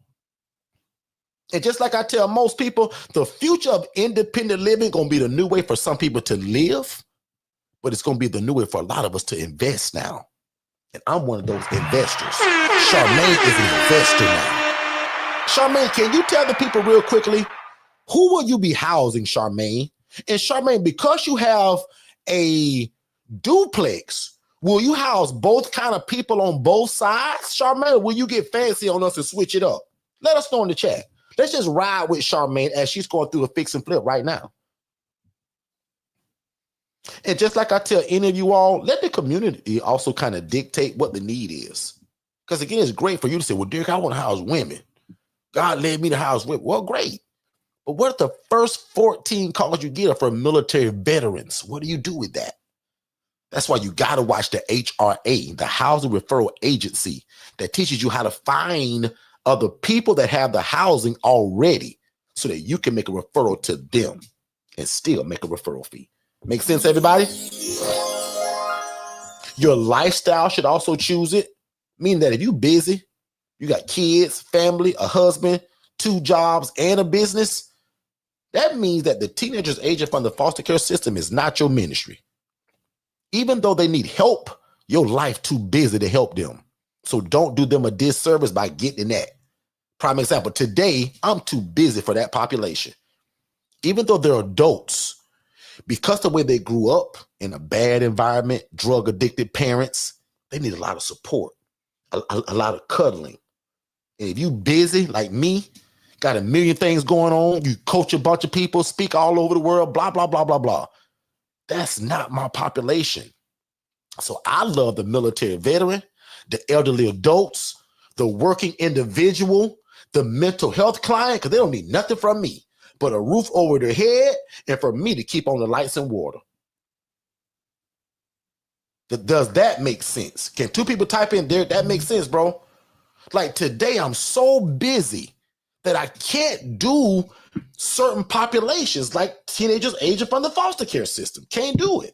And just like I tell most people, the future of independent living gonna be the new way for some people to live, but it's gonna be the new way for a lot of us to invest now. And I'm one of those investors. Charmaine is an investor now. Charmaine, can you tell the people real quickly, who will you be housing, Charmaine? And Charmaine, because you have a duplex, will you house both kind of people on both sides, Charmaine? Or will you get fancy on us and switch it up? Let us know in the chat. Let's just ride with Charmaine as she's going through a fix and flip right now. And just like I tell any of you all, let the community also kind of dictate what the need is. Because again, it's great for you to say, well, Derrick, I want to house women. God led me to house women. Well, great. But what if the first 14 calls you get are for military veterans? What do you do with that? That's why you got to watch the HRA, the Housing Referral Agency, that teaches you how to find other people that have the housing already so that you can make a referral to them and still make a referral fee. Make sense, everybody? Your lifestyle should also choose it, meaning that if you're busy, you got kids, family, a husband, 2 jobs, and a business, that means that the teenagers aging from the foster care system is not your ministry. Even though they need help, your life too busy to help them. So don't do them a disservice by getting that. Prime example, today, I'm too busy for that population. Even though they're adults, because the way they grew up in a bad environment, drug-addicted parents, they need a lot of support, a lot of cuddling. And if you busy like me, got a million things going on, you coach a bunch of people, speak all over the world, blah, blah, blah, blah, blah. That's not my population. So I love the military veteran, the elderly adults, the working individual, the mental health client, because they don't need nothing from me but a roof over their head and for me to keep on the lights and water. Does that make sense? Can 2 people type in there? That makes sense, bro. Like today, I'm so busy that I can't do certain populations like teenagers aging from the foster care system. Can't do it.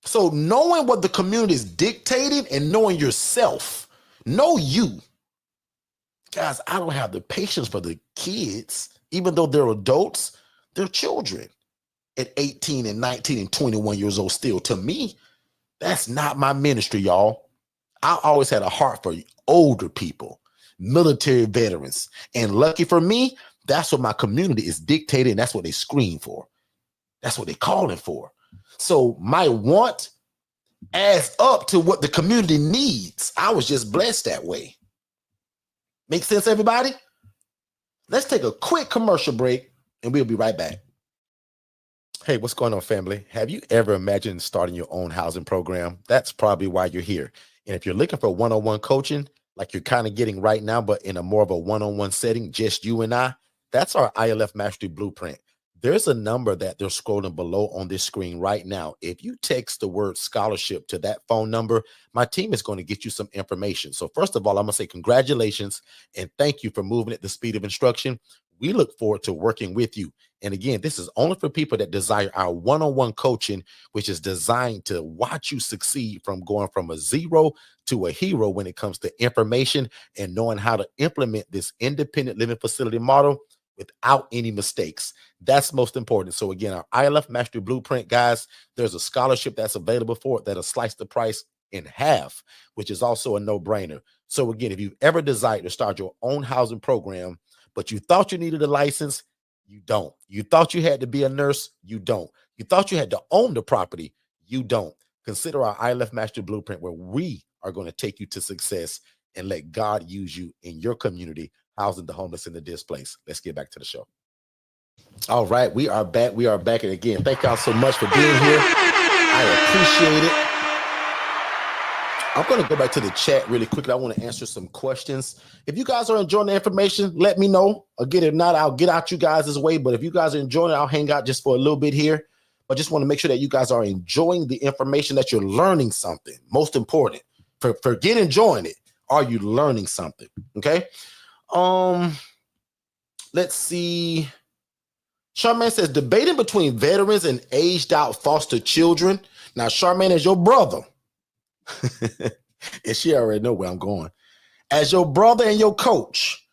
So knowing what the community is dictating and knowing yourself, know you. Guys, I don't have the patience for the kids, even though they're adults, they're children at 18 and 19 and 21 years old still. To me, that's not my ministry, y'all. I always had a heart for older people, military veterans. And lucky for me, that's what my community is dictating. That's what they scream for. That's what they're calling for. So my want adds up to what the community needs. I was just blessed that way. Make sense, everybody? Let's take a quick commercial break and we'll be right back. Hey, what's going on, family? Have you ever imagined starting your own housing program? That's probably why you're here. And if you're looking for one-on-one coaching, like you're kind of getting right now, but in a more of a one-on-one setting, just you and I, that's our ILF Mastery Blueprint. There's a number that they're scrolling below on this screen right now. If you text the word scholarship to that phone number, my team is going to get you some information. So first of all, I'm going to say congratulations and thank you for moving at the speed of instruction. We look forward to working with you. And again, this is only for people that desire our one-on-one coaching, which is designed to watch you succeed from going from a zero to a hero when it comes to information and knowing how to implement this independent living facility model without any mistakes. That's most important. So again, our ILF Mastery Blueprint, guys, there's a scholarship that's available for it that'll slice the price in half, which is also a no-brainer. So again, if you've ever desired to start your own housing program, but you thought you needed a license, you don't. You thought you had to be a nurse, you don't. You thought you had to own the property, you don't. Consider our ILF Mastery Blueprint, where we are going to take you to success and let God use you in your community, housing the homeless and the displaced. Let's get back to the show. All right, we are back. We are back. And again, thank y'all so much for being here. I appreciate it. I'm going to go back to the chat really quickly. I want to answer some questions. If you guys are enjoying the information, let me know. Again, if not, I'll get out you guys' way. But if you guys are enjoying it, I'll hang out just for a little bit here. But just want to make sure that you guys are enjoying the information, that you're learning something. Most important. Forget enjoying it. Are you learning something? Okay. Let's see. Charmaine says, debating between veterans and aged out foster children. Now, Charmaine is your brother. And she already know where I'm going. As your brother and your coach,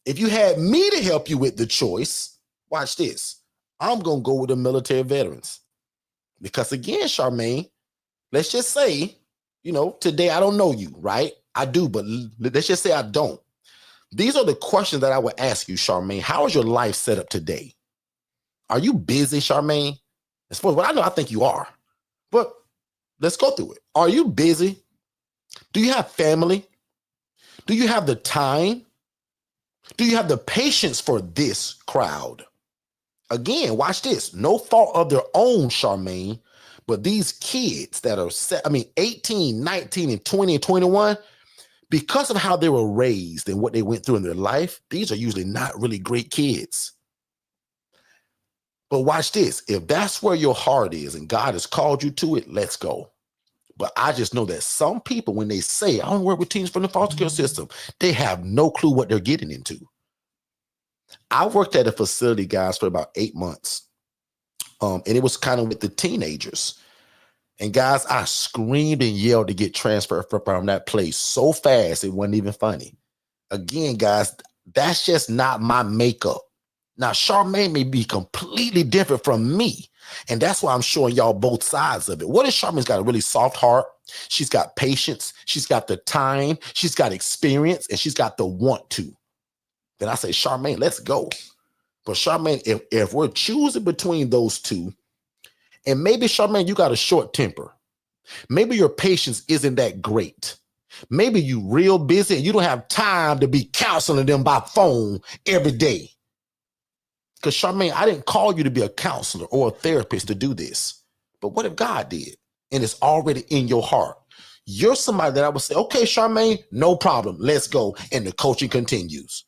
if you had me to help you with the choice, watch this. I'm going to go with the military veterans. Because again, Charmaine, let's just say, you know, today I don't know you, right? I do, but let's just say I don't. These are the questions that I would ask you, Charmaine. How is your life set up today? Are you busy, Charmaine? As far as what I know, I think you are. But let's go through it. Are you busy? Do you have family? Do you have the time? Do you have the patience for this crowd? Again, watch this. No fault of their own, Charmaine, but these kids that are 18, 19, and 20 and 21, because of how they were raised and what they went through in their life, these are usually not really great kids. But watch this. If that's where your heart is and God has called you to it, let's go. But I just know that some people, when they say, I don't work with teens from the foster care system, they have no clue what they're getting into. I worked at a facility, guys, for about 8 months. And it was kind of with the teenagers. And guys, I screamed and yelled to get transferred from that place so fast, it wasn't even funny. Again, guys, that's just not my makeup. Now, Charmaine may be completely different from me. And that's why I'm showing y'all both sides of it. What if Charmaine's got a really soft heart? She's got patience. She's got the time. She's got experience. And she's got the want to. Then I say, Charmaine, let's go. But Charmaine, if we're choosing between those two, and maybe, Charmaine, you got a short temper. Maybe your patience isn't that great. Maybe you real busy and you don't have time to be counseling them by phone every day. Because, Charmaine, I didn't call you to be a counselor or a therapist to do this. But what if God did? And it's already in your heart. You're somebody that I would say, okay, Charmaine, no problem. Let's go. And the coaching continues.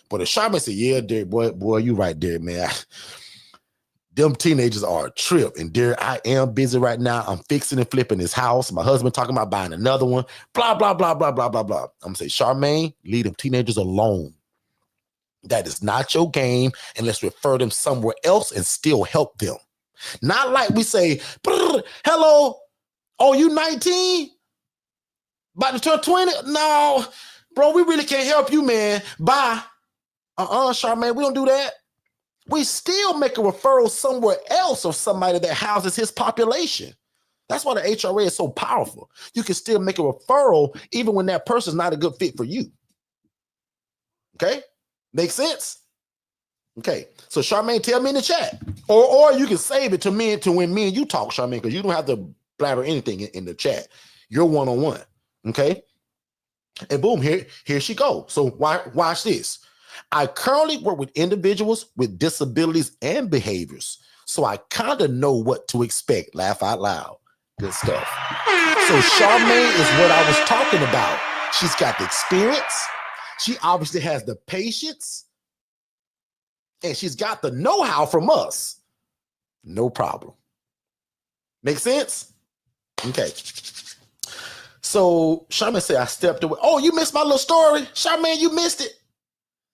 But if Charmaine said, yeah, Derrick, boy, you right there, man. Them teenagers are a trip. And Derrick, I am busy right now. I'm fixing and flipping this house. My husband talking about buying another one. Blah, blah, blah, blah, blah, blah, blah. I'm going to say, Charmaine, leave them teenagers alone. That is not your game, and let's refer them somewhere else and still help them. Not like we say, hello, oh, you 19? About to turn 20? No, bro, we really can't help you, man. Bye. Charmaine, we don't do that. We still make a referral somewhere else of somebody that houses his population. That's why the HRA is so powerful. You can still make a referral even when that person's not a good fit for you. Okay? Make sense? Okay. So Charmaine, tell me in the chat. Or you can save it to when me and you talk, Charmaine, because you don't have to blabber anything in the chat. You're one-on-one. Okay. And boom, here she goes. So watch this. I currently work with individuals with disabilities and behaviors. So I kind of know what to expect. Laugh out loud. Good stuff. So Charmaine is what I was talking about. She's got the experience. She obviously has the patience. and she's got the know-how from us, no problem. Make sense? Okay. So Charmaine said, I stepped away. Oh, you missed my little story? Charmaine, you missed it.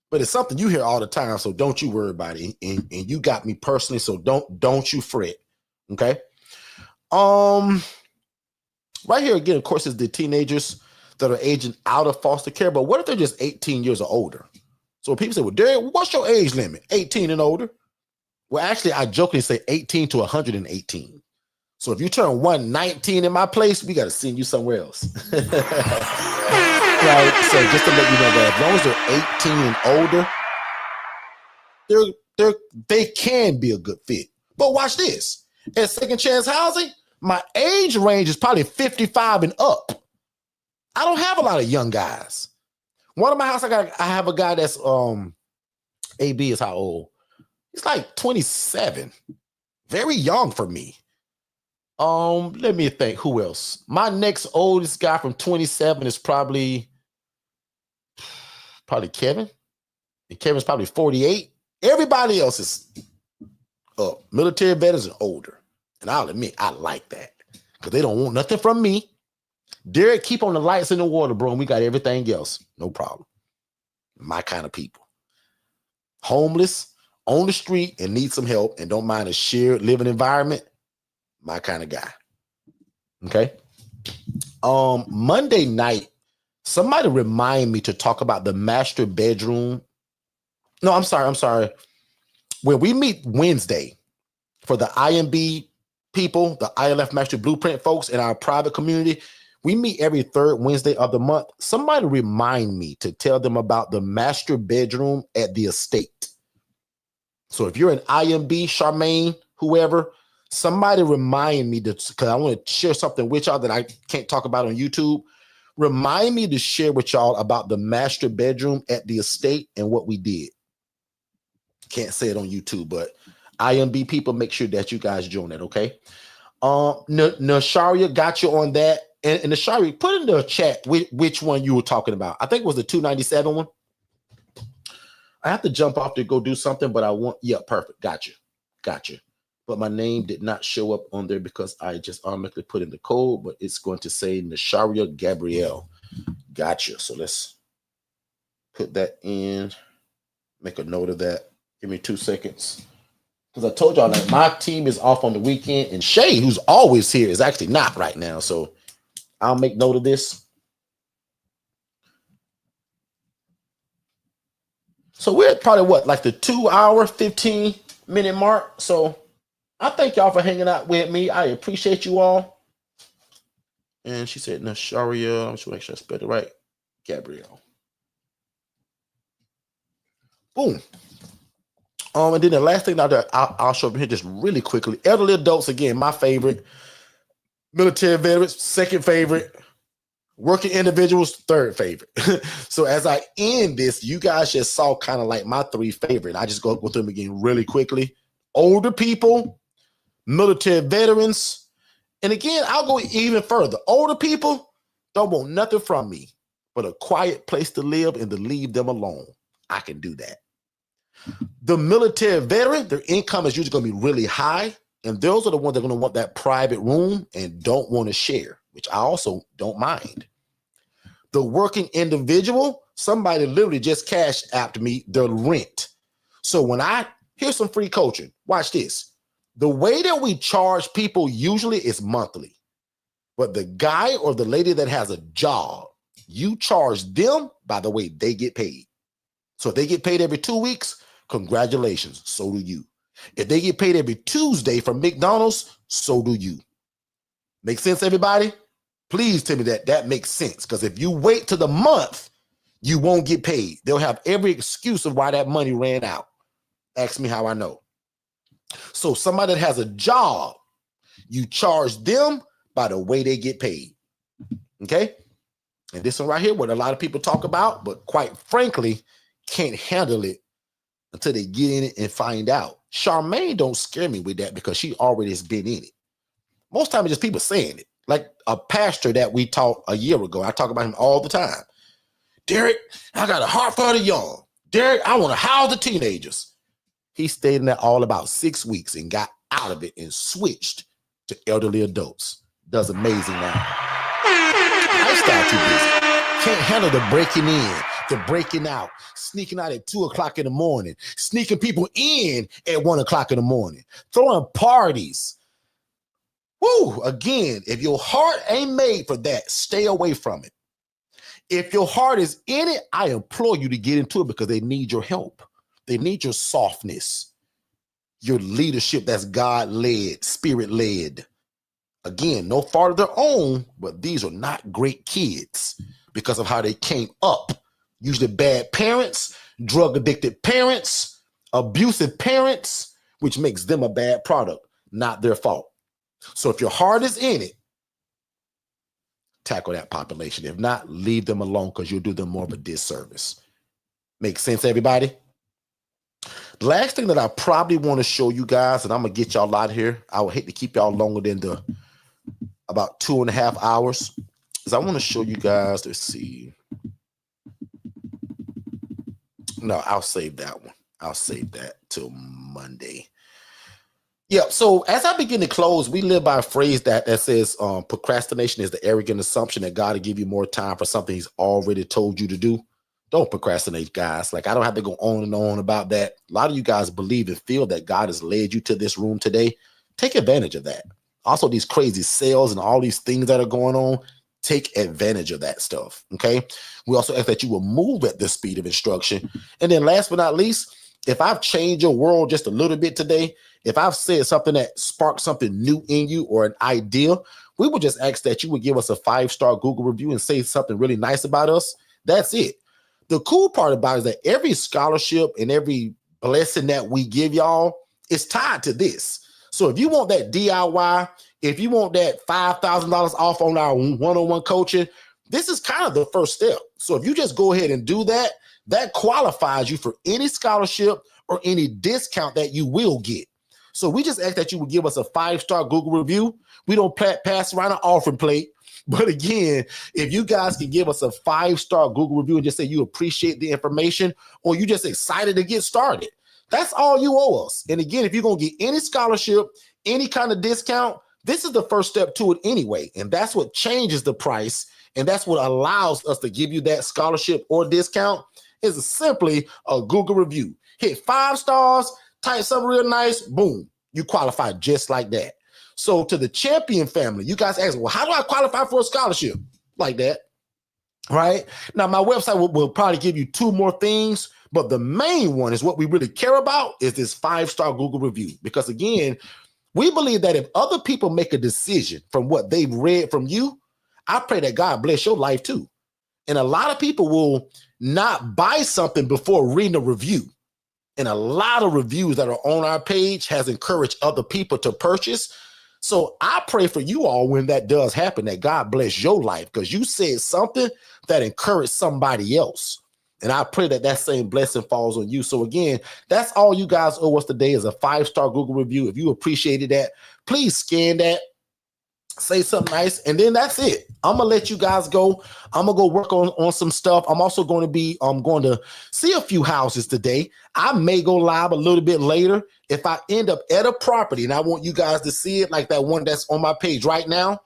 But it's something you hear all the time, so don't you worry about it. And you got me personally, so don't you fret. Okay. Right here again, of course, is the teenagers that are aging out of foster care. But what if they're just 18 years or older? So people say, well, Derrick, what's your age limit? 18 and older. Well, actually, I jokingly say 18 to 118. So if you turn 119 in my place, we got to send you somewhere else. Right? So just to let you know that as long as they're 18 and older, they can be a good fit. But watch this. At Second Chance Housing, my age range is probably 55 and up. I don't have a lot of young guys. One of my house, I have a guy that's AB is how old? He's like 27. Very young for me. Let me think. Who else? My next oldest guy from 27 is probably Kevin. And Kevin's probably 48. Everybody else is military veterans and older. And I'll admit, I like that. Because they don't want nothing from me. Derrick, keep on the lights in the water, bro, and we got everything else. No problem. My kind of people. Homeless, on the street, and need some help, and don't mind a shared living environment. My kind of guy. Okay. Monday night, somebody remind me to talk about the master bedroom. No, I'm sorry. When we meet Wednesday for the IMB people, the ILF Master Blueprint folks in our private community, we meet every third Wednesday of the month. Somebody remind me to tell them about the master bedroom at the estate. So if you're an IMB, Charmaine, whoever, somebody remind me to, because I want to share something with y'all that I can't talk about on YouTube. Remind me to share with y'all about the master bedroom at the estate and what we did. Can't say it on YouTube, but IMB people, make sure that you guys join that, okay? Nasharia got you on that. And Nasharia, put in the chat which one you were talking about. I think it was the 297 one. I have to jump off to go do something, but I want, yeah, perfect. Gotcha. But my name did not show up on there because I just automatically put in the code, but it's going to say Nasharia Gabrielle. Gotcha. So let's put that in, make a note of that. Give me 2 seconds. Because I told y'all that my team is off on the weekend, and Shay, who's always here, is actually not right now. So I'll make note of this. So we're at probably what, like the 2 hour, 15-minute mark. So I thank y'all for hanging out with me. I appreciate you all. And she said, Nasharia, I'm just make sure I spelled it right. Gabrielle. Boom. And then the last thing I'll show up here just really quickly. Elderly adults, again, my favorite. Military veterans, second favorite. Working individuals, third favorite. So as I end this, you guys just saw kind of like my three favorite. I just go through them again really quickly. Older people, military veterans. And again, I'll go even further. Older people don't want nothing from me but a quiet place to live and to leave them alone. I can do that. The military veteran, their income is usually going to be really high. And those are the ones that are going to want that private room and don't want to share, which I also don't mind. The working individual, somebody literally just cash apped me their rent. So here's some free coaching. Watch this. The way that we charge people usually is monthly. But the guy or the lady that has a job, you charge them by the way they get paid. So if they get paid every 2 weeks, congratulations, so do you. If they get paid every Tuesday from McDonald's, so do you. Make sense, everybody? Please tell me that makes sense. Because if you wait till the month, you won't get paid. They'll have every excuse of why that money ran out. Ask me how I know. So somebody that has a job, you charge them by the way they get paid. Okay? And this one right here, what a lot of people talk about, but quite frankly, can't handle it until they get in it and find out. Charmaine don't scare me with that because she already has been in it. Most times it's just people saying it. Like a pastor that we taught a year ago. I talk about him all the time. Derrick, I got a heart for the young. Derrick, I want to house the teenagers. He stayed in that all about 6 weeks and got out of it and switched to elderly adults. Does amazing now. Lifestyle too busy. Can't handle the breaking in, the breaking out, sneaking out at 2 o'clock in the morning, sneaking people in at 1 o'clock in the morning, throwing parties. Woo! Again, if your heart ain't made for that, stay away from it. If your heart is in it, I implore you to get into it because they need your help. They need your softness, your leadership that's God-led, Spirit-led. Again, no fault of their own, but these are not great kids because of how they came up. Usually bad parents, drug-addicted parents, abusive parents, which makes them a bad product, not their fault. So if your heart is in it, tackle that population. If not, leave them alone because you'll do them more of a disservice. Make sense, everybody? The last thing that I probably want to show you guys, and I'm going to get y'all out of here. I would hate to keep y'all longer than about 2.5 hours, is I want to show you guys, let's see. No, I'll save that one. I'll save that till Monday. Yeah, so as I begin to close, we live by a phrase that says procrastination is the arrogant assumption that God will give you more time for something he's already told you to do. Don't procrastinate, guys. Like, I don't have to go on and on about that. A lot of you guys believe and feel that God has led you to this room today. Take advantage of that. Also, these crazy sales and all these things that are going on, take advantage of that stuff, okay? We also ask that you will move at the speed of instruction. And then last but not least, if I've changed your world just a little bit today, if I've said something that sparked something new in you or an idea, we would just ask that you would give us a 5-star Google review and say something really nice about us. That's it. The cool part about it is that every scholarship and every blessing that we give y'all is tied to this. So if you want that DIY, if you want that $5,000 off on our one-on-one coaching, this is kind of the first step. So if you just go ahead and do that, that qualifies you for any scholarship or any discount that you will get. So we just ask that you would give us a 5-star Google review. We don't pass around an offering plate. But again, if you guys can give us a 5-star Google review and just say you appreciate the information or you just excited to get started, that's all you owe us. And again, if you're going to get any scholarship, any kind of discount, this is the first step to it anyway. And that's what changes the price. And that's what allows us to give you that scholarship or discount is simply a Google review. Hit 5 stars, type something real nice, boom, you qualify just like that. So to the champion family, you guys ask, well, how do I qualify for a scholarship? Like that, right? Now, my website will probably give you 2 more things, but the main one is what we really care about is this 5-star Google review. Because again, we believe that if other people make a decision from what they've read from you, I pray that God bless your life too. And a lot of people will not buy something before reading a review. And a lot of reviews that are on our page has encouraged other people to purchase. So I pray for you all when that does happen, that God bless your life because you said something that encouraged somebody else. And I pray that that same blessing falls on you. So again, that's all you guys owe us today is a 5-star Google review. If you appreciated that, please scan that, say something nice, and then that's it. I'm going to let you guys go. I'm going to go work on some stuff. I'm also going to be going to see a few houses today. I may go live a little bit later if I end up at a property and I want you guys to see it like that one that's on my page right now.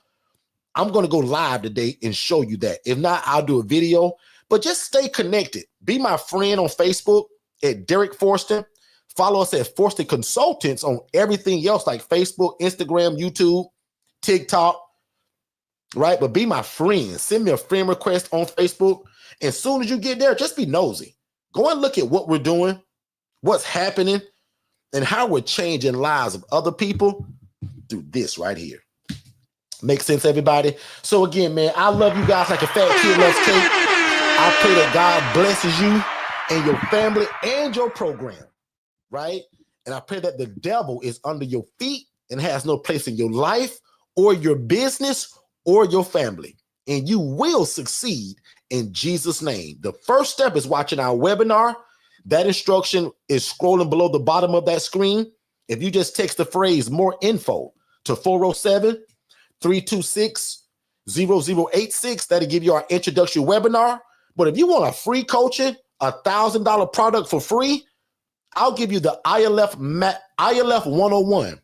I'm going to go live today and show you that. If not, I'll do a video. But just stay connected. Be my friend on Facebook at Derrick Forston. Follow us at Forston Consultants on everything else like Facebook, Instagram, YouTube, TikTok, right? But be my friend. Send me a friend request on Facebook. And as soon as you get there, just be nosy. Go and look at what we're doing, what's happening, and how we're changing lives of other people through this right here. Make sense, everybody? So again, man, I love you guys like a fat kid loves cake. I pray that God blesses you and your family and your program, right? And I pray that the devil is under your feet and has no place in your life or your business or your family. And you will succeed in Jesus' name. The first step is watching our webinar. That instruction is scrolling below the bottom of that screen. If you just text the phrase more info to 407-326-0086, that'll give you our introductory webinar. But if you want a free coaching, $1,000 product for free, I'll give you the ILF 101.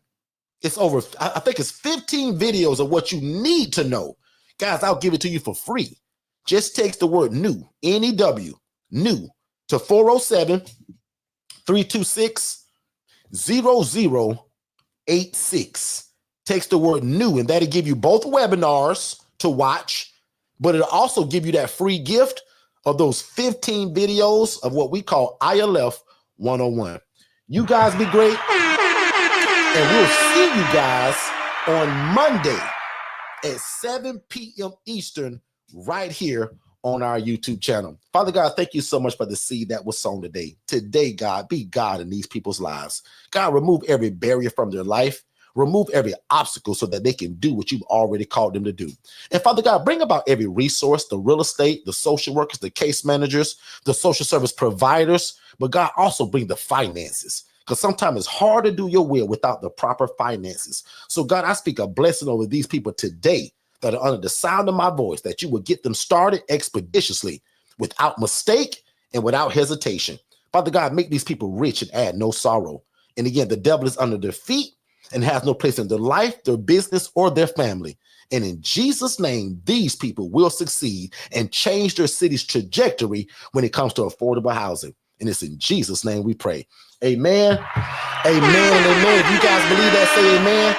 It's over, I think it's 15 videos of what you need to know. Guys, I'll give it to you for free. Just text the word new, N-E-W, new, to 407-326-0086. Text the word new, and that'll give you both webinars to watch, but it'll also give you that free gift of those 15 videos of what we call ILF 101. You guys be great, and we'll see you guys on Monday at 7 p.m. Eastern right here on our YouTube channel. Father God, thank you so much for the seed that was sown today. Today, God, be God in these people's lives. God, remove every barrier from their life. Remove every obstacle so that they can do what you've already called them to do. And Father God, bring about every resource, the real estate, the social workers, the case managers, the social service providers, but God, also bring the finances, because sometimes it's hard to do your will without the proper finances. So God, I speak a blessing over these people today that are under the sound of my voice, that you will get them started expeditiously, without mistake and without hesitation. Father God, make these people rich and add no sorrow. And again, the devil is under their feet and has no place in their life, their business, or their family. And in Jesus' name, these people will succeed and change their city's trajectory when it comes to affordable housing. And it's in Jesus' name we pray. Amen. Amen and amen. If you guys believe that, say amen.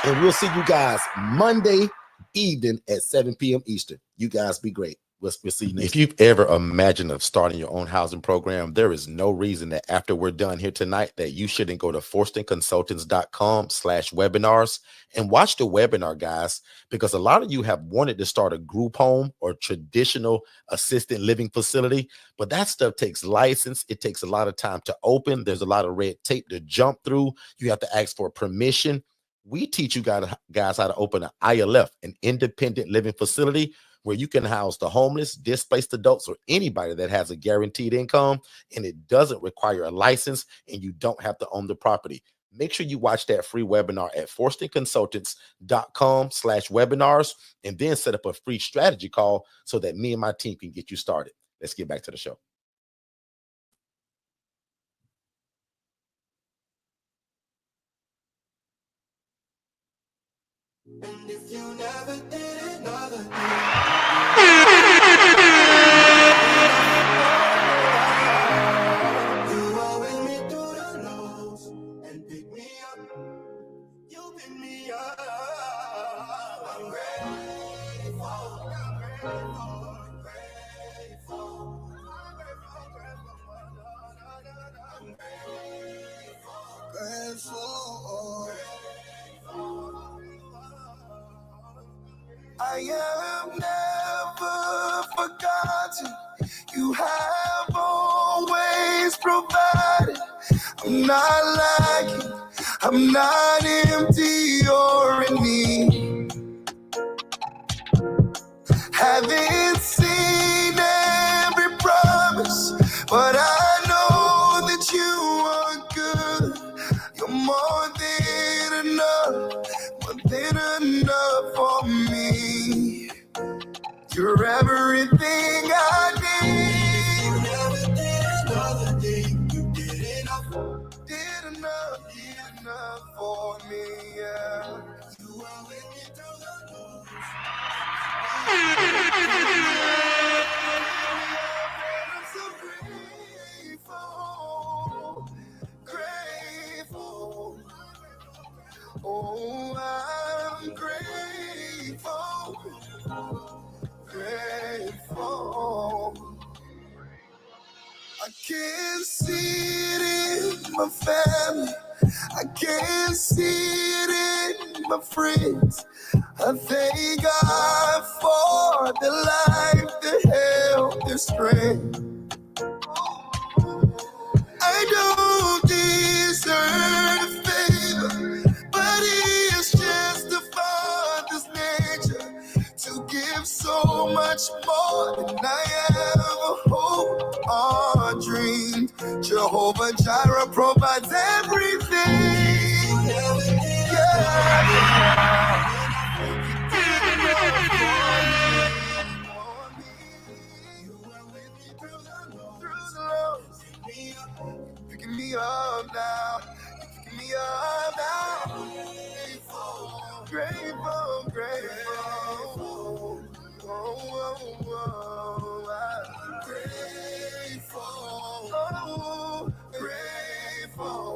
And we'll see you guys Monday evening at 7 p.m. Eastern. You guys be great. We'll see you next. If you've ever imagined of starting your own housing program, there is no reason that after we're done here tonight that you shouldn't go to forstonconsultants.com/webinars and watch the webinar, guys, because a lot of you have wanted to start a group home or traditional assisted living facility, but that stuff takes license. It takes a lot of time to open. There's a lot of red tape to jump through. You have to ask for permission. We teach you guys how to open an ILF, an independent living facility, where you can house the homeless, displaced adults, or anybody that has a guaranteed income, and it doesn't require a license, and you don't have to own the property. Make sure you watch that free webinar at forstonconsultants.com/webinars, and then set up a free strategy call so that me and my team can get you started. Let's get back to the show. And if you never did another thing, you are with me through the lows and pick me up. You pick me up. I'm grateful. I'm grateful. I have never forgotten. You have always provided. I'm not lacking. I'm not empty or in need. Haven't seen every promise, but I know that you are good. You're more than enough for me. You're everything I need. You never did another thing. You did enough for me. Yeah. You are with me through the lows. I'm so grateful. Oh, I'm grateful. I can see it in my family. I can see it in my friends. I thank God for the life, the health, the strength. I don't deserve favor, but it's just the Father's nature to give so much more than I ever hoped or dreamed. Jehovah Jireh provides everything. Yeah. picking me up now. Picking me up now. Grateful, grateful. Oh, oh, oh, oh. Grateful, oh, grateful.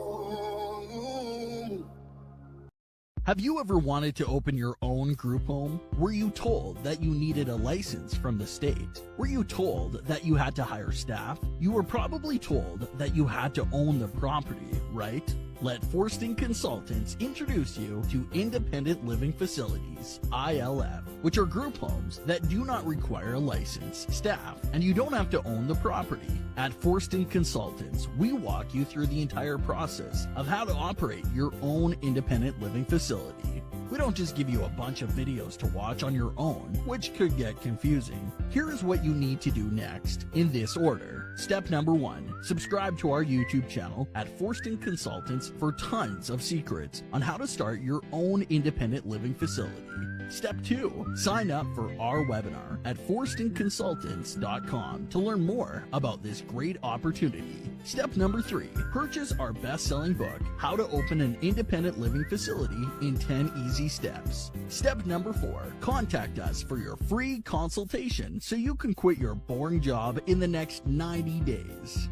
Have you ever wanted to open your own group home? Were you told that you needed a license from the state? Were you told that you had to hire staff? You were probably told that you had to own the property, right? Let Forston Consultants introduce you to Independent Living Facilities, ILF, which are group homes that do not require a license, staff, and you don't have to own the property. At Forston Consultants, we walk you through the entire process of how to operate your own independent living facility. We don't just give you a bunch of videos to watch on your own, which could get confusing. Here is what you need to do next, in this order. Step number 1, subscribe to our YouTube channel at Forston Consultants for tons of secrets on how to start your own independent living facility. Step 2, sign up for our webinar at forstonconsultants.com to learn more about this great opportunity. Step number 3, purchase our best-selling book, How to Open an Independent Living Facility in 10 Easy Steps. Step number 4, contact us for your free consultation so you can quit your boring job in the next 90 days.